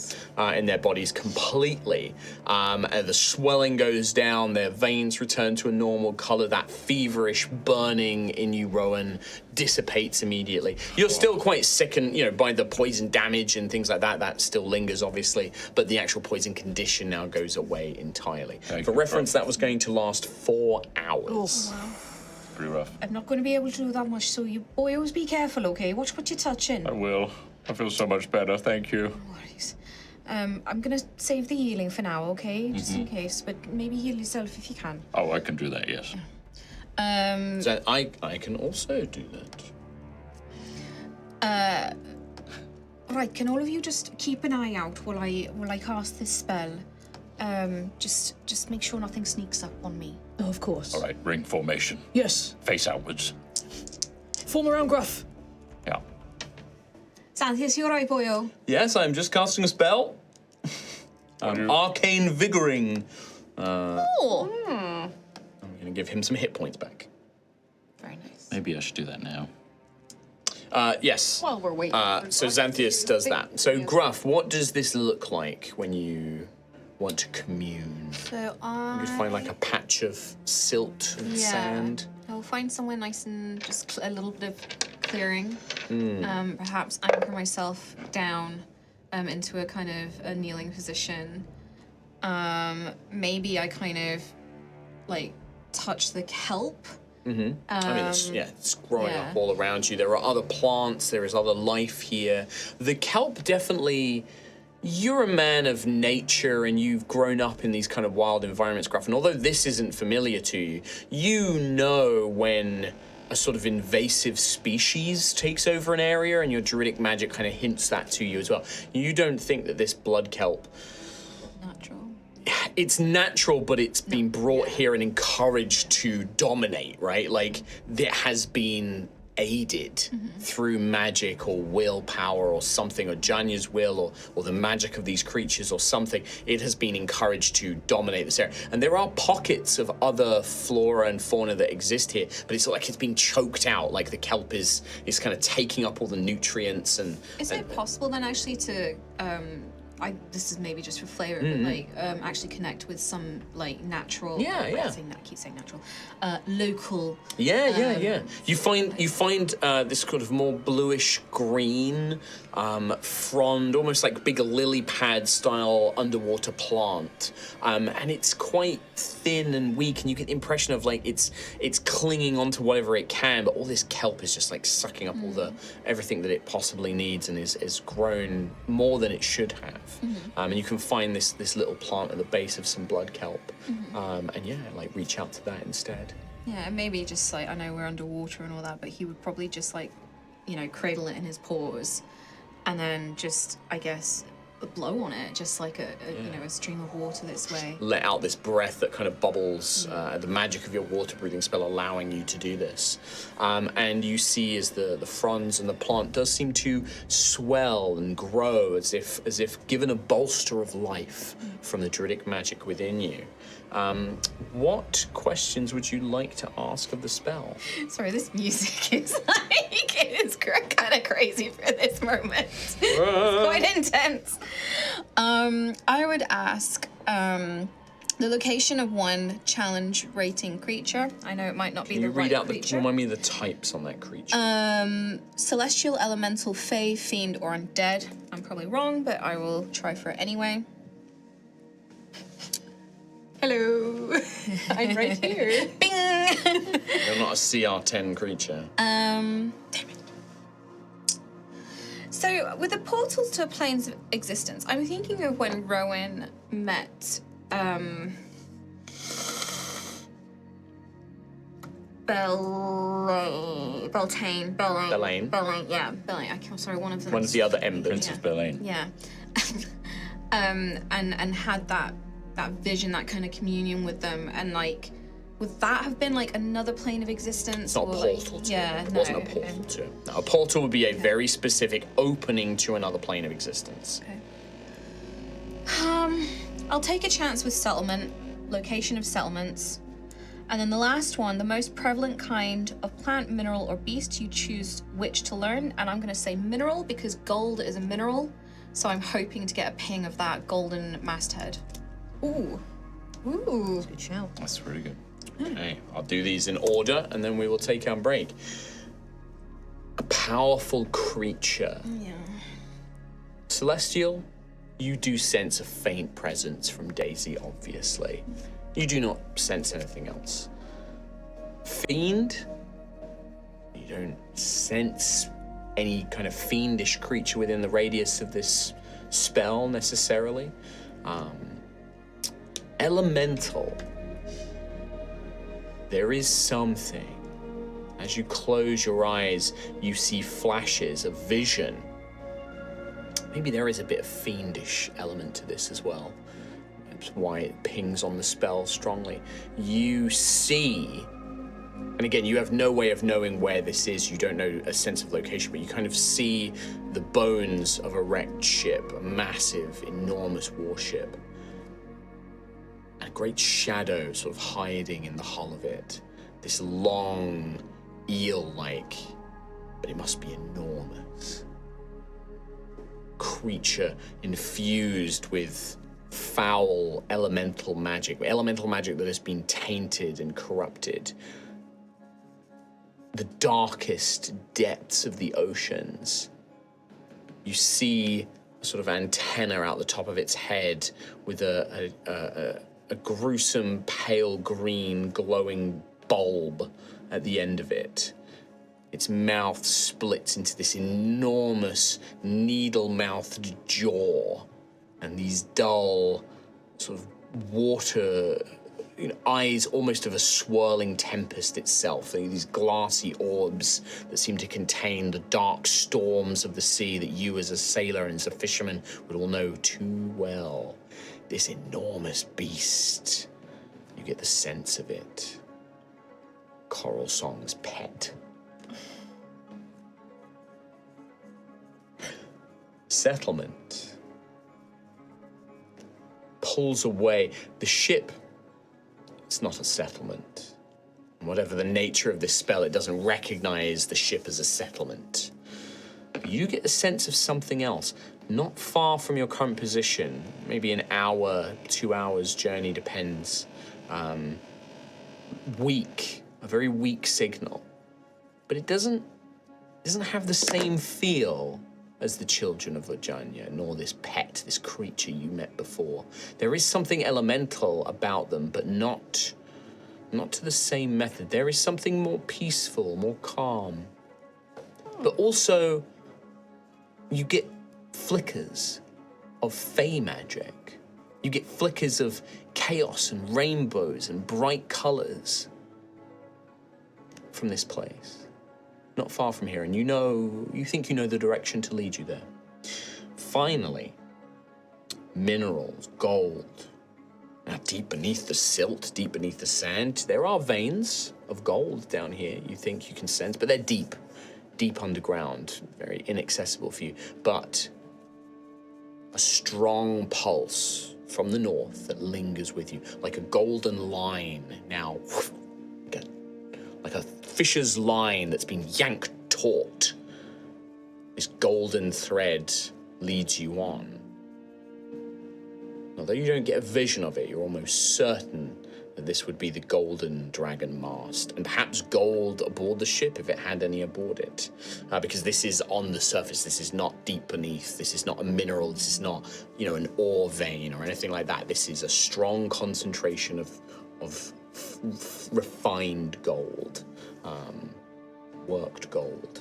A: in their bodies completely. And the swelling goes down, their veins return to a normal color, that feverish burning in you, Rowan, dissipates immediately. You're still quite sickened, by the poison damage and things like that. That still lingers, obviously, but the actual poison condition now goes away entirely. For reference, that was going to last 4 hours.
B: Pretty rough.
F: I'm not going to be able to do that much, so you boyos be careful, okay? Watch what you're touching.
B: I will. I feel so much better, thank you.
F: No worries. I'm gonna save the healing for now, okay? Just in case, but maybe heal yourself if you can.
B: Oh, I can do that, yes.
A: So I can also do that.
F: Right, can all of you just keep an eye out while I cast this spell? Just make sure nothing sneaks up on me.
C: Oh, of course.
B: All right, ring formation.
C: Yes.
B: Face outwards.
C: Form around Gruff.
B: Yeah.
F: Xanthias, you alright, boyo?
A: Yes, I'm just casting a spell. Arcane Vigoring. I'm going to give him some hit points back.
F: Very nice.
B: Maybe I should do that now.
A: Yes.
D: While we're waiting.
A: So Xanthias does that. So Gruff, what does this look like when you want to commune?
F: So
A: You could find like a patch of silt and sand.
E: I'll find somewhere nice and just a little bit of clearing. Perhaps anchor myself down into a kind of a kneeling position. Maybe I kind of like touch the kelp.
A: I mean, it's growing up all around you. There are other plants. There is other life here. The kelp definitely. You're a man of nature and you've grown up in these kind of wild environments, Gruff. And although this isn't familiar to you, you know when a sort of invasive species takes over an area, and your druidic magic kind of hints that to you as well. You don't think that this blood kelp.
E: Natural.
A: It's natural, but it's been brought here and encouraged to dominate, right? Like, it has been aided through magic or willpower or something, or Janya's will, or the magic of these creatures or something. It has been encouraged to dominate this area. And there are pockets of other flora and fauna that exist here, but it's like it's been choked out, like the kelp is kind of taking up all the nutrients and...
E: Is it possible then actually to this is maybe just for flavor, but like actually connect with some like natural. I keep saying natural. Local.
A: Yeah. You find this kind of more bluish green, frond, almost like big lily pad style underwater plant, and it's quite thin and weak, and you get the impression of like it's clinging onto whatever it can, but all this kelp is just like sucking up all the everything that it possibly needs, and is grown more than it should have. And you can find this little plant at the base of some blood kelp, and like reach out to that instead.
E: Yeah, maybe just like, I know we're underwater and all that, but he would probably just like, cradle it in his paws, and then just, I guess,
F: blow on it, just like a stream of water this way.
A: Let out this breath that kind of bubbles, the magic of your water breathing spell allowing you to do this. And you see as the fronds and the plant does seem to swell and grow as if given a bolster of life from the druidic magic within you. What questions would you like to ask of the spell?
F: Sorry, this music is kind of crazy for this moment. It's quite intense. I would ask the location of one challenge rating creature. I know it might not be
A: Can
F: the
A: you read
F: right
A: out
F: creature.
A: remind me of the types on that creature?
F: Celestial, elemental, fae, fiend, or undead. I'm probably wrong, but I will try for it anyway. Hello. I'm right here. Bing!
A: You're not a CR10 creature.
F: Damn it. So, with the portals to planes of existence, I'm thinking of when Rowan met Belane. Yeah, Belane. I'm sorry, one of them.
A: One of the other embers.
B: Princess Belane.
F: Yeah. And had that vision, that kind of communion with them, and like, would that have been like another plane of existence?
A: It's not a portal to
F: yeah,
A: it. It
F: no,
A: wasn't a portal to it. No, a portal would be a very specific opening to another plane of existence.
F: Okay. I'll take a chance with settlement, location of settlements, and then the last one, the most prevalent kind of plant, mineral, or beast. You choose which to learn, and I'm going to say mineral because gold is a mineral, so I'm hoping to get a ping of that golden masthead. Ooh.
C: Good shout.
B: That's really good.
A: Okay, I'll do these in order, and then we will take our break. A powerful creature.
F: Yeah.
A: Celestial, you do sense a faint presence from Daisy, obviously. You do not sense anything else. Fiend, you don't sense any kind of fiendish creature within the radius of this spell necessarily. Elemental, there is something. As you close your eyes, you see flashes of vision. Maybe there is a bit of fiendish element to this as well. That's why it pings on the spell strongly. You see, and again, you have no way of knowing where this is. You don't know a sense of location, but you kind of see the bones of a wrecked ship, a massive, enormous warship. And a great shadow sort of hiding in the hull of it. This long, eel-like, but it must be enormous, creature infused with foul elemental magic that has been tainted and corrupted. The darkest depths of the oceans. You see a sort of antenna out the top of its head with a gruesome pale green glowing bulb at the end of it. Its mouth splits into this enormous needle-mouthed jaw, and these dull sort of water eyes almost of a swirling tempest itself. These glassy orbs that seem to contain the dark storms of the sea that you as a sailor and as a fisherman would all know too well. This enormous beast, you get the sense of it. Coralsong's pet. Settlement pulls away. The ship, it's not a settlement. Whatever the nature of this spell, it doesn't recognize the ship as a settlement. You get a sense of something else. Not far from your current position, maybe an hour, 2 hours journey, depends. Weak, a very weak signal. But it doesn't have the same feel as the children of Virginia, nor this pet, this creature you met before. There is something elemental about them, but not to the same method. There is something more peaceful, more calm. But also, you get flickers of fey magic. You get flickers of chaos and rainbows and bright colors from this place. Not far from here, and you think you know the direction to lead you there. Finally, minerals, gold. Now, deep beneath the silt, deep beneath the sand, there are veins of gold down here you think you can sense, but they're deep underground, very inaccessible for you. But a strong pulse from the north that lingers with you, like a golden line now, like a fisher's line that's been yanked taut. This golden thread leads you on. Although you don't get a vision of it, you're almost certain that this would be the golden dragon mast, and perhaps gold aboard the ship if it had any aboard it. Because this is on the surface, this is not deep beneath, this is not a mineral, this is not, an ore vein or anything like that. This is a strong concentration of refined gold, worked gold.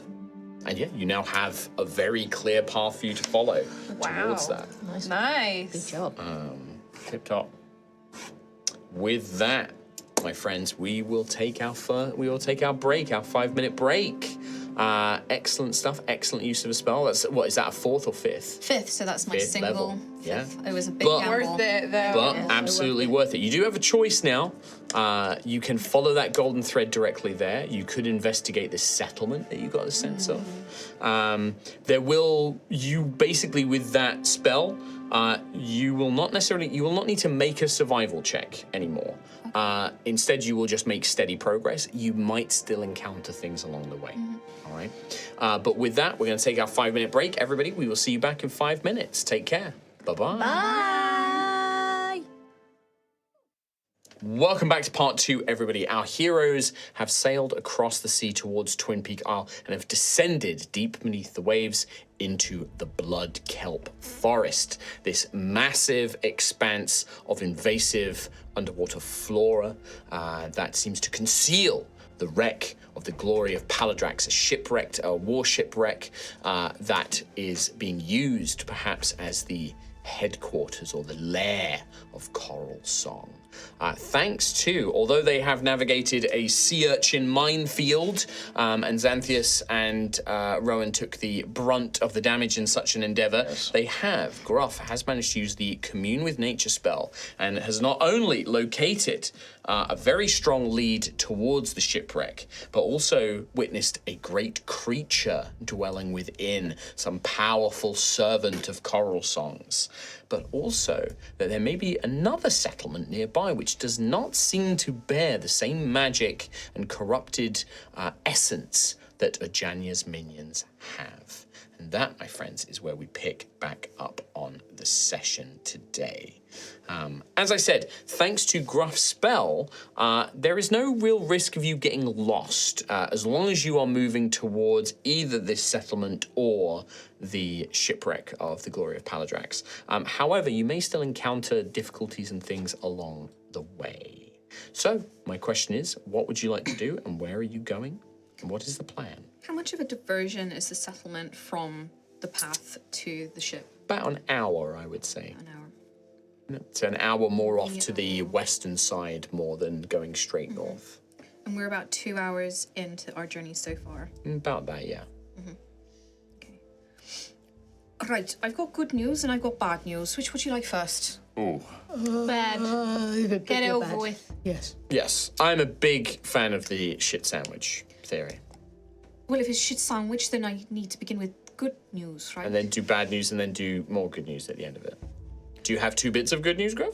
A: And yeah, you now have a very clear path for you to follow towards that.
D: Nice.
C: Good job.
A: Tip top. With that, my friends, we will take our break, our 5-minute break. Excellent stuff. Excellent use of a spell. That's what is that? A 4th or 5th?
E: 5th, so that's my
A: Fifth
E: single.
A: level. Yeah.
E: It was a big
A: But-
E: gamble.
D: Worth it though.
A: But absolutely worth it. You do have a choice now. You can follow that golden thread directly there. You could investigate this settlement that you got a sense of. Basically with that spell, you will not need to make a survival check anymore. Instead, you will just make steady progress. You might still encounter things along the way. All right. But with that, we're going to take our 5-minute break. Everybody, we will see you back in 5 minutes. Take care. Bye-bye.
C: Bye.
A: Welcome back to part 2, everybody. Our heroes have sailed across the sea towards Twin Peak Isle and have descended deep beneath the waves into the Bloodkelp Forest, this massive expanse of invasive underwater flora that seems to conceal the wreck of the Glory of Paladrax, a war shipwreck that is being used perhaps as the headquarters or the lair of Coralsong. Thanks to, although they have navigated a sea urchin minefield, and Xanthias and Rowan took the brunt of the damage in such an endeavor, Gruff has managed to use the Commune with Nature spell and has not only located a very strong lead towards the shipwreck, but also witnessed a great creature dwelling within, some powerful servant of Coralsong's, but also that there may be another settlement nearby which does not seem to bear the same magic and corrupted essence that Ojanya's minions have. And that, my friends, is where we pick back up on the session today. As I said, thanks to Gruff's spell, there is no real risk of you getting lost as long as you are moving towards either this settlement or the shipwreck of the Glory of Paladrax. However, you may still encounter difficulties and things along the way. So, my question is, what would you like to do and where are you going? And what is the plan?
E: How much of a diversion is the settlement from the path to the ship?
A: About an hour, I would say.
E: An hour.
A: So an hour more off to the western side more than going straight north.
E: And we're about 2 hours into our journey so far.
A: About that, yeah.
E: Okay.
F: Right, I've got good news and I've got bad news. Which would you like first?
B: Ooh.
D: Bad. Get it over with.
C: Yes.
A: Yes, I'm a big fan of the shit sandwich theory.
F: Well, if it's shit sandwich, then I need to begin with good news, right?
A: And then do bad news and then do more good news at the end of it. Do you have 2 bits of good news, Gruff?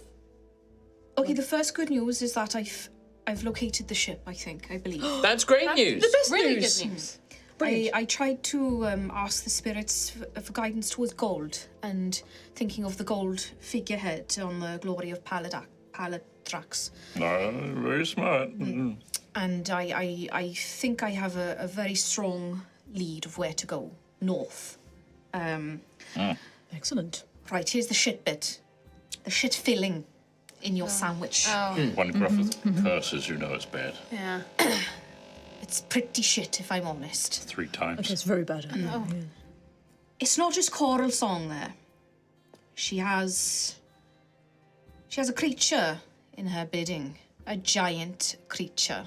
F: Okay, the first good news is that I've located the ship, I believe.
A: That's great news.
D: Really good news.
F: I tried to ask the spirits for guidance towards gold, and thinking of the gold figurehead on the Glory of Paladrax.
B: No, very smart.
F: And I think I have a very strong lead of where to go. North.
C: Excellent.
F: Right, here's the shit bit. The shit filling in your sandwich.
B: When Gruff curses, you know it's bad.
D: Yeah.
F: It's pretty shit, if I'm honest.
B: 3 times.
C: Okay, it's very bad.
F: It's not just Coralsong there. She has a creature in her bidding. A giant creature.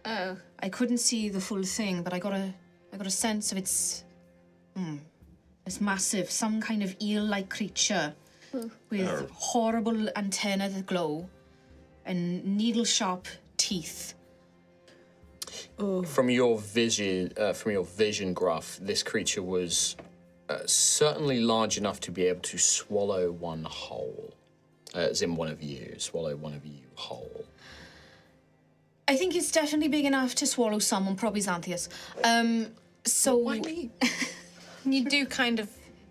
D: Oh.
F: I couldn't see the full thing, but I got a sense of it's massive, some kind of eel-like creature with horrible antennae that glow and needle-sharp teeth.
A: From your vision graph, this creature was certainly large enough to be able to swallow one whole, as in swallow one of you whole.
F: I think it's definitely big enough to swallow someone, probably Xanthias. So
C: Why me?
D: You do kind of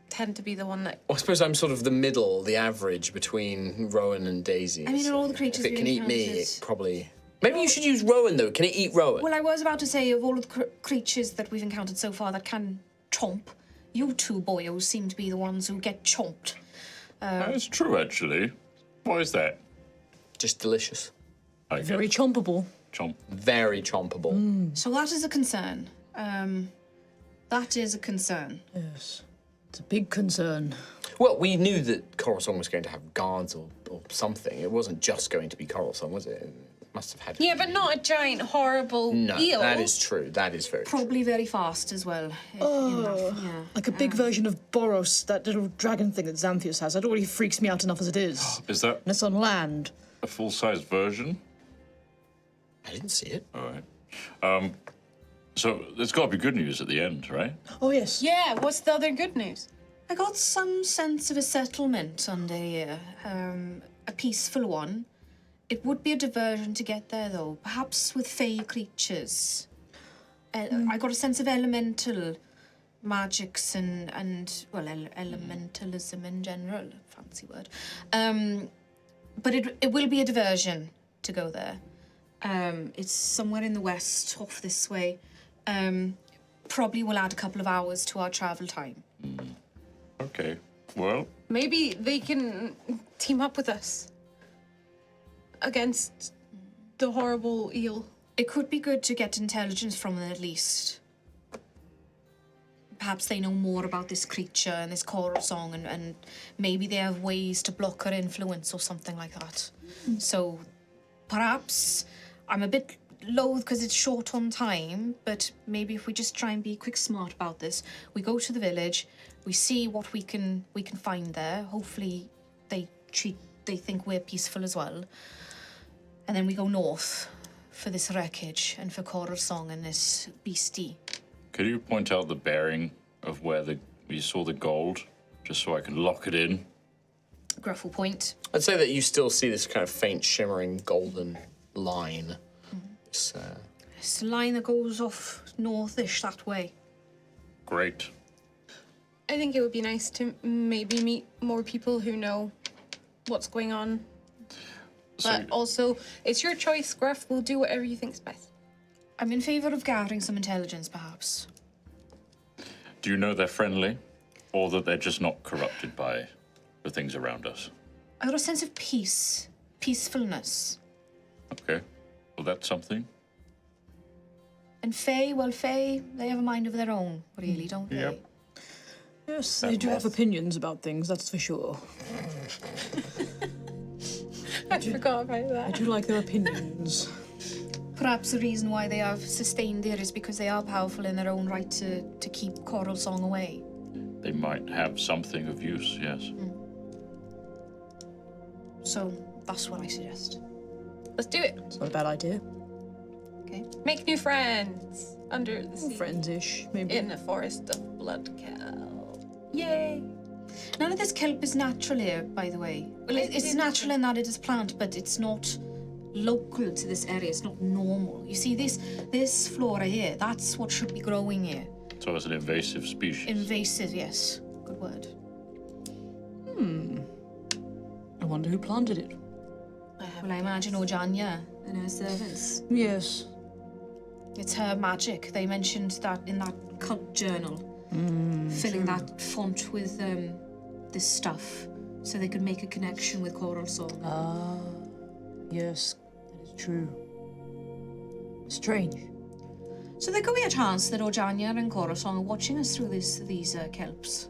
D: tend to be the one that.
A: Well, I suppose I'm sort of the middle, the average between Rowan and Daisy.
F: I mean,
A: so
F: all the creatures
A: if it can
F: we
A: eat me,
F: encountered-
A: it probably. Maybe you should use Rowan though. Can it eat Rowan?
F: Well, I was about to say, of all of the creatures that we've encountered so far that can chomp, you two boyos seem to be the ones who get chomped.
B: That's true, actually. Why is that?
A: Just delicious.
B: I guess.
C: Very chompable.
B: Chomp.
A: Very chompable.
F: So that is a concern. That is a concern.
C: Yes. It's a big concern.
A: Well, we knew that Coralsong was going to have guards or something. It wasn't just going to be Coralsong, was it? It must have had.
D: Yeah, but not a giant, horrible
A: No,
D: eel.
A: that is true. That is very true.
F: Probably very fast as well. Yeah.
C: Like a big version of Boros, that little dragon thing that Xanthias has. That already freaks me out enough as it is.
B: Is that
C: And it's on land.
B: a full-sized version?
A: I didn't see it.
B: All right. So there's got to be good news at the end, right?
C: Oh, yes.
D: Yeah, what's the other good news?
F: I got some sense of a settlement under here. A peaceful one. It would be a diversion to get there, though. Perhaps with fey creatures. I got a sense of elemental magics and elementalism in general. Fancy word. But it will be a diversion to go there. It's somewhere in the west, off this way. Probably will add a couple of hours to our travel time.
B: Okay. Well,
D: Maybe they can team up with us against the horrible eel.
F: It could be good to get intelligence from them at least. Perhaps they know more about this creature and this Coralsong, and maybe they have ways to block her influence or something like that. So perhaps I'm a bit loath because it's short on time, but maybe if we just try and be quick smart about this, we go to the village, we see what we can find there. Hopefully they think we're peaceful as well. And then we go north for this wreckage and for Coralsong and this beastie.
B: could you point out the bearing of where you saw the gold, just so I can lock it in?
F: Gruffle point.
A: I'd say that you still see this kind of faint, shimmering, golden line. It's,
F: It's a line that goes off northish that way.
B: Great.
D: I think it would be nice to maybe meet more people who know what's going on. But also, it's your choice, Gruff. We'll do whatever you think's best.
F: I'm in favour of gathering some intelligence, perhaps.
B: Do you know they're friendly, or that they're just not corrupted by the things around us?
F: I got a sense of peace, peacefulness.
B: Okay. Well, that's something.
F: And Fae, well, Fae, they have a mind of their own, really, don't they?
B: Yep.
C: Yes, they do have opinions about things, that's for sure.
D: I forgot about
C: I
D: that.
C: do like their opinions.
F: Perhaps the reason why they have sustained there is because they are powerful in their own right to keep Coralsong away.
B: They might have something of use, yes.
F: So that's what I suggest.
D: Let's do it.
C: It's not a bad idea.
F: Okay.
D: Make new friends under the sea.
C: Friends-ish, maybe.
D: In the forest of Bloodkelp. Yay!
F: None of this kelp is natural here, by the way. Well, it's natural in that it is plant, but it's not local to this area. It's not normal. You see, this flora here, that's what should be growing here.
B: So it's an invasive species.
F: Invasive, yes. Good word.
C: I wonder who planted it.
F: Well, I imagine Ojanya and her servants.
C: Yes.
F: It's her magic. They mentioned that in that cult journal. Filling that font with this stuff so they could make a connection with Coralsong.
C: Yes, that is true. Strange.
F: So there could be a chance that Ojanya and Coralsong are watching us through these kelps.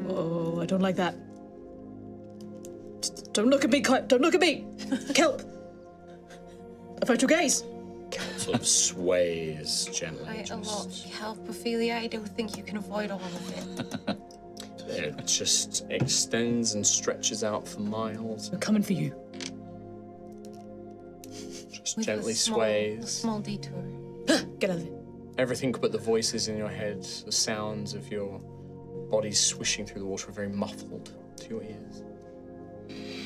C: Oh, I don't like that. Don't look at me, don't look at me! Kelp! Avert your gaze!
A: sort of sways gently.
D: A lot help, Ophelia. I don't think you can avoid all of it.
A: It just extends and stretches out for miles.
C: We're coming for you.
A: Just
D: With
A: gently
D: a small,
A: sways.
D: small detour.
C: Get out of it.
A: Everything but the voices in your head, the sounds of your body swishing through the water are very muffled to your ears.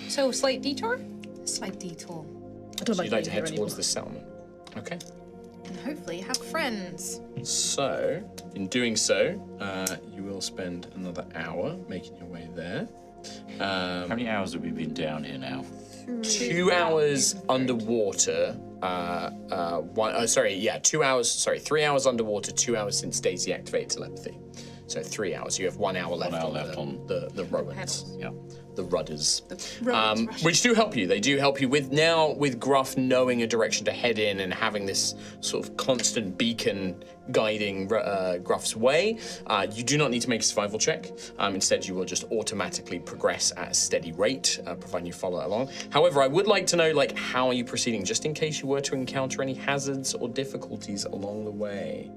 D: So, slight detour?
F: Slight detour.
C: I don't
A: So you'd like to
C: being
A: head
C: here
A: towards
C: anymore.
A: the settlement. Okay.
F: And hopefully have friends.
A: So, in doing so, you will spend another hour making your way there.
B: How many hours have we been down here now?
A: 2 hours underwater. 2 hours. Sorry, 3 hours underwater. 2 hours since Daisy activated telepathy. So 3 hours. You have 1 hour left,
B: hour
A: on,
B: left on
A: the rowans.
B: Yeah.
A: The rudders.
F: Roads,
A: Which do help you. They do help you with Gruff knowing a direction to head in and having this sort of constant beacon guiding Gruff's way. You do not need to make a survival check. Instead, you will just automatically progress at a steady rate, providing you follow along. However, I would like to know, like, how are you proceeding, just in case you were to encounter any hazards or difficulties along the way.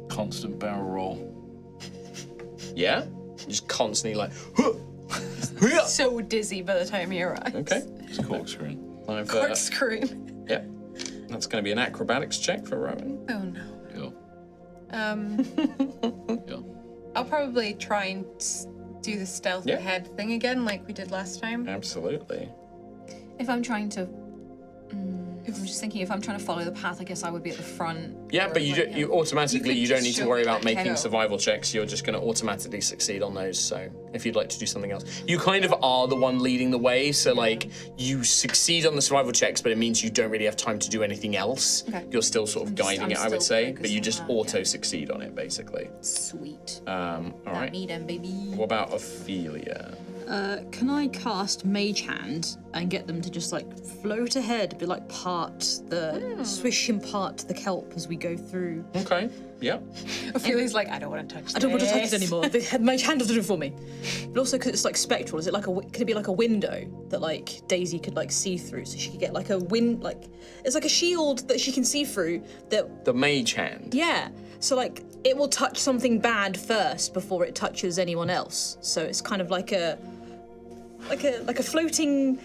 B: Constant barrel roll.
A: Yeah? Just constantly like,
D: So dizzy by the time you arrive.
A: okay.
B: It's a corkscrew.
A: I've,
D: Corkscrew.
A: yeah. That's going to be an acrobatics check for Rowan.
D: Oh no.
B: Yeah. Yeah.
D: I'll probably try and do the stealth
A: Yeah.
D: ahead thing again, like we did last time.
A: Absolutely.
F: If I'm trying to... I'm just thinking, if I'm trying to follow the path, I guess I would be at the front.
A: Yeah,
F: or
A: but you
F: like,
A: do, you automatically
D: You
A: you
D: could
A: don't need
D: just
A: to
D: show
A: worry
D: me,
A: about
D: like,
A: making
D: head out.
A: survival checks. You're just going to automatically succeed on those. So if you'd like to do something else, you kind of are the one leading the way. So like you succeed on the survival checks, but it means you don't really have time to do anything else.
F: Okay.
A: You're still sort of guiding
F: I'm
A: it, I would
F: still
A: say, but
F: focused
A: you
F: on
A: just
F: that, yeah.
A: auto succeed on it basically.
F: Sweet.
A: All right.
F: Me then, baby.
A: What about Ophelia?
C: Can I cast Mage Hand and get them to just like float ahead, be like swish and part the kelp as we go through?
A: Okay. Yeah.
D: Ophelia's like, I don't want to touch
C: I don't want to touch it anymore. The Mage Hand does it for me. But also because it's like spectral, is it like could it be like a window that like Daisy could like see through, so she could get like it's like a shield that she can see through that.
A: The mage hand.
C: Yeah. So like it will touch something bad first before it touches anyone else. So it's kind of like a floating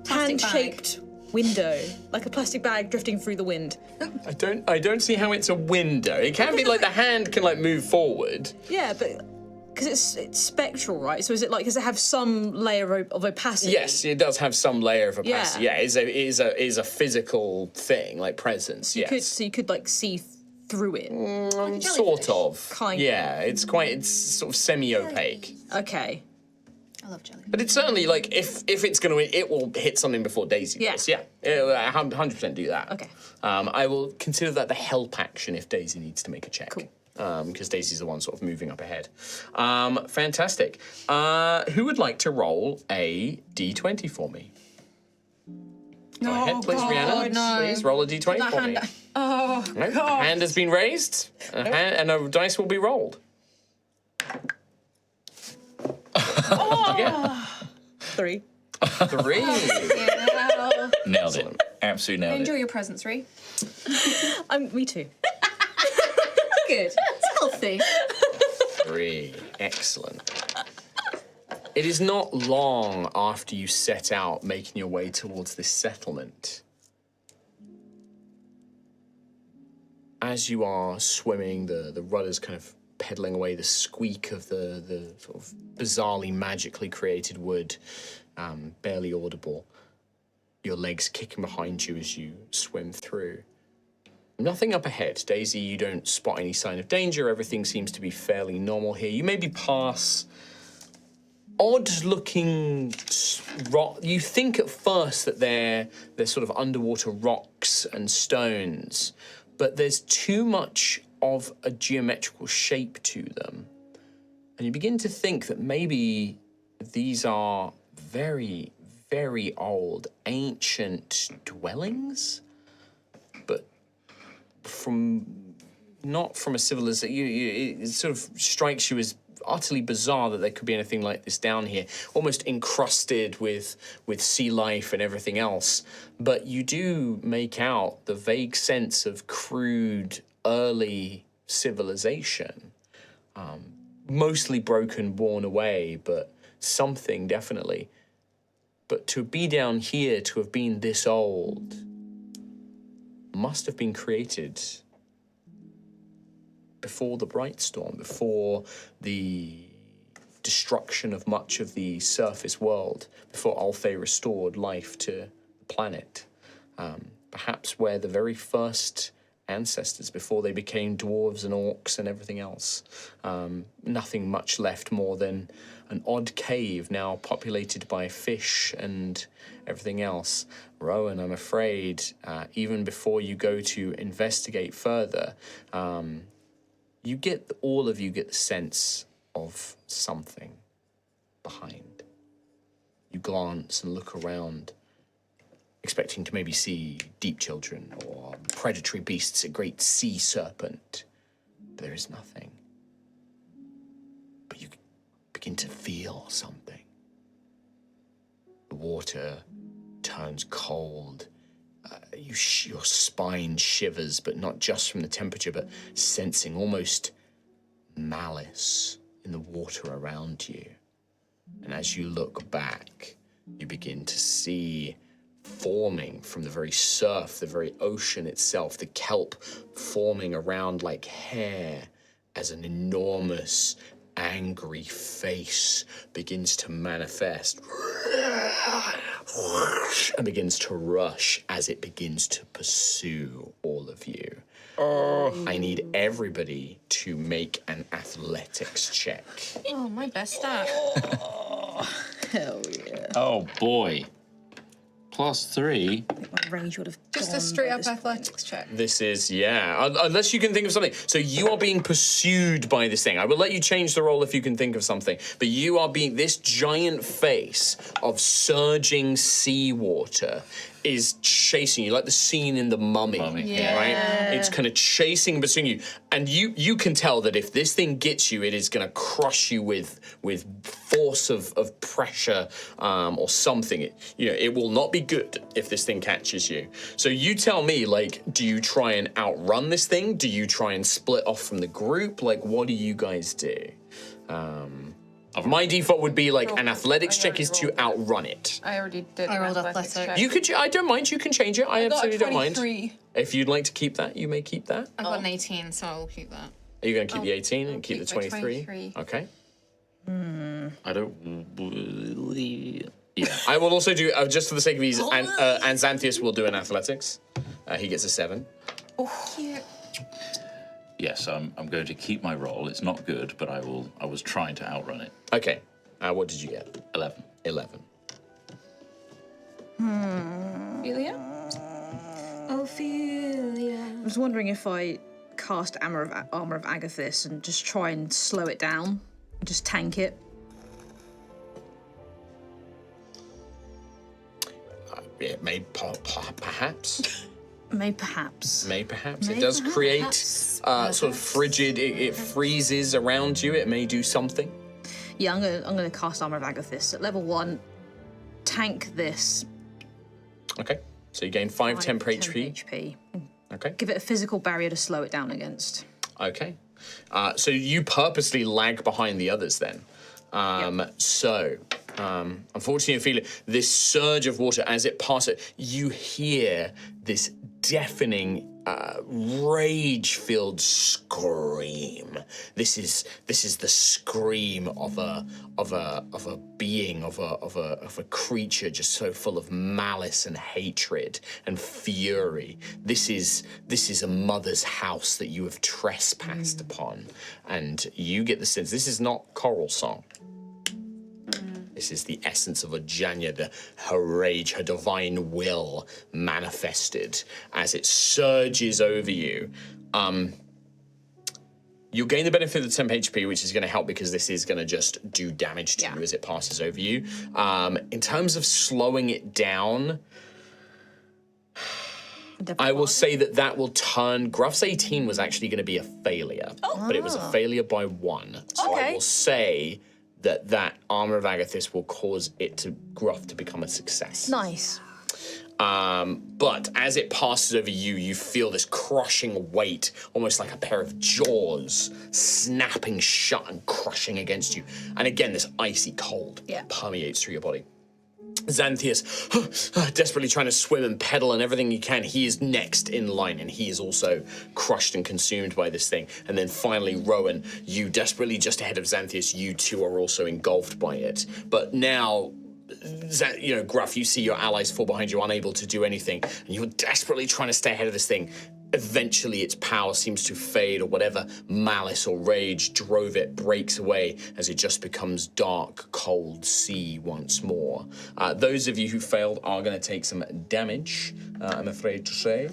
F: Plastic
C: hand-shaped window, like a plastic bag drifting through the wind.
A: I don't see how it's a window. It can be like the hand can like move forward.
C: Yeah, but because it's spectral, right? So is it like, does it have some layer of opacity?
A: Yes, it does have some layer of opacity.
C: Yeah.
A: Yeah, it is a physical thing, like presence. Yes.
C: So you could like see through it.
A: Sort of.
C: Kind of.
A: Yeah, it's sort of semi-opaque.
C: Okay.
F: I love jelly.
A: But it's certainly like if it's gonna it will hit something before Daisy
C: Yeah.
A: does. Yeah. It'll 100% do that.
C: Okay.
A: I will consider that the help action if Daisy needs to make a check.
C: Cool.
A: Because Daisy's the one sort of moving up ahead. Fantastic. Who would like to roll a d20 for me? Go ahead, please, Rhiannon. Please roll a d20 for me.
D: Oh,
A: No?
D: God.
A: Hand has been raised, and a dice will be rolled. Yeah.
C: 3.
A: 3.
B: Nailed it. Absolutely nailed
F: Enjoy
B: it.
F: your presents, Ree.
C: Me too.
F: Good. It's healthy.
A: 3. Excellent. It is not long after you set out making your way towards this settlement. As you are swimming, the rudder's kind of pedaling away, the squeak of the sort of bizarrely magically created wood, barely audible. Your legs kicking behind you as you swim through. Nothing up ahead. Daisy, you don't spot any sign of danger. Everything seems to be fairly normal here. You maybe pass odd-looking rock. You think at first that they're sort of underwater rocks and stones, but there's too much of a geometrical shape to them. And you begin to think that maybe these are very, very old, ancient dwellings, but not from a civilization. It sort of strikes you as utterly bizarre that there could be anything like this down here, almost encrusted with sea life and everything else. But you do make out the vague sense of crude, early civilization. mostly broken, worn away, but something definitely. But to be down here, to have been this old, must have been created before the Bright Storm, before the destruction of much of the surface world, before Altheya restored life to the planet. Perhaps where the very first ancestors, before they became dwarves and orcs and everything else. Nothing much left more than an odd cave now populated by fish and everything else. Rowan, I'm afraid, even before you go to investigate further, all of you get the sense of something behind. You glance and look around, expecting to maybe see deep children or predatory beasts, a great sea serpent. But there is nothing. But you begin to feel something. The water turns cold. Your spine shivers, but not just from the temperature, but sensing almost malice in the water around you. And as you look back, you begin to see forming from the very surf, the very ocean itself, the kelp forming around like hair as an enormous, angry face begins to manifest and begins to rush as it begins to pursue all of you. I need everybody to make an athletics check.
F: Oh, my best stat.
C: Hell yeah.
B: Oh, boy. +3.
C: I think my range would have
D: Just
C: gone
D: a straight
C: by
D: up
C: this point.
D: athletics check.
A: This is, unless you can think of something. So you are being pursued by this thing. I will let you change the roll if you can think of something. But you are being, this giant face of surging seawater is chasing you, like the scene in The Mummy, right? It's kind of chasing between you. And you can tell that if this thing gets you, it is going to crush you with force of pressure or something. It will not be good if this thing catches you. So you tell me, like, do you try and outrun this thing? Do you try and split off from the group? Like, what do you guys do? My default would be like an athletics check is to outrun it.
D: I already did.
F: I
D: an
F: rolled
D: athletics
F: athletics.
D: check.
A: You could. I don't mind. You can change it. I absolutely don't mind.
C: 23.
A: If you'd like to keep that, you may keep that.
F: I got an 18, so I'll keep that.
A: Are you going to keep the 18 and keep the
D: keep the
A: 23?
D: 23.
A: Okay.
B: I don't believe... Yeah.
A: I will also do, just for the sake of ease, and Xanthius will do an athletics. He gets a 7.
B: Yes, I'm going to keep my roll. It's not good, but I was trying to outrun it.
A: Okay. What did you get?
B: 11.
A: 11.
D: Ophelia?
F: Ophelia.
C: I was wondering if I cast Armor of Agathis and just try and slow it down, just tank it.
A: It may perhaps.
C: May perhaps.
A: It does create sort of frigid, it freezes around you. It may do something.
C: Yeah, I'm gonna cast Armor of Agathis at level 1. Tank this.
A: Okay. So you gain 5 temp HP.
C: HP.
A: Okay.
C: Give it a physical barrier to slow it down against.
A: Okay. So you purposely lag behind the others then. So, unfortunately, Ophelia, this surge of water, as it passes, you hear this deafening, rage-filled scream. This is the scream of a being, of a creature just so full of malice and hatred and fury. This is a mother's house that you have trespassed upon, and you get the sense this is not Coralsong. This is the essence of Ajanya, her rage, her divine will manifested as it surges over you. You'll gain the benefit of the temp HP, which is going to help because this is going to just do damage to you as it passes over you. In terms of slowing it down, I will say that will turn... Gruff's 18 was actually going to be a failure, but it was a failure by 1. So I will say that Armor of Agathis will cause Gruff to become a success.
C: Nice.
A: But as it passes over you, you feel this crushing weight, almost like a pair of jaws snapping shut and crushing against you. And again, this icy cold permeates through your body. Xanthias, desperately trying to swim and pedal and everything he can. He is next in line, and he is also crushed and consumed by this thing. And then finally, Rowan, you desperately just ahead of Xanthias, you two are also engulfed by it. But now, Gruff, you see your allies fall behind you, unable to do anything, and you're desperately trying to stay ahead of this thing. Eventually, its power seems to fade, or whatever malice or rage drove it breaks away as it just becomes dark, cold sea once more. Those of you who failed are going to take some damage, I'm afraid to say.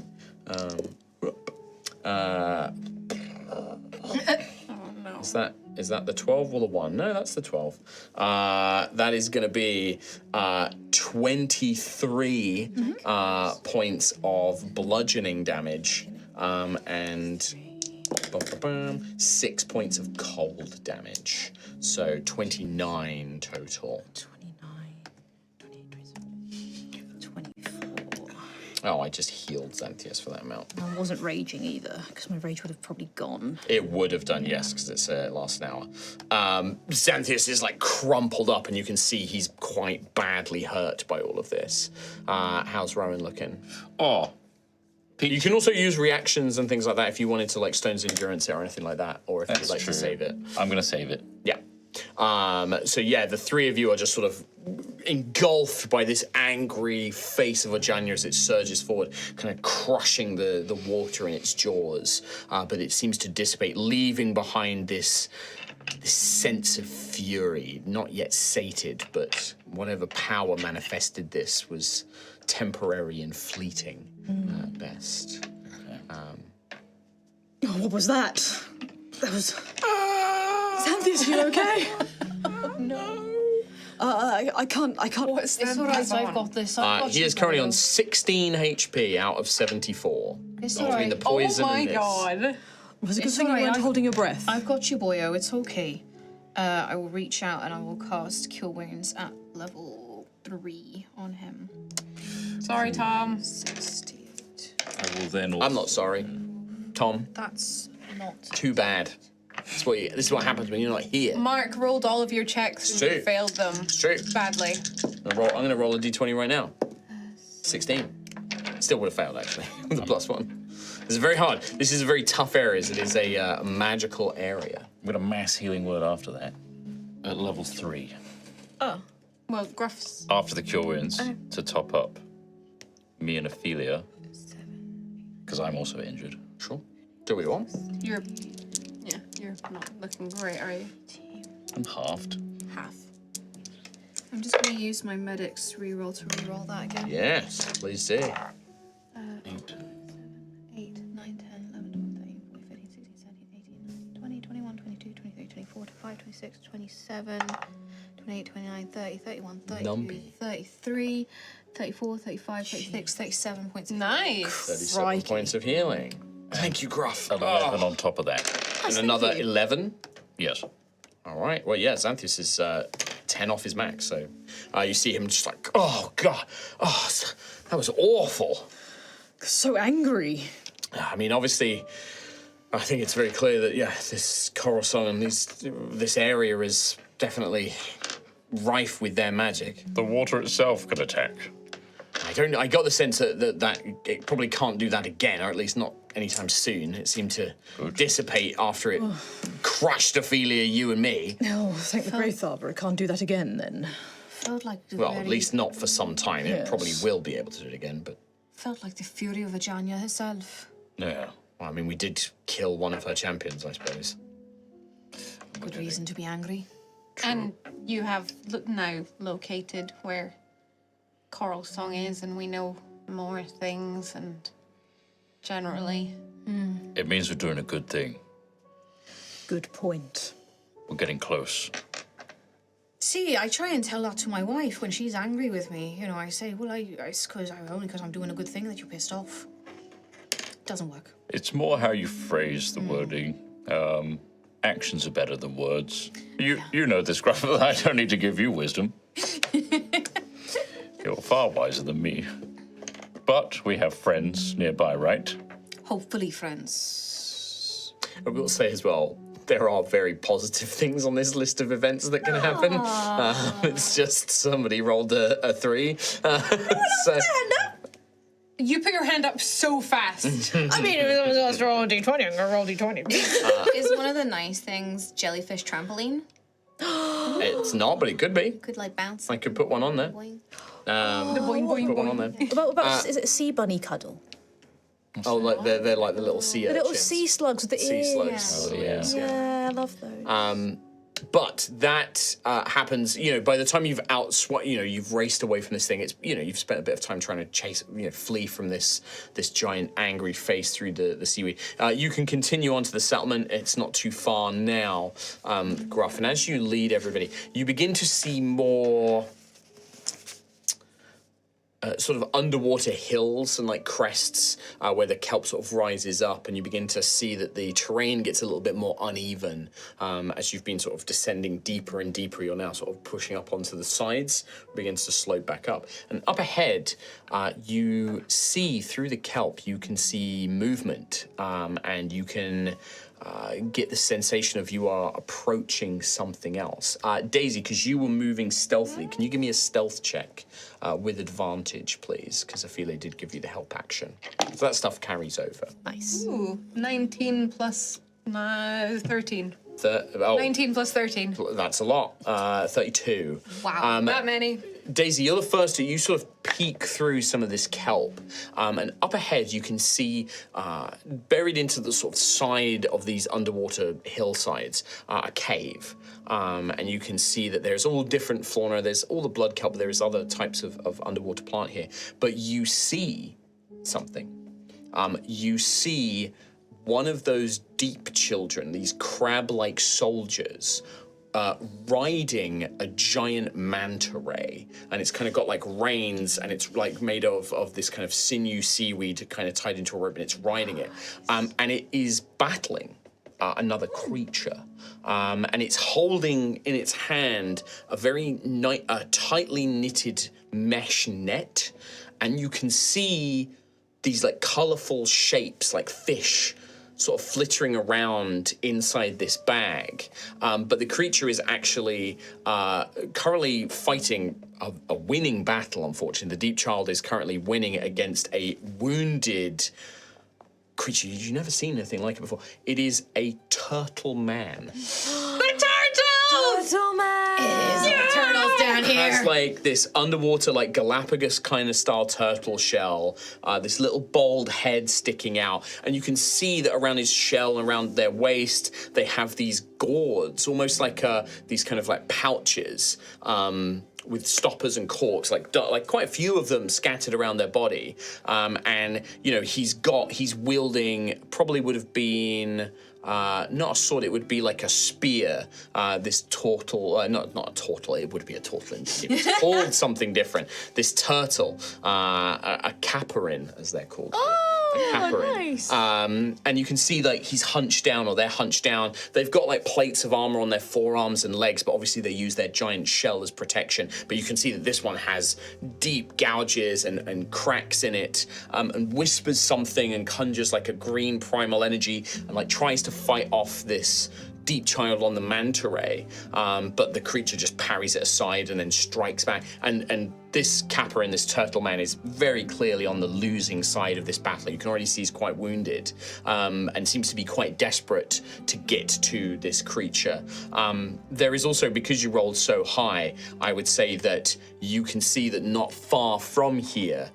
A: Is that the 12 or the 1? No, that's the 12. That is going to be 23 points of bludgeoning damage and 6 points of cold damage. So 29 total.
C: 24.
A: Oh, I just healed Xanthias for that amount.
C: I wasn't raging either, because my rage would have probably gone.
A: It would have done, yes, because it's lasts an hour. Xanthias is like crumpled up, and you can see he's quite badly hurt by all of this. How's Rowan looking?
B: Oh,
A: You can also use reactions and things like that if you wanted to, like Stone's Endurance it or anything like that, or if you'd like to save it.
B: I'm going to save it.
A: Yeah. So yeah, the three of you are just sort of engulfed by this angry face of Ajanya as it surges forward, kind of crushing the water in its jaws. But it seems to dissipate, leaving behind this sense of fury, not yet sated, but whatever power manifested this was temporary and fleeting at best.
C: Oh, what was that? That was... Xanthias, you okay?
F: No.
C: I can't...
F: It's alright, I've got this.
A: He is currently on 16 HP out of 74.
F: It's
A: Between
F: alright.
A: the poison and this.
D: God.
C: Was it good
F: It's
C: thing you
F: alright,
C: weren't
F: I've-
C: holding your breath?
F: I've got you, boyo. It's okay. I will reach out and I will cast Cure Wounds at level 3 on him.
D: Sorry, Tom.
F: 68.
B: I will then.
A: I'm not sorry, Tom.
F: That's not...
A: Too bad. This is what happens when you're not here.
D: Mark rolled all of your checks and
A: true.
D: you failed them
A: It's true.
D: badly.
A: I'm going to roll a d20 right now. 16. Still would have failed, actually, with the +1. This is very hard. This is a very tough area, as it is a magical area.
B: I'm going to mass healing word after that. At level 3.
D: Oh. Well, Gruff's...
B: After the cure wounds, to top up me and Altheya, because I'm also injured.
A: Sure. Do what you want.
D: You're not looking great, are you?
B: I'm halved.
F: half. I'm just going to use my medic's reroll to reroll that again.
A: Yes, please do.
F: 8, 9, 10, 11, 12, 13, 14, 15, 16, 17, 18, 20, 21, 22, 23, 24, 25, 26, 27, 28, 29, 30, 31, 32,
A: Numpy.
F: 33, 34, 35, 36, 37 points.
D: Nice.
A: 37
C: Crikey.
A: points of healing. Thank you, Gruff.
B: 11 on top of that.
A: And another 11.
B: Yes.
A: All right. Well, yeah, Xanthias is 10 off his max, so you see him just like, oh, God. Oh, that was awful.
C: So angry.
A: I mean, obviously, I think it's very clear that, yeah, this Coralsong and this area is definitely rife with their magic.
B: The water itself could attack.
A: I got the sense that it probably can't do that again, or at least not anytime soon. It seemed to dissipate after it crushed Ophelia, you and me.
C: Oh, thank the Grey Arbor. It can't do that again, then.
F: Felt like the
A: Well,
F: very,
A: at least not for some time. It
C: Yes.
A: probably will be able to do it again, but...
F: felt like the fury of Ajanya herself.
B: Yeah.
A: Well, I mean, we did kill one of her champions, I suppose.
F: Good reason to be angry.
D: And you have now located where Coralsong is, and we know more things, and generally...
B: It means we're doing a good thing.
C: Good point.
B: We're getting close.
F: See, I try and tell that to my wife when she's angry with me. You know, I say, well, it's only because I'm doing a good thing that you're pissed off. Doesn't work.
B: It's more how you phrase the wording. Actions are better than words. You know this, Gruff. I don't need to give you wisdom. You're far wiser than me. but we have friends nearby, right?
F: Hopefully, friends.
A: I will say as well, there are very positive things on this list of events that can happen. It's just somebody rolled a 3. So
D: You put your hand up so fast.
C: I mean, if someone else roll a d20, I'm gonna roll d20.
E: Is one of the nice things jellyfish trampoline?
A: it's not, but it could be.
E: Could like bounce.
A: I could put one on there.
E: Boing.
D: Boing, boing,
A: Put one on
D: boing.
A: there.
C: What about is it a sea bunny cuddle?
A: Oh, like they're like the little sea
C: The
A: urchins.
C: little sea slugs with the
A: Sea
C: ears.
A: slugs.
B: Oh, yeah.
C: Yeah, I love those.
A: But that happens, by the time you've you've raced away from this thing, it's, you've spent a bit of time trying to chase, flee from this giant angry face through the seaweed. You can continue on to the settlement. It's not too far now, Gruff. And as you lead everybody, you begin to see more sort of underwater hills and like crests where the kelp sort of rises up, and you begin to see that the terrain gets a little bit more uneven as you've been sort of descending deeper and deeper. You're now sort of pushing up onto the sides, begins to slope back up. And up ahead, you see through the kelp, you can see movement, and you can get the sensation of you are approaching something else. Daisy, because you were moving stealthily, can you give me a stealth check with advantage, please? Because I feel they did give you the help action. So that stuff carries over.
C: Nice.
D: Ooh, 19 plus 13. 19 plus 13.
A: That's a lot. 32.
D: Wow, that many.
A: Daisy, you're the first to, you sort of peek through some of this kelp, and up ahead you can see, buried into the sort of side of these underwater hillsides, a cave. And you can see that there's all different fauna, there's all the blood kelp, there's other types of underwater plant here. But you see something. You see one of those deep children, these crab-like soldiers, riding a giant manta ray, and it's kind of got like reins, and it's like made of this kind of sinew seaweed kind of tied into a rope, and it's riding it, and it is battling another creature, and it's holding in its hand a very tightly knitted mesh net, and you can see these like colorful shapes like fish sort of flittering around inside this bag. But the creature is actually currently fighting a winning battle, unfortunately. The Deep Child is currently winning against a wounded creature. You've never seen anything like it before. It is a turtle man.
D: The turtle!
C: Turtle man!
F: Turtles down
A: It
F: here.
A: has like this underwater, like Galapagos kind of style turtle shell, this little bald head sticking out, and you can see that around his shell, around their waist, they have these gourds, almost like these kind of like pouches, with stoppers and corks, like quite a few of them scattered around their body, and he's wielding, probably would have been. Not a sword, it would be like a spear. This turtle, not a turtle, it would be a turtle. It's called something different. This turtle, a caparin, as they're called. A caparin.
C: Nice.
A: And you can see like he's hunched down, or they're hunched down. They've got like plates of armor on their forearms and legs, but obviously they use their giant shell as protection. But you can see that this one has deep gouges and cracks in it, and whispers something and conjures like a green primal energy, and like tries to fight off this Deep Child on the manta ray, but the creature just parries it aside and then strikes back. And this Kappa and this turtle man is very clearly on the losing side of this battle. You can already see he's quite wounded, and seems to be quite desperate to get to this creature. There is also, because you rolled so high, I would say that you can see that not far from here,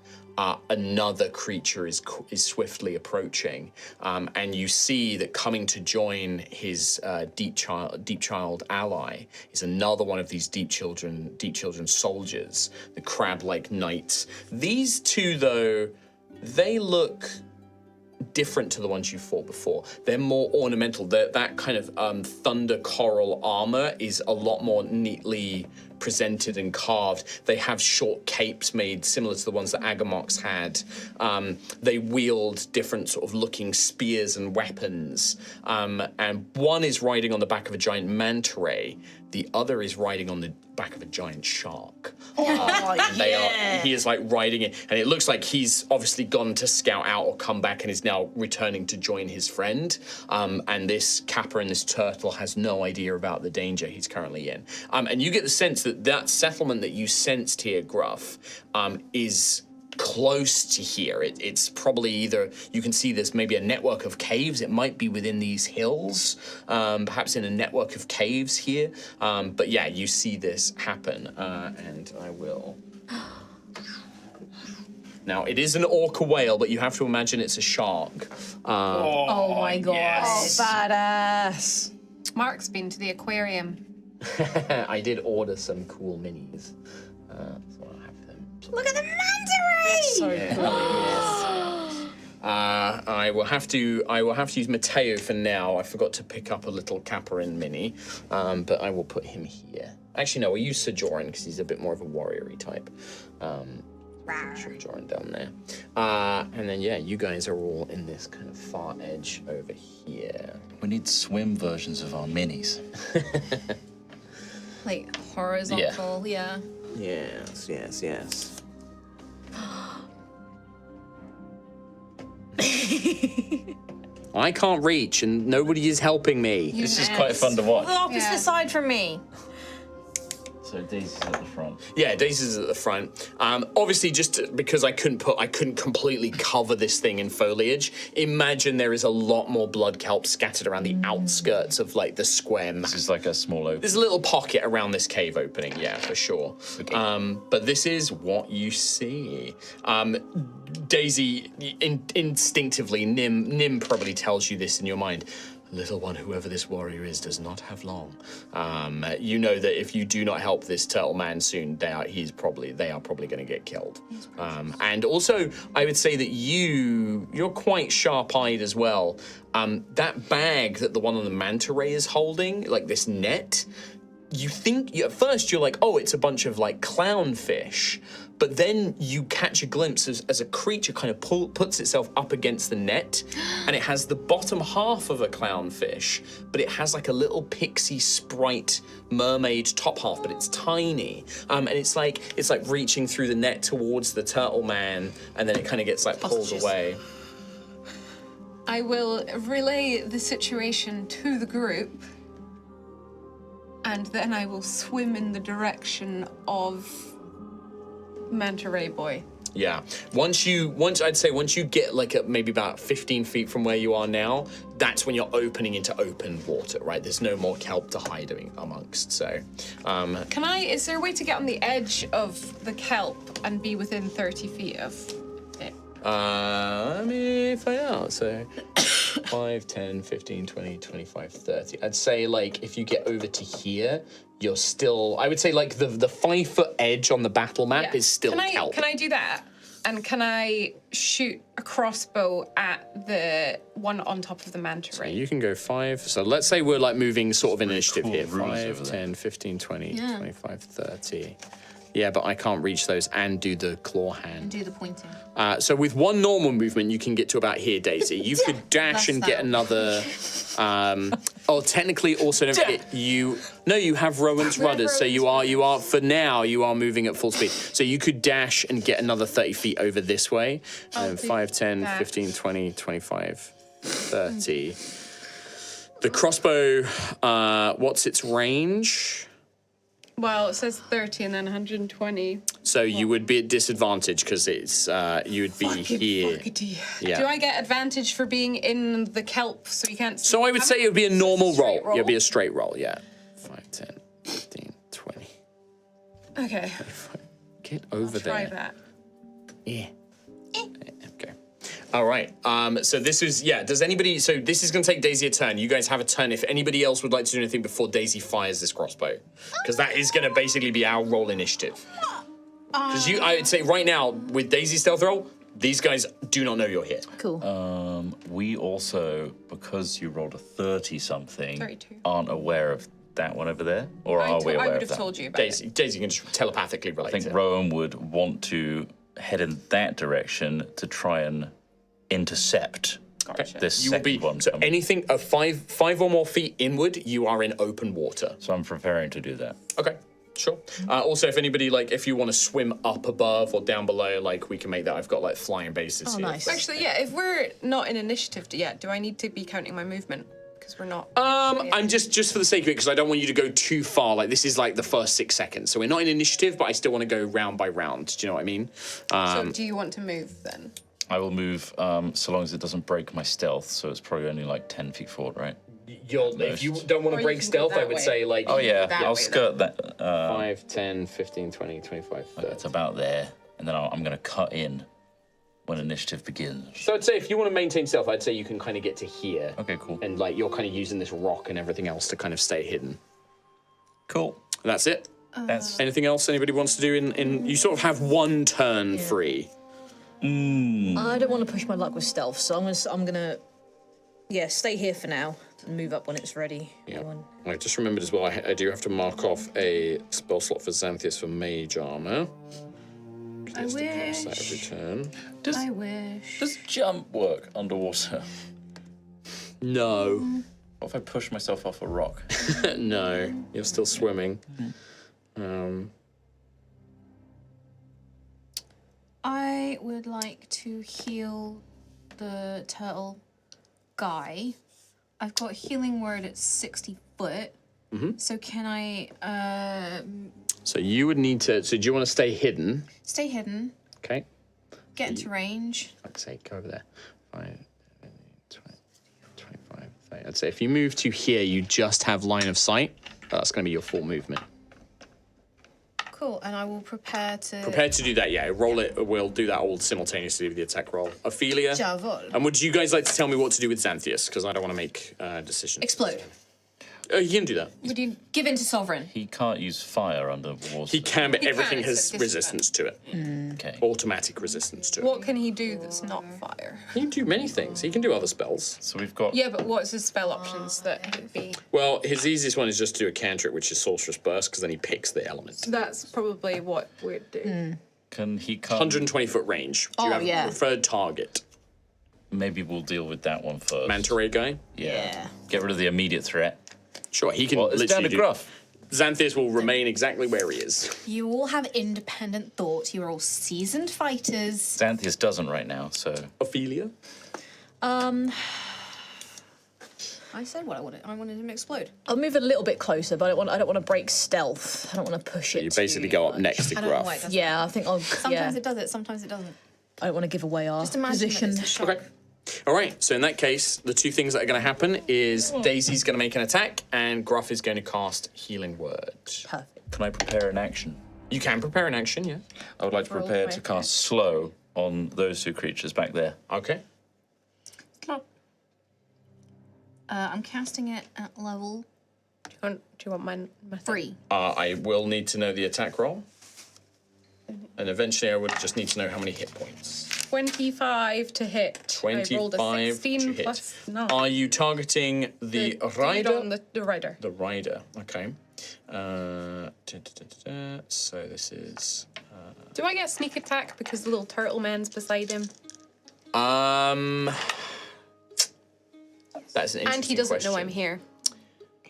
A: another creature is swiftly approaching, and you see that coming to join his deep child ally is another one of these deep children soldiers, the crab-like knights. These two, though, they look different to the ones you fought before. They're more ornamental. That kind of thunder coral armor is a lot more neatly presented and carved. They have short capes made similar to the ones that Agamox had. They wield different sort of looking spears and weapons. And one is riding on the back of a giant manta ray. The other is riding on the back of a giant shark. He is like riding it, and it looks like he's obviously gone to scout out or come back and is now returning to join his friend. And this Kappa and this turtle has no idea about the danger he's currently in. And you get the sense that that settlement that you sensed here, Gruff, is close to here. It's probably either, you can see there's maybe a network of caves. It might be within these hills, perhaps in a network of caves here. But yeah, you see this happen, and I will. Now, it is an orca whale, but you have to imagine it's a shark.
F: Oh my god.
A: yes.
C: Oh, badass.
D: Mark's been to the aquarium.
A: I did order some cool minis, so I'll have them.
F: Look at the manta ray!
C: So cool.
A: I will have to use Mateo for now. I forgot to pick up a little Caparin mini, but I will put him here. Actually, no, we'll use Sojourn because he's a bit more of a warrior-y type. Sojourn down there. And then, yeah, you guys are all in this kind of far edge over here.
B: We need swim versions of our minis.
E: Like horizontal, yeah.
A: Yes, yes, yes. I can't reach, and nobody is helping me.
B: This is quite fun to watch.
F: The opposite side from me.
B: So Daisy's at the front.
A: Yeah, Daisy's at the front. Obviously, just because I couldn't completely cover this thing in foliage. Imagine there is a lot more blood kelp scattered around the outskirts of like the square map.
B: This is like a small open.
A: There's a little pocket around this cave opening, yeah, for sure.
B: Okay.
A: But this is what you see. Daisy, instinctively, Nim probably tells you this in your mind. Little one, whoever this warrior is, does not have long. You know that if you do not help this turtle man soon, they are probably going to get killed. And also, I would say that you're quite sharp-eyed as well. That bag that the one on the manta ray is holding, like this net, you think at first you're like, oh, it's a bunch of like clownfish. But then you catch a glimpse as a creature kind of puts itself up against the net, and it has the bottom half of a clownfish, but it has like a little pixie sprite mermaid top half, but it's tiny. And it's like reaching through the net towards the turtle man, and then it kind of gets like pulled away.
D: I will relay the situation to the group, and then I will swim in the direction of Manta Ray Boy.
A: Yeah. Once you get like maybe about 15 feet from where you are now, that's when you're opening into open water, right? There's no more kelp to hide amongst. So,
D: Is there a way to get on the edge of the kelp and be within 30 feet of it?
A: let me find out. So 5, 10, 15, 20, 25, 30. I'd say like if you get over to here, you're still, I would say like the 5-foot edge on the battle map is still kelp.
D: Can I do that? And can I shoot a crossbow at the one on top of the manta ray?
A: You can go 5. So let's say we're like moving sort of in initiative
B: cool
A: here.
B: rules
A: 5,
B: over there.
A: 10, 15, 20, 25, 30. Yeah, but I can't reach those and do the claw hand.
E: Do the pointing.
A: So with one normal movement, you can get to about here, Daisy. You could dash and get another. Technically, also don't forget you. No, you have Rowan's rudders, so you are for now you are moving at full speed. So you could dash and get another 30 feet over this way. 5, 10, 15, 20, 25, 30. The crossbow. What's its range?
D: Well, it says 30 and then 120.
A: So you would be at disadvantage because it's you would be here. Yeah.
D: Do I get advantage for being in the kelp so you can't see?
A: So I would say it would be a normal roll.
D: roll?
A: It would be a straight roll, yeah. 5, 10, 15, 20.
D: Okay.
A: Get over
D: Try
A: there.
D: that.
A: Yeah. Okay. All right. So this is, does anybody, so this is going to take Daisy a turn. You guys have a turn. If anybody else would like to do anything before Daisy fires this crossbow. Because that is going to basically be our roll initiative. Because I would say right now, with Daisy's stealth roll, these guys do not know you're here.
F: Cool.
B: We also, because you rolled a 30-something,
D: 32.
B: aren't aware of that one over there, or are we
D: I
B: aware
D: would
B: of
D: have
B: that?
D: told you about it.
A: Daisy can just telepathically relate
B: I think
A: it.
B: Rowan would want to head in that direction to try and intercept this
A: You will
B: second
A: be
B: one.
A: so anything of five or more feet inward, you are in open water.
B: So I'm preparing to do that.
A: Okay, sure. Also, if anybody if you want to swim up above or down below, we can make that. I've got flying bases here.
C: nice.
D: Actually, yeah, if we're not in initiative yet, do I need to be counting my movement? Because we're not.
A: I'm just for the sake of it, because I don't want you to go too far. This is the first 6 seconds, so we're not in initiative, but I still want to go round by round. Do you know what I mean?
D: So do you want to move then?
B: I will move so long as it doesn't break my stealth, so it's probably only 10 feet forward, right?
A: If you don't want
D: Or
A: to
D: you
A: break
D: can go
A: stealth, I
D: that
A: would
D: way.
A: say
B: Oh yeah,
D: that
B: I'll
D: way,
B: skirt that.
A: 5, 10, 15, 20, 25, 30.
B: It's about there, and then I'm going to cut in when initiative begins.
A: So I'd say if you want to maintain stealth, I'd say you can kind of get to here.
B: Okay, cool.
A: And you're kind of using this rock and everything else to kind of stay hidden.
B: Cool.
A: And that's it.
B: That's
A: Anything else anybody wants to do in you sort of have one turn free.
C: I don't want to push my luck with stealth, so I'm gonna stay here for now and move up when it's ready.
A: Yeah. I just remembered as well, I do have to mark off a spell slot for Xanthias for mage armor.
F: I
A: Cast that every
F: wish.
A: turn.
F: I wish.
B: Does jump work underwater?
A: No.
B: What if I push myself off a rock?
A: No. You're still swimming.
F: I would like to heal the turtle guy. I've got healing word at 60 foot. So can I
A: So you would need to. So do you want to stay hidden?
F: stay hidden,
A: Okay.
F: get into range?
A: I'd say go over there. 5, 20, 25, 30. I'd say if you move to here, you just have line of sight. That's going to be your full movement.
F: Cool, and I will prepare to.
A: Prepared to do that, yeah. Roll it. We'll do that all simultaneously with the attack roll. Ophelia.
F: Jawohl.
A: And would you guys like to tell me what to do with Xanthias? Because I don't want to make decisions.
F: Explode.
A: You can do that.
F: Would you give in to sovereign?
B: He can't use fire underwater.
A: He can, but
D: He
A: everything
D: can, it's
A: has
D: at
A: resistance to it.
B: Okay.
A: Automatic resistance to it.
D: What can he do that's not fire?
A: He can do many things. He can do other spells.
B: So we've got.
D: Yeah, but what's his spell options that would be?
A: Well, his easiest one is just to do a cantrip, which is Sorcerous Burst, because then he picks the element.
D: That's probably what we'd do.
B: Can he come?
A: 120-foot range. Do you have a preferred target?
B: Maybe we'll deal with that one first.
A: Manta ray guy?
B: Yeah. Get rid of the immediate threat.
A: Sure, he can
B: Well, it's down
A: literally
B: to
A: do...
B: Gruff.
A: Xanthias will remain exactly where he is.
F: You all have independent thought. You're all seasoned fighters.
B: Xanthias doesn't right now, so.
A: Ophelia?
F: I said what I wanted. I wanted him to explode.
C: I'll move a little bit closer, but I don't want to break stealth. I don't want to push it.
A: You basically go up next to
F: I don't know why it
A: Gruff.
F: does.
C: Yeah, I think I'll.
F: Sometimes it does it. Sometimes it doesn't.
C: I don't want to give away our
F: Just imagine
C: position.
F: that it's a shock.
A: Okay. All right, so in that case, the two things that are going to happen is Daisy's going to make an attack and Gruff is going to cast Healing Word.
C: Perfect.
B: Can I prepare an action?
A: You can prepare an action, yeah.
B: I would like to
F: Roll
B: prepare
F: quick.
B: to cast slow on those two creatures back there.
A: Okay.
F: I'm casting it at level
D: Do you want my
F: 3.
A: I will need to know the attack roll. And eventually I would just need to know how many hit points.
D: 25 to hit. I rolled a
A: 25
D: 16
A: to hit.
D: plus 9.
A: Are you targeting the
D: dude
A: rider?
D: on the rider.
A: The rider, okay. So this is...
D: Do I get sneak attack because the little turtle man's beside him?
A: That's an interesting
D: And he doesn't
A: question.
D: know I'm here.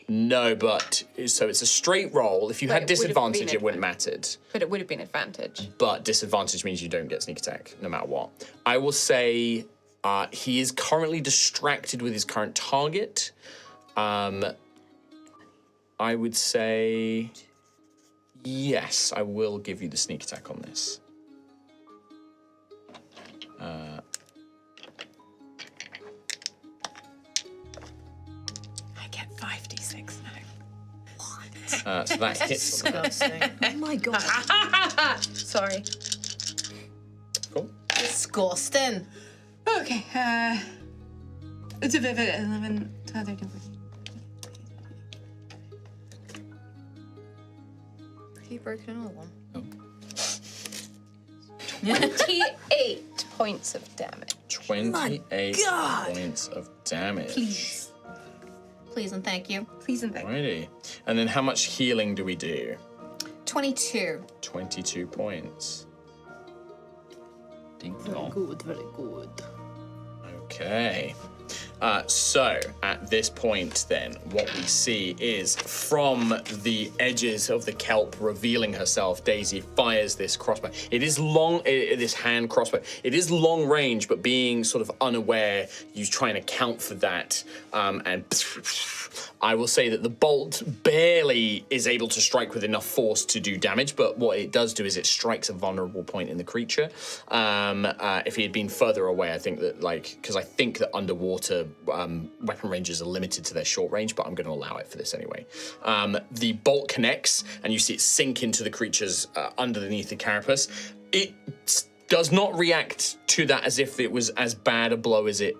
A: No, but so it's a straight roll. If you
D: But
A: had
D: it would've
A: disadvantage,
D: been
A: it wouldn't mattered.
D: But it would have been advantage.
A: But disadvantage means you don't get sneak attack, no matter what. I will say he is currently distracted with his current target. I would say yes, I will give you the sneak attack on this.
D: I get 5d6 now.
A: So that hits.
C: Disgusting. Oh my god.
D: Sorry.
A: Cool.
F: Disgusting.
D: Okay. It's a bit 11, 12, 13, 14.
F: He broken another one.
D: 28 points of damage.
A: 28 points of damage.
F: Please.
E: Please and thank you.
D: Please and thank you.
A: Alrighty. And then how much healing do we do?
E: 22.
A: 22 points.
B: Ding
C: Very
B: dong.
C: good, very good.
A: Okay. So at this point then, what we see is from the edges of the kelp revealing herself, Daisy fires this crossbow. It is long, this hand crossbow. It is long range, but being sort of unaware, you try and account for that. And I will say that the bolt barely is able to strike with enough force to do damage, but what it does do is it strikes a vulnerable point in the creature. If he had been further away, I think that, like, because I think that underwater weapon ranges are limited to their short range, but I'm going to allow it for this anyway. The bolt connects, and you see it sink into the creature's underneath the carapace. It does not react to that as if it was as bad a blow as it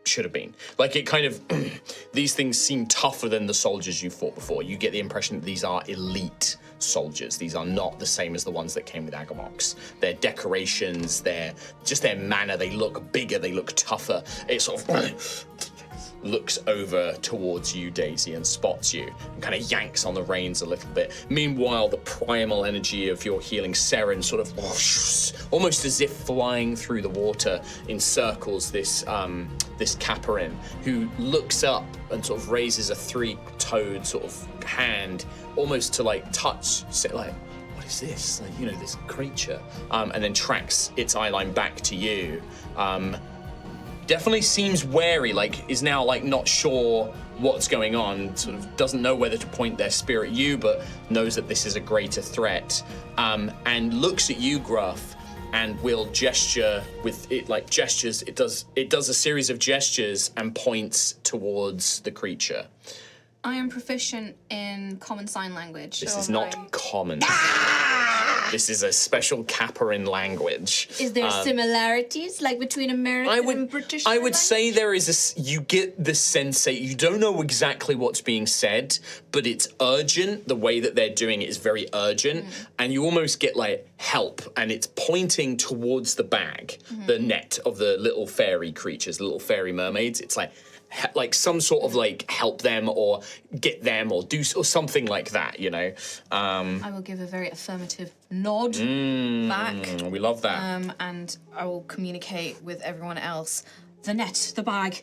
A: should have been. Like, it kind of, these things seem tougher than the soldiers you fought before. You get the impression that these are elite soldiers. These are not the same as the ones that came with Agamox. Their decorations, their manner, they look bigger, they look tougher. It sort of looks over towards you, Daisy, and spots you and kind of yanks on the reins a little bit. Meanwhile, the primal energy of your healing Seren sort of almost as if flying through the water encircles this Caperin, who looks up and sort of raises a three-toed sort of hand, almost to like touch, like, what is this? Like, you know, this creature, and then tracks its eyeline back to you. Definitely seems wary, like is now like not sure what's going on, sort of doesn't know whether to point their spear at you, but knows that this is a greater threat, and looks at you, Gruff, and will gesture with it, like gestures. It does a series of gestures and points towards the creature.
E: I am proficient in common sign language.
A: This is not common. This is a special Caperin language.
E: Is there similarities, like between American and British?
A: I would say there is you get the sense that you don't know exactly what's being said, but it's urgent. The way that they're doing it is very urgent, and you almost get like help, and it's pointing towards the bag, the net of the little fairy creatures, the little fairy mermaids. It's like some sort of like help them or get them or do or something like that, you know.
F: I will give a very affirmative nod back.
A: We love that.
F: And I will communicate with everyone else. The net, the bag,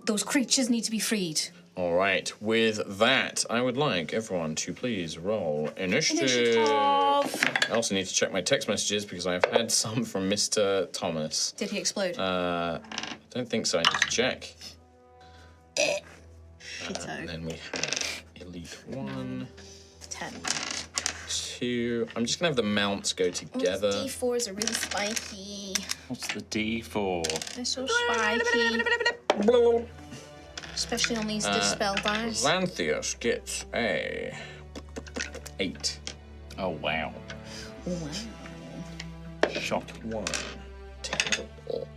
F: those creatures need to be freed.
A: All right. With that, I would like everyone to please roll initiative. I also need to check my text messages because I've had some from Mr. Thomas.
F: Did he explode?
A: Don't think so. I need to check. And then we have Elite 1,
F: 10.
A: 2. I'm just gonna have the mounts go together.
E: D4s are really spiky.
B: What's the D4?
E: They're so spiky. Especially on these dispel dice.
A: Xanthius gets a 8.
B: Oh, wow.
E: Wow.
B: Shot
A: 1. Terrible.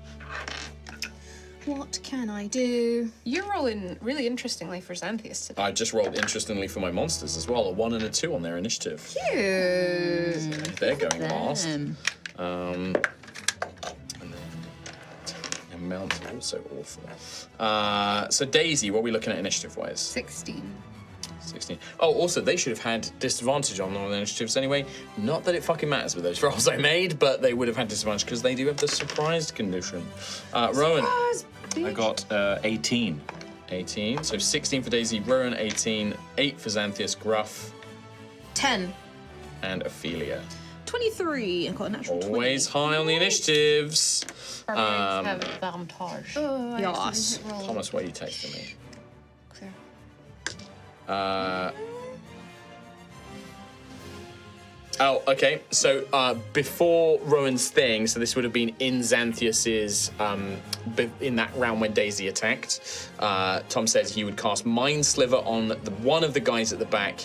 E: What can I do?
D: You're rolling really interestingly for Xanthius today.
A: I just rolled interestingly for my monsters as well, a 1 and a 2 on their initiative. They're going last. And then the mounts are also awful. So Daisy, what are we looking at initiative-wise?
D: 16.
A: 16. Oh, also, they should have had disadvantage on all the initiatives anyway. Not that it fucking matters with those rolls I made, but they would have had disadvantage because they do have the surprised condition. Rowan.
B: I got 18.
A: 18. So 16 for Daisy, Rowan 18, 8 for Xanthius, Gruff,
F: 10.
A: and Ophelia.
C: 23. I got a natural 20.
A: Always high on the initiatives.
D: Barbarians have advantage.
C: Yes.
A: Thomas, what are you texting me?
D: Clear.
A: Oh, okay. So before Rowan's thing, so this would have been in Xanthius's, in that round when Daisy attacked. Tom says he would cast Mind Sliver on one of the guys at the back,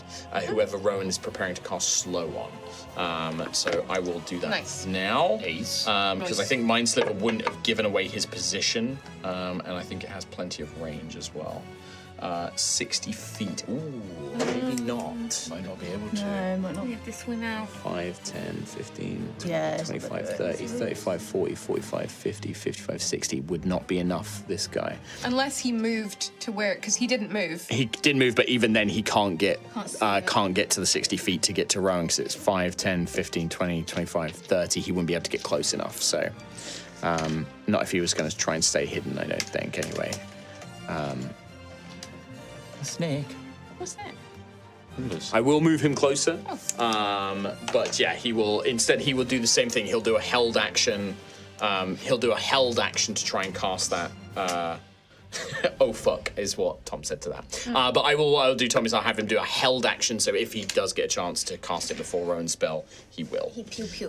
A: whoever Rowan is preparing to cast Slow on. So I will do that now.
B: Ace.
A: Because I think Mind Sliver wouldn't have given away his position, and I think it has plenty of range as well. 60 feet. Ooh. Maybe not.
B: Might not be able to.
C: No, might not.
E: We have to swim out.
A: 5, 10, 15, 20,
C: Yeah, it's
A: 25,
C: not
A: 30, 35, 40, 45, 50, 55, 60 would not be enough, this guy.
D: Unless he moved to where, because he didn't move.
A: He did move, but even then he can't get
E: Can't see it.
A: to the 60 feet to get to Rowan because it's 5, 10, 15, 20, 25, 30. He wouldn't be able to get close enough, so not if he was going to try and stay hidden, I don't think, anyway.
B: A snake.
D: What's that?
A: I will move him closer, but yeah, he will do the same thing. He'll do a held action. He'll do a held action to try and cast that. Oh fuck, is what Tom said to that. But what I'll do, Tom, is I'll have him do a held action. So if he does get a chance to cast it before Rowan's spell, he will.
E: He pew pew.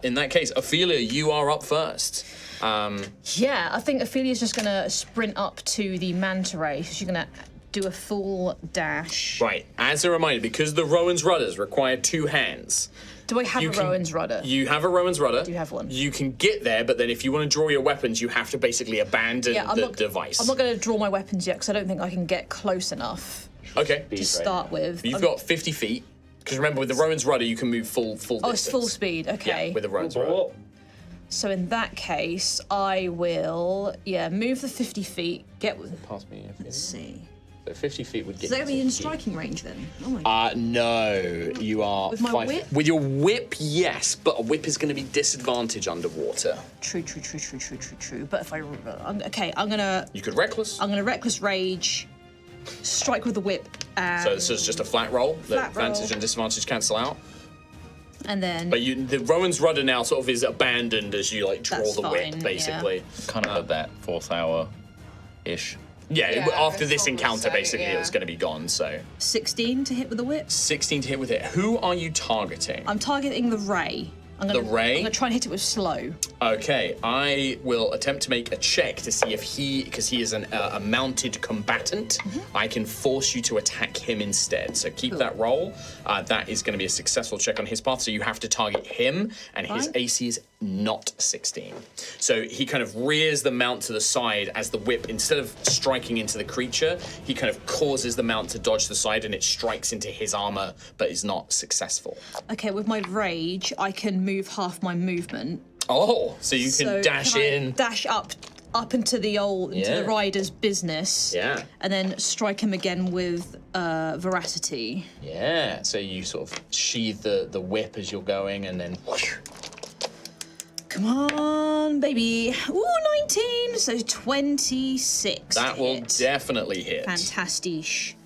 A: In that case, Ophelia, you are up first.
C: Yeah, I think Ophelia's just gonna sprint up to the manta ray. She's gonna do a full dash.
A: Right. As a reminder, because the Rowan's rudders require 2 hands.
C: Do I have a Rowan's rudder?
A: You have a Rowan's rudder.
C: Do you have one?
A: You can get there, but then if you want to draw your weapons, you have to basically abandon the device.
C: I'm not going to draw my weapons yet because I don't think I can get close enough
A: Okay.
C: to start with.
A: You've got 50 feet. Because remember, with the Rowan's rudder, you can move full distance.
C: Oh, it's full speed. Okay.
A: Yeah, with the Rowan's rudder.
C: So in that case, I will, move the 50 feet.
A: Pass me.
C: Let's see.
A: So 50 feet would get.
C: Is that
A: you
C: going to be in
A: 50 feet.
C: striking range then? Oh my god.
A: No, you are.
C: With my
A: 5
C: whip?
A: With your whip, yes, but a whip is going to be disadvantage underwater.
C: True. But if I'm gonna
A: You could reckless.
C: reckless rage, strike with the whip, and
A: So this is just a flat roll. The
C: Flat roll.
A: advantage and disadvantage cancel out.
C: and then
A: But the Rowan's rudder now sort of is abandoned as you like draw
C: That's
A: the
C: fine,
A: whip, basically.
B: Kind of at that 4th hour-ish.
A: Yeah,
D: Yeah,
A: after
D: it's
A: this
D: almost
A: encounter,
D: like,
A: basically,
D: yeah.
A: it's going to be gone. So
C: 16 to hit with the whip.
A: 16 to hit with it. Who are you targeting?
C: I'm targeting the ray.
A: The ray?
C: I'm gonna try and hit it with slow.
A: Okay, I will attempt to make a check to see if because he is a mounted combatant, I can force you to attack him instead. So keep that roll. That is going to be a successful check on his part. So you have to target him, and his
C: Fine.
A: AC is not 16. So he kind of rears the mount to the side as the whip, instead of striking into the creature, he kind of causes the mount to dodge to the side, and it strikes into his armor, but is not successful.
C: Okay, with my rage, I can move half my movement.
A: Oh, so you can
C: So
A: dash
C: can I
A: in.
C: dash up into the
A: Yeah.
C: rider's business.
A: Yeah.
C: And then strike him again with veracity.
A: Yeah, so you sort of sheathe the whip as you're going, and then whoosh.
C: Come on, baby. Ooh, 19. So 26.
A: That
C: to
A: will
C: hit.
A: definitely hit.
C: Fantastic.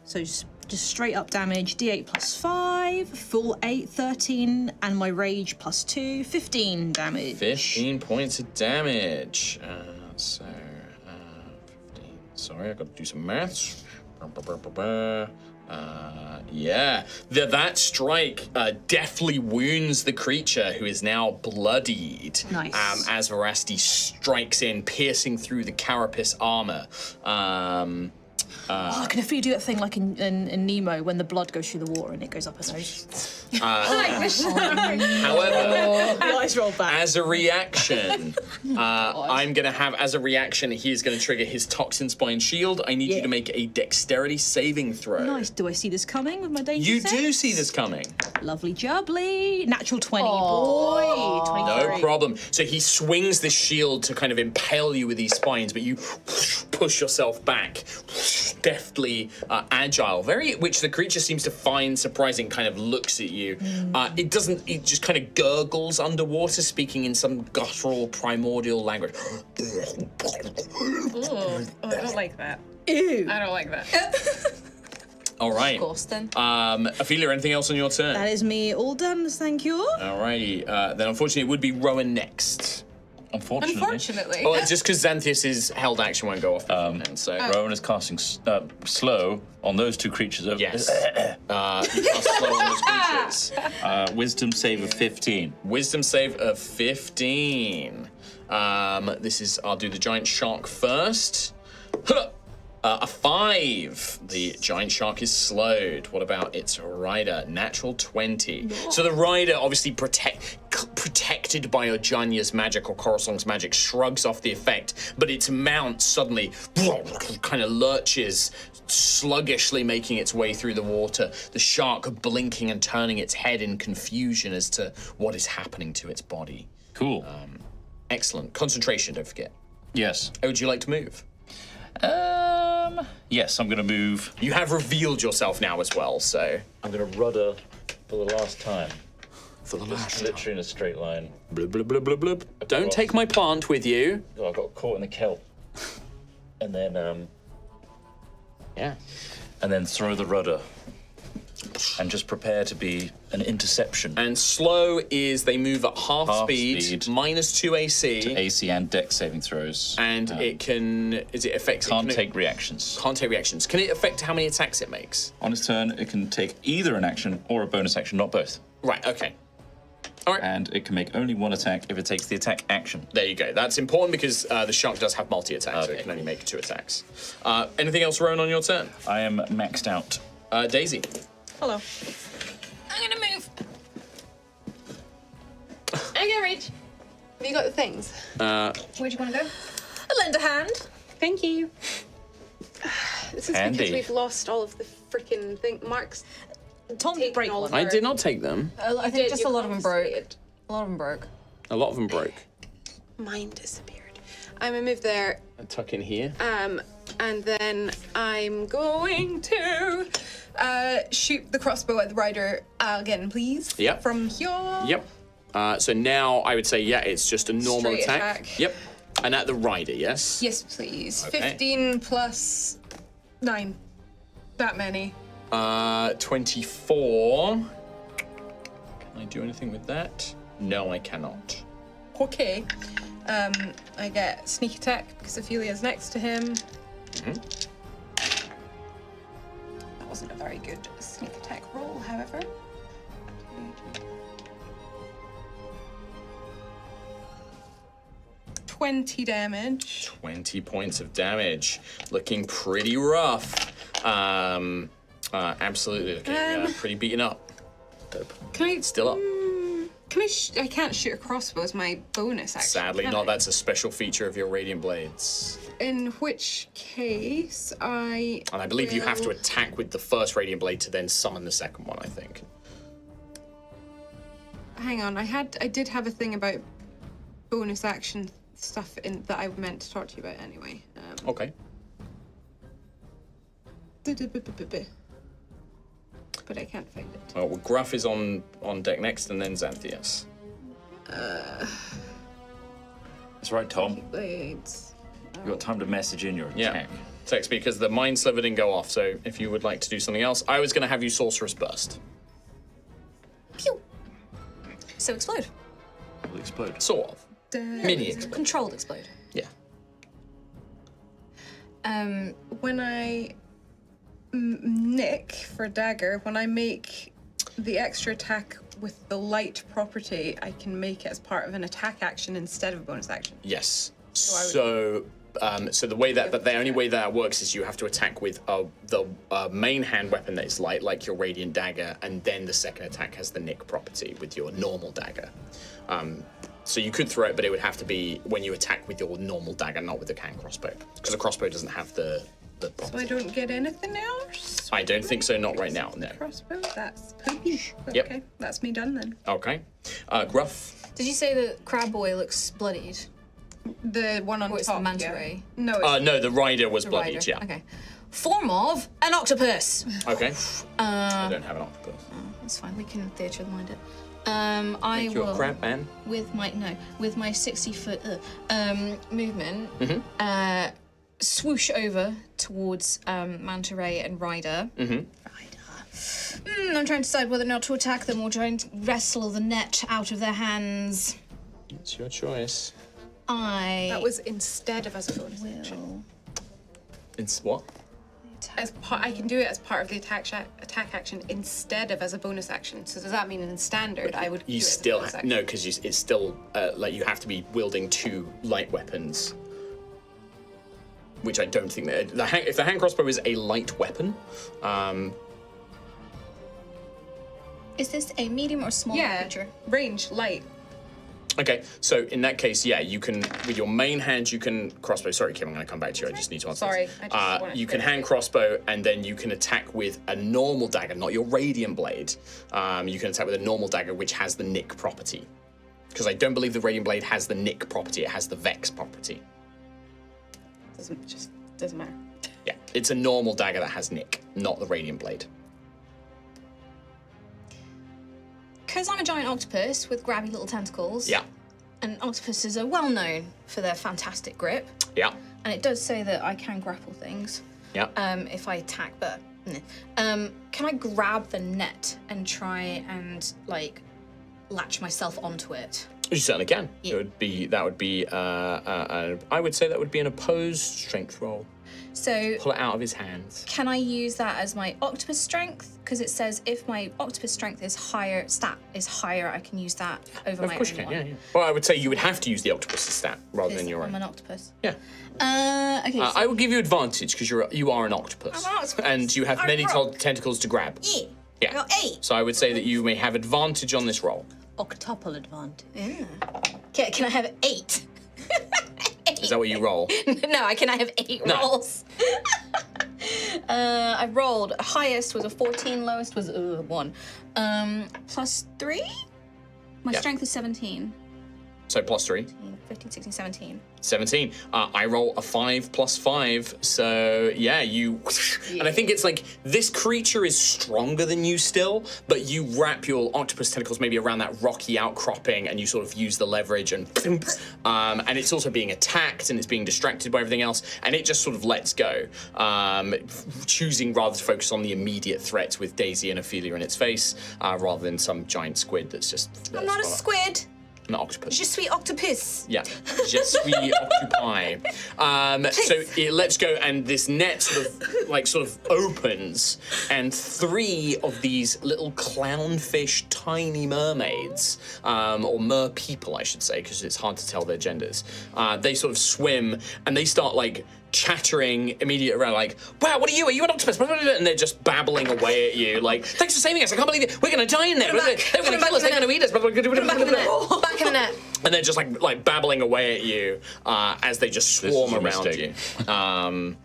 C: So just straight up damage. D8 plus 5, full 8, 13, and my rage plus 2, 15 damage.
A: 15 points of damage. 15. Sorry, I got to do some maths. Yeah, that strike deftly wounds the creature, who is now bloodied.
C: Nice.
A: As Veracity strikes in, piercing through the carapace armor.
C: I can feel you do that thing like in Nemo when the blood goes through the water and it goes up her nose.
A: However,
C: The eyes roll back.
A: as a reaction, I'm going to have, as a reaction, he is going to trigger his Toxin Spine Shield. I need you to make a dexterity saving throw.
C: Nice. Do I see this coming with my danger
A: You
C: sense?
A: do see this coming.
C: Lovely jubbly. Natural 20. Boy. 23.
A: No problem. So he swings the shield to kind of impale you with these spines, but you push yourself back, deftly agile, which the creature seems to find surprising, kind of looks at you. It just kind of gurgles underwater, speaking in some guttural, primordial language.
D: Oh, I don't like that.
C: Ew.
D: I don't like that.
A: All right.
E: Disgusting.
A: Ophelia, anything else on your turn?
C: That is me all done, thank you.
A: Alrighty. Then unfortunately it would be Rowan next.
D: Unfortunately.
A: Oh, just because Xanthius' held action won't go off beforehand, so...
B: Rowan is casting slow on those two creatures.
A: Yes. You cast slow on those creatures.
B: Wisdom save of 15.
A: Wisdom save of 15. I'll do the giant shark first. Huh. A 5. The giant shark is slowed. What about its rider? Natural 20. So the rider, obviously protected by Ojanya's magic or Coralsong's magic, shrugs off the effect, but its mount suddenly kind of lurches sluggishly making its way through the water, the shark blinking and turning its head in confusion as to what is happening to its body.
B: Cool.
A: Excellent. Concentration, don't forget.
B: Yes.
A: Oh, would you like to move?
B: Yes, I'm going to move.
A: You have revealed yourself now as well, so...
B: I'm going to rudder for the last time.
A: For the last
B: Literally in a straight line.
A: Blub, blub, blub, blub, blub. Don't take my plant with you.
B: Oh, I got caught in the kelp. And then,
A: Yeah.
B: and then throw the rudder. And just prepare to be an interception.
A: And slow is they move at half
B: Half
A: speed,
B: speed.
A: -2 AC.
B: AC and dex saving throws.
A: And it can... Is it affect...
B: Can't
A: can it-
B: take reactions.
A: Can't take reactions. Can it affect how many attacks it makes?
B: On its turn, it can take either an action or a bonus action, not both.
A: Right, okay. All right.
B: And it can make only one attack if it takes the attack action.
A: There you go. That's important because the shark does have multi-attack, so it
B: Okay.
A: can only make 2 attacks. Anything else, Rowan, on your turn?
B: I am maxed out.
A: Daisy.
C: Hello.
E: I'm gonna move.
D: Okay, Rach. Have you got the things?
E: Where do you want to go?
C: A lend a hand.
D: Thank you. This is
B: Handy.
D: because we've lost all of the freaking thing. Mark's
C: Tom
D: taken
C: break
D: all
C: one.
D: of
A: I did not take them.
F: I think just a lot of them broke. A lot of them broke.
A: A lot of them broke.
D: Mine disappeared. I'm gonna move there,
A: I tuck in here.
D: and then I'm going to shoot the crossbow at the rider again, please.
A: Yep.
D: From here.
A: Yep. So now I would say, yeah, it's just a normal
D: Straight
A: attack.
D: attack.
A: Yep. And at the rider, yes?
D: Yes, please.
A: Okay.
D: 15 plus 9. That many.
A: 24. Can I do anything with that? No, I cannot.
D: Okay. I get sneak attack because Ophelia's next to him. That wasn't a very good sneak attack roll, however. 20 damage.
A: 20 points of damage. Looking pretty rough. Absolutely looking pretty beaten up. Dope.
D: Can I
A: Still up.
D: Can I can't shoot a crossbow as my bonus action.
A: Sadly
D: can
A: not.
D: I?
A: That's a special feature of your Radiant Blades.
D: In which case I
A: And I believe you have to
D: will-
A: attack with the first Radiant Blade to then summon the second one, I think.
D: Hang on, I did have a thing about bonus action stuff that I meant to talk to you about anyway.
A: Okay.
D: But I can't find it.
A: Well, Gruff is on deck next, and then Xanthias.
B: That's right, Tom.
D: Blades.
B: You've got time to message in your
A: Yeah.
B: attack.
A: Text because the Mind Sliver didn't go off, so if you would like to do something else, I was going to have you Sorceress Burst.
E: Pew. So explode.
B: Will explode.
A: Sort of. Mini explode.
E: Controlled explode.
A: Yeah.
D: When I nick for dagger, when I make the extra attack with the light property, I can make it as part of an attack action instead of a bonus action.
A: Yes.
D: I would-
A: So the way that the only way that works is you have to attack with the main hand weapon that is light, like your Radiant Dagger, and then the second attack has the nick property with your normal dagger. So you could throw it, but it would have to be when you attack with your normal dagger, not with the hand crossbow, because the crossbow doesn't have the
D: So
A: property.
D: I don't get anything else?
A: I don't think so. Not right now. No.
D: Crossbow? That's poopy.
A: Yep.
D: Okay, that's me done then.
A: Okay. Gruff.
E: Did you say that Crab Boy looks bloodied?
D: The one on
E: Or it's
D: top.
E: the manta
D: yeah.
E: ray?
D: No, it's
A: No, the rider was
E: The
A: bloodied.
E: rider.
A: Yeah.
E: Okay. Form of an octopus.
A: Okay. I don't have an octopus.
E: That's fine. We can theatre mind it. I
A: You're
E: will
A: a crab man.
E: with my 60-foot movement. Swoosh over towards Manta Ray and Ryder.
A: Mm-hmm.
E: I'm trying to decide whether or not to attack them or trying to wrestle the net out of their hands.
A: It's your choice.
D: that was instead of as a bonus action.
E: Will
A: It's what?
D: I can do it as part of the attack action instead of as a bonus action. So does that mean in standard I would do
A: You
D: it as a
A: still
D: bonus action?
A: no, because it's still like you have to be wielding 2 light weapons, which I don't think that if the hand crossbow is a light weapon,
E: Is this a medium or small
D: Yeah,
E: creature?
D: range light.
A: Okay, so in that case, yeah, you can, with your main hand, you can crossbow. Sorry, Kim, I'm going to come back to you. I just need to answer
D: Sorry,
A: this.
D: I just wanted
A: You
D: to
A: can
D: go
A: hand crossbow, and then you can attack with a normal dagger, not your radiant blade. You can attack with a normal dagger, which has the nick property. Because I don't believe the radiant blade has the nick property, it has the vex property.
D: Doesn't matter.
A: Yeah, it's a normal dagger that has nick, not the radiant blade.
E: Because I'm a giant octopus with grabby little tentacles.
A: Yeah,
E: And octopuses are well known for their fantastic grip.
A: yeah,
E: And it does say that I can grapple things
A: yeah.
E: if I attack, but can I grab the net and try and like latch myself onto it?
A: You certainly can.
E: Yeah.
A: That would be. I would say that would be an opposed strength roll.
E: So
A: Pull it out of his hands.
E: can I use that as my octopus strength? Because it says if my octopus strength is higher, I can use that over
A: Of
E: my
A: course
E: own
A: you can.
E: one.
A: Yeah, yeah. Well, I would say you would have to use the octopus's stat rather
E: Because
A: than your
E: I'm
A: own.
E: an octopus.
A: Yeah.
E: Okay. So
A: I will give you advantage because you are an octopus.
E: I'm an octopus.
A: And you have
E: I'm
A: many
E: rock.
A: tentacles to grab.
E: yeah.
A: Yeah.
E: I got 8.
A: So I would say that you may have advantage on this roll.
C: Octuple advantage.
E: Can I have 8?
A: Is that what you roll?
E: No, I can have 8
A: No.
E: rolls. I rolled. Highest was a 14, lowest was 1. Plus 3? My
A: Yeah.
E: strength is 17.
A: So +3.
E: 15, 16, 17.
A: 17. I roll a 5 plus 5, so yeah, you. And I think it's like this creature is stronger than you still, but you wrap your octopus tentacles maybe around that rocky outcropping, and you sort of use the leverage, and it's also being attacked and it's being distracted by everything else, and it just sort of lets go, choosing rather to focus on the immediate threats with Daisy and Ophelia in its face, rather than some giant squid that's just.
E: I'm not a squid.
A: An octopus.
E: Je suis octopus.
A: Yeah, je suis occupy. So it lets go, and this net sort of opens, and 3 of these little clownfish, tiny mermaids, or mer people, I should say, because it's hard to tell their genders. They sort of swim, and they start like chattering immediately around, like, "Wow, what are you? Are you an octopus?" And they're just babbling away at you, like, "Thanks for saving us! I can't believe it. We're going to die in there. They're going to kill us. They're going to eat us."
E: Back in the net. Back in the net.
A: And they're just like babbling away at you as they just swarm
B: is a
A: around
B: mistake.
A: you.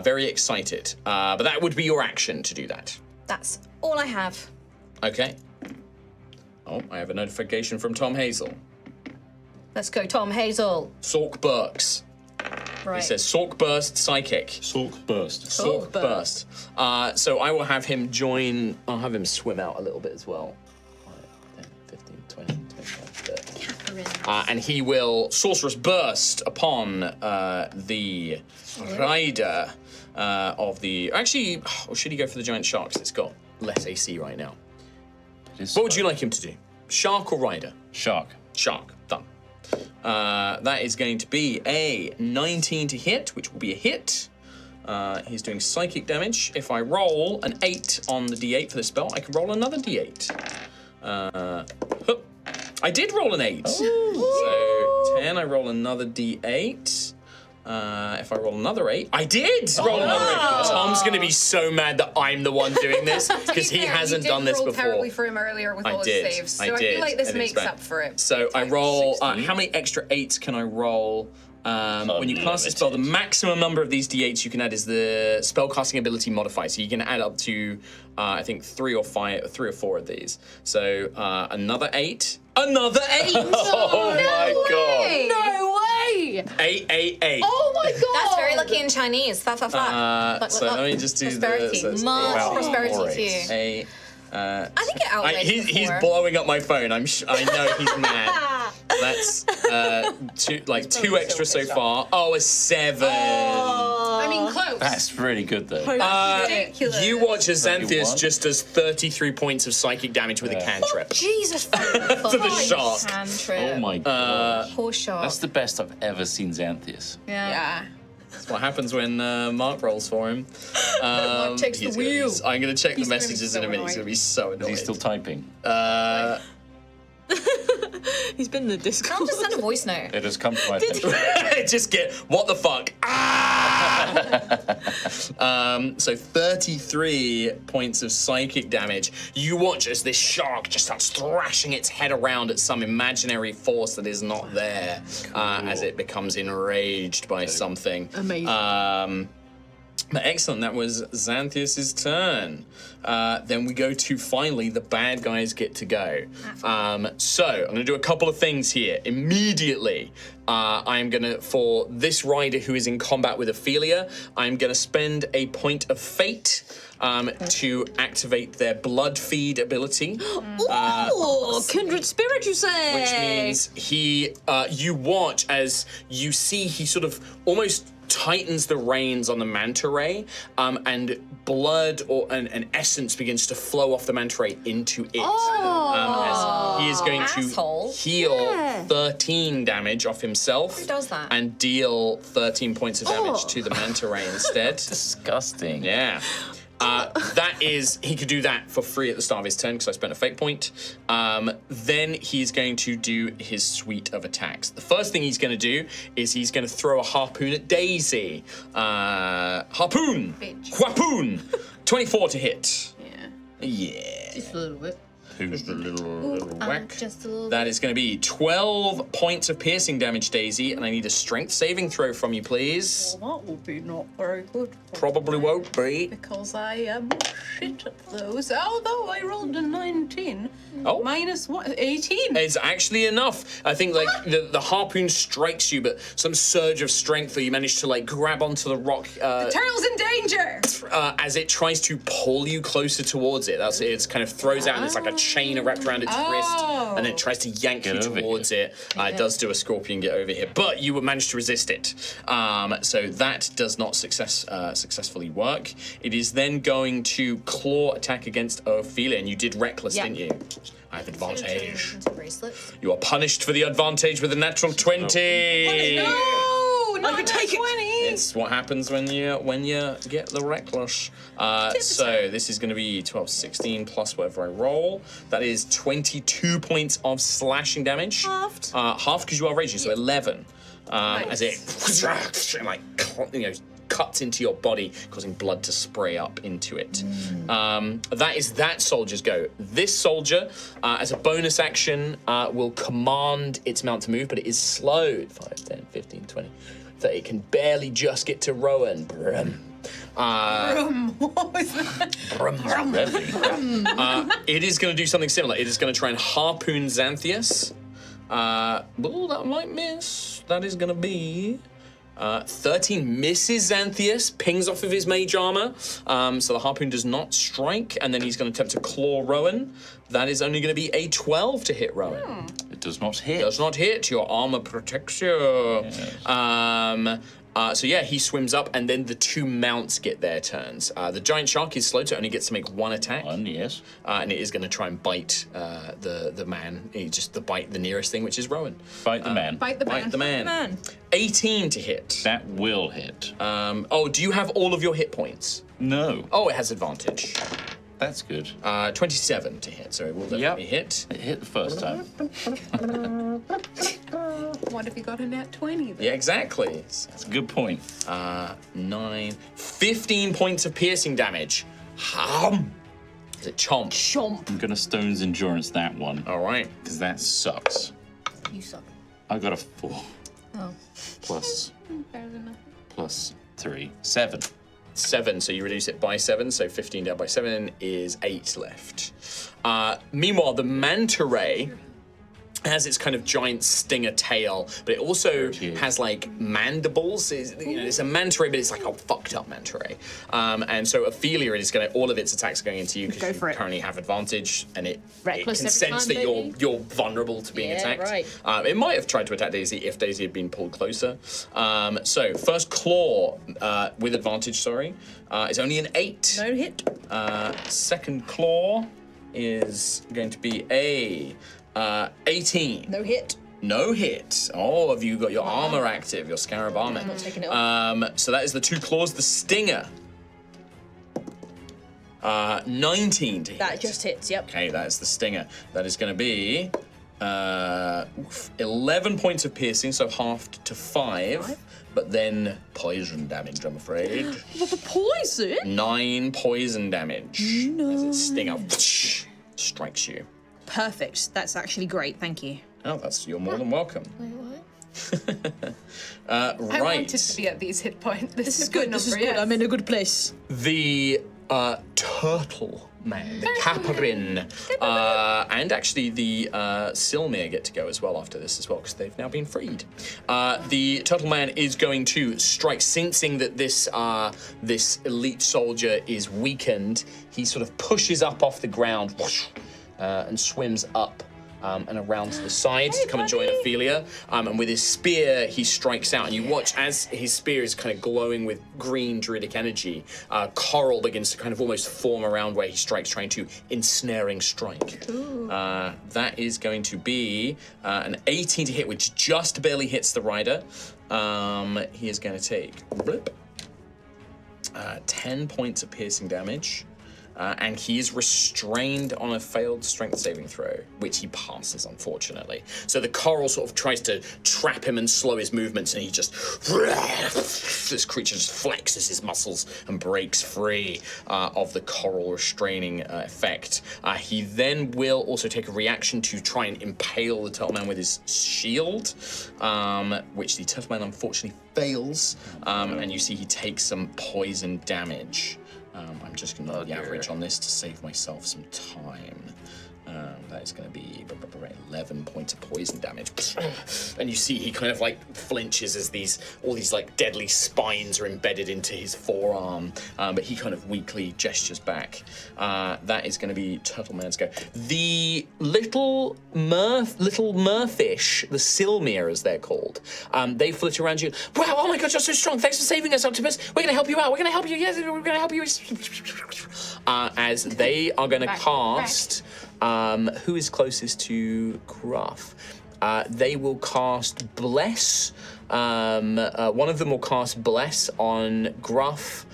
A: Very excited. But that would be your action to do that.
E: That's all I have.
A: Okay. Oh, I have a notification from Tom Hazel.
E: Let's go, Tom Hazel.
A: Sork Burks.
E: Right.
A: It says Sork Burst Psychic.
B: Sork burst.
A: Sork Burst. So I will have him join. I'll have him swim out a little bit as well. 5, 10, 15, 20, 25, 30. And he will Sorcerous Burst upon the rider of the. Actually, or should he go for the giant sharks? It's got less AC right now. What would you like him to do? Shark or rider?
B: Shark.
A: Shark. Done. That is going to be a 19 to hit, which will be a hit. He's doing psychic damage. If I roll an 8 on the d8 for the spell, I can roll another d8. I did roll an 8. So 10, I roll another d8. If I roll another 8, I did roll another 8. Tom's going to be so mad that I'm the one doing this because he hasn't done this before.
D: Terribly for him earlier with all his saves, so I feel like this
A: and it's
D: makes
A: bad.
D: up for it.
A: So I roll. How many extra 8s can I roll? When you cast a spell, the maximum number of these d8s you can add is the spellcasting ability modifier. So you can add up to, I think, 3 or 4 of these. So another 8. Another 8!
B: Oh my god.
C: No way!
A: 8.
C: Oh my god!
E: That's very lucky in Chinese. Fa fa fa.
A: So let me just do
E: prosperity.
A: the.
E: Much
B: Wow.
E: prosperity
B: Alright.
E: to you.
A: 8.
E: I think it outweighs
A: He's
E: before.
A: blowing up my phone. I know he's mad. That's 2 extra so far. Oh, a 7.
D: I mean, close.
B: That's really good though.
D: ridiculous.
A: You watch as Xanthias
B: 31.
A: just does 33 points of psychic damage with a cantrip.
E: Jesus.
A: To the shark.
E: Cantrip.
B: Oh my god.
E: Poor shark.
B: That's the best I've ever seen Xanthias.
E: yeah.
A: That's what happens when Mark rolls for him.
E: takes the
A: he's gonna be-
E: wheel.
A: I'm going to check the
D: He's gonna be
A: messages
D: so
A: in a minute. He's going to be so annoyed.
B: Is he still typing?
C: He's been in the
E: I'll
C: Discord.
E: just send a voice note.
B: It has come to my attention.
A: Just get, what the fuck? Ah! So 33 points of psychic damage. You watch as this shark just starts thrashing its head around at some imaginary force that is not there, as it becomes enraged by something.
C: Amazing.
A: But excellent, that was Xanthias' turn. Then we go to, finally, the bad guys get to go. So, I'm going to do a couple of things here. Immediately, I'm going to, for this rider who is in combat with Altheya, I'm going to spend a point of fate to activate their blood feed ability.
C: Ooh, kindred spirit, you say?
A: Which means you watch as you see he sort of almost tightens the reins on the manta ray, and blood or an essence begins to flow off the manta ray into it. As he is going to heal 13 damage off himself.
E: Who does that?
A: And deal 13 points of damage to the manta ray instead.
B: Disgusting.
A: Yeah. He could do that for free at the start of his turn because I spent a fate point. Then he's going to do his suite of attacks. The first thing he's going to do is he's going to throw a harpoon at Daisy. Harpoon! Harpoon! 24 to hit. Yeah.
C: Just a little bit.
A: Just a little whack.
E: Just a little.
A: That is going to be 12 points of piercing damage, Daisy, and I need a strength saving throw from you, please.
C: Well, that will be not very good.
A: Probably won't be.
C: Because I am shit at those. Although I rolled a 19.
A: Oh.
C: Minus what? 18.
A: It's actually enough. I think like the harpoon strikes you, but some surge of strength that you manage to like grab onto the rock.
C: Turtle's in danger!
A: As it tries to pull you closer towards it. That's it. It's kind of throws out and it's like a chain wrapped around its wrist, and then it tries to yank you towards it. It does do a scorpion get over here, but you would manage to resist it. So that does not successfully work. It is then going to claw attack against Ophelia, and you did reckless, didn't you? I have advantage.
E: Into bracelets.
A: You are punished for the advantage with a natural 20.
C: No, not take 20.
A: It's what happens when you get the reckless. So this is going to be 12, 16 plus whatever I roll. That is 22 points of slashing damage.
C: Halved.
A: Half because you are raging, so 11. As it like cuts into your body, causing blood to spray up into it. That is that soldier's go. This soldier, as a bonus action, will command its mount to move, but it is slowed. 5, 10, 15, 20. So it can barely just get to Rowan. Brum.
C: What was that?
A: It is going to do something similar. It is going to try and harpoon Xanthias. Oh, that might miss. That is going to be 13 misses Xanthias, pings off of his mage armor. So the harpoon does not strike, and then he's going to attempt to claw Rowan. That is only going to be a 12 to hit Rowan.
B: It does not hit.
A: Does not hit. Your armor protects you.
B: Yes.
A: So yeah, he swims up, and then the two mounts get their turns. The giant shark is slow, so it only gets to make one attack.
B: Yes.
A: And it is going to try and bite the man. Just bite the nearest thing, which is Rowan.
B: Bite the man.
C: Bite the man.
A: Bite the man. 18 to hit.
B: That will hit.
A: Do you have all of your hit points?
B: No.
A: Oh, it has advantage.
B: That's good.
A: 27 to hit, so it will definitely hit.
B: It hit the first time.
D: What if you got a nat 20 then?
A: Yeah, exactly.
B: That's a good point.
A: 15 points of piercing damage. Is it chomp?
C: Chomp.
B: I'm gonna Stone's Endurance that one.
A: All right.
B: Because that sucks.
E: You suck.
B: I got a 4.
E: Oh.
B: Plus
D: Better than nothing.
B: plus 3. 7.
A: 7, so you reduce it by 7, so 15 down by 7 is 8 left. Meanwhile, the manta ray has its kind of giant stinger tail, but it also has like mandibles. It's a manta ray, but it's like a fucked up manta ray. And so Ophelia is going to, all of its attacks are going into you because you currently have advantage, and it
C: Reckless
A: can
C: every
A: sense
C: time,
A: that
C: baby.
A: you're vulnerable to being attacked.
C: right.
A: It might have tried to attack Daisy if Daisy had been pulled closer. So first claw with advantage, is only an 8.
C: No hit.
A: Second claw is going to be a 18.
C: No hit.
A: No hit. Oh, have you got your armor active, your scarab armor?
C: I'm not taking it off.
A: So that is the 2 claws. The stinger. 19 to hit.
C: That just hits, yep.
A: Okay, that is the stinger. That is going to be 11 points of piercing, so halved to 5. But then poison damage, I'm afraid.
C: Poison?
A: 9 poison damage.
C: No.
A: As its stinger strikes you.
C: Perfect. That's actually great. Thank you.
A: Oh, you're more than welcome.
E: Wait, what?
D: I
A: Right.
D: wanted to be at these hit points.
C: This is good. This is good. I'm in a good place.
A: The turtle man, the Caperin, and actually the Silmir get to go as well after this as well because they've now been freed. The turtle man is going to strike, sensing that this elite soldier is weakened. He sort of pushes up off the ground and swims up. And around to the side to come and join Altheya. And with his spear, he strikes out. And you watch as his spear is kind of glowing with green druidic energy. Coral begins to kind of almost form around where he strikes, trying to ensnaring strike. That is going to be an 18 to hit, which just barely hits the rider. He is going to take 10 points of piercing damage. And he is restrained on a failed strength saving throw, which he passes, unfortunately. So the coral sort of tries to trap him and slow his movements, and he just... This creature just flexes his muscles and breaks free of the coral restraining effect. He then will also take a reaction to try and impale the turtle man with his shield, which the turtle man unfortunately fails. And you see he takes some poison damage. I'm just going to do the average on this to save myself some time. That is going to be 11 points of poison damage. And you see he kind of like flinches as all these like deadly spines are embedded into his forearm. But he kind of weakly gestures back. That is going to be Turtle Man's go. The little merfish, the Silmir as they're called, they flit around you. Wow, oh my god, you're so strong. Thanks for saving us, Octopus. We're going to help you out. We're going to help you. Yes, we're going to help you. As they are going to cast... who is closest to Gruff? They will cast Bless. One of them will cast Bless on Gruff,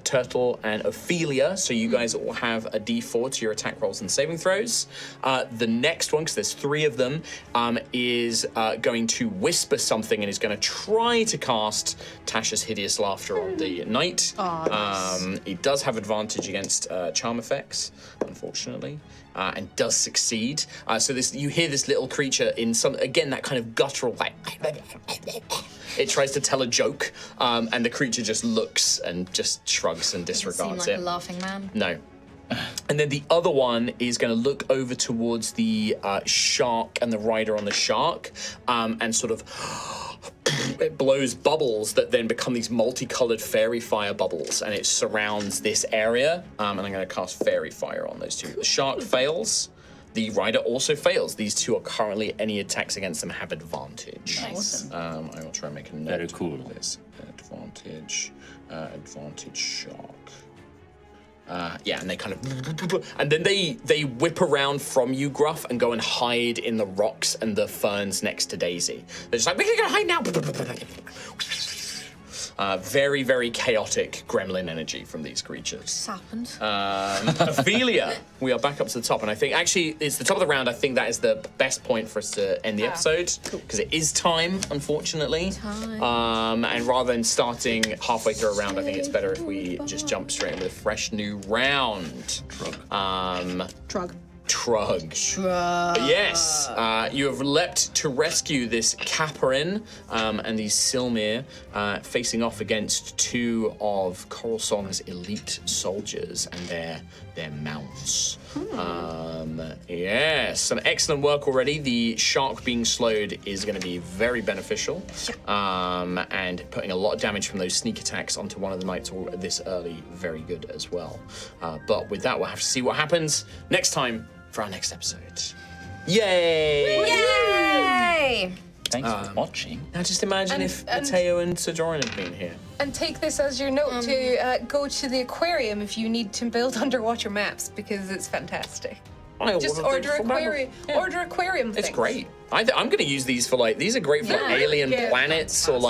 A: Turtle, and Altheya. So you guys all have a D4 to your attack rolls and saving throws. The next one, because there's 3 of them, is going to whisper something and is going to try to cast Tasha's Hideous Laughter on the knight. Nice. He does have advantage against charm effects, unfortunately. And does succeed. So you hear this little creature in that kind of guttural, like, it tries to tell a joke, and the creature just looks and just shrugs and disregards
E: Seem like
A: it.
E: a laughing man.
A: No. And then the other one is going to look over towards the shark and the rider on the shark, and sort of it blows bubbles that then become these multicolored fairy fire bubbles, and it surrounds this area. And I'm going to cast fairy fire on those 2. The shark fails. The rider also fails. These 2 are currently, any attacks against them have advantage.
E: Nice.
A: I will try and make a note.
B: Very cool.
A: Of this. Advantage shark. And they kind of, and then they whip around from you, Gruff, and go and hide in the rocks and the ferns next to Daisy. They're just like, we're gonna hide now. Very, very chaotic gremlin energy from these creatures.
E: What's happened?
A: Altheya, we are back up to the top, and I think actually it's the top of the round. I think that is the best point for us to end the episode because it is time, unfortunately. And rather than starting halfway through a round, I think it's better if we just jump straight into a fresh new round. Trug. Yes, you have leapt to rescue this Caperin and these Silmir, facing off against 2 of Coralsong's elite soldiers and their mounts. Yes, some excellent work already. The shark being slowed is going to be very beneficial, and putting a lot of damage from those sneak attacks onto one of the knights this early, very good as well. But with that, we'll have to see what happens next time for our next episode. Yay!
F: Yay!
B: Thanks for watching.
A: Now just imagine if Mateo and Sojourn had been here.
D: And take this as your note to go to the aquarium if you need to build underwater maps, because it's fantastic.
A: I
H: Just
A: ordered
H: order
A: these from
H: order aquarium
A: It's
H: things.
A: great. I'm going to use these for these are great for alien
H: Yeah.
A: planets or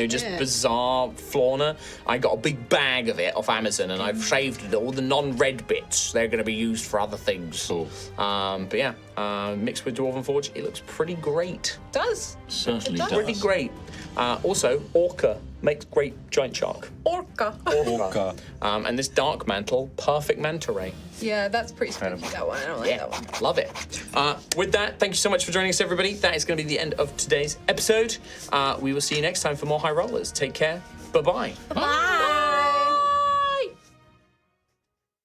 A: just bizarre fauna. I got a big bag of it off Amazon and I've saved all the non-red bits. They're going to be used for other things.
B: Cool.
A: But yeah, mixed with Dwarven Forge, it looks pretty great.
H: Does.
B: Certainly does.
A: Pretty great. Also, Orca makes great giant shark.
H: Orca.
B: Orca.
A: And this dark mantle, perfect manta ray.
H: Yeah, that's pretty spooky, that one. I don't like that one.
A: Love it. With that, thank you so much for joining us, everybody. That is going to be the end of today's episode. We will see you next time for more High Rollers. Take care. Bye-bye.
E: Bye.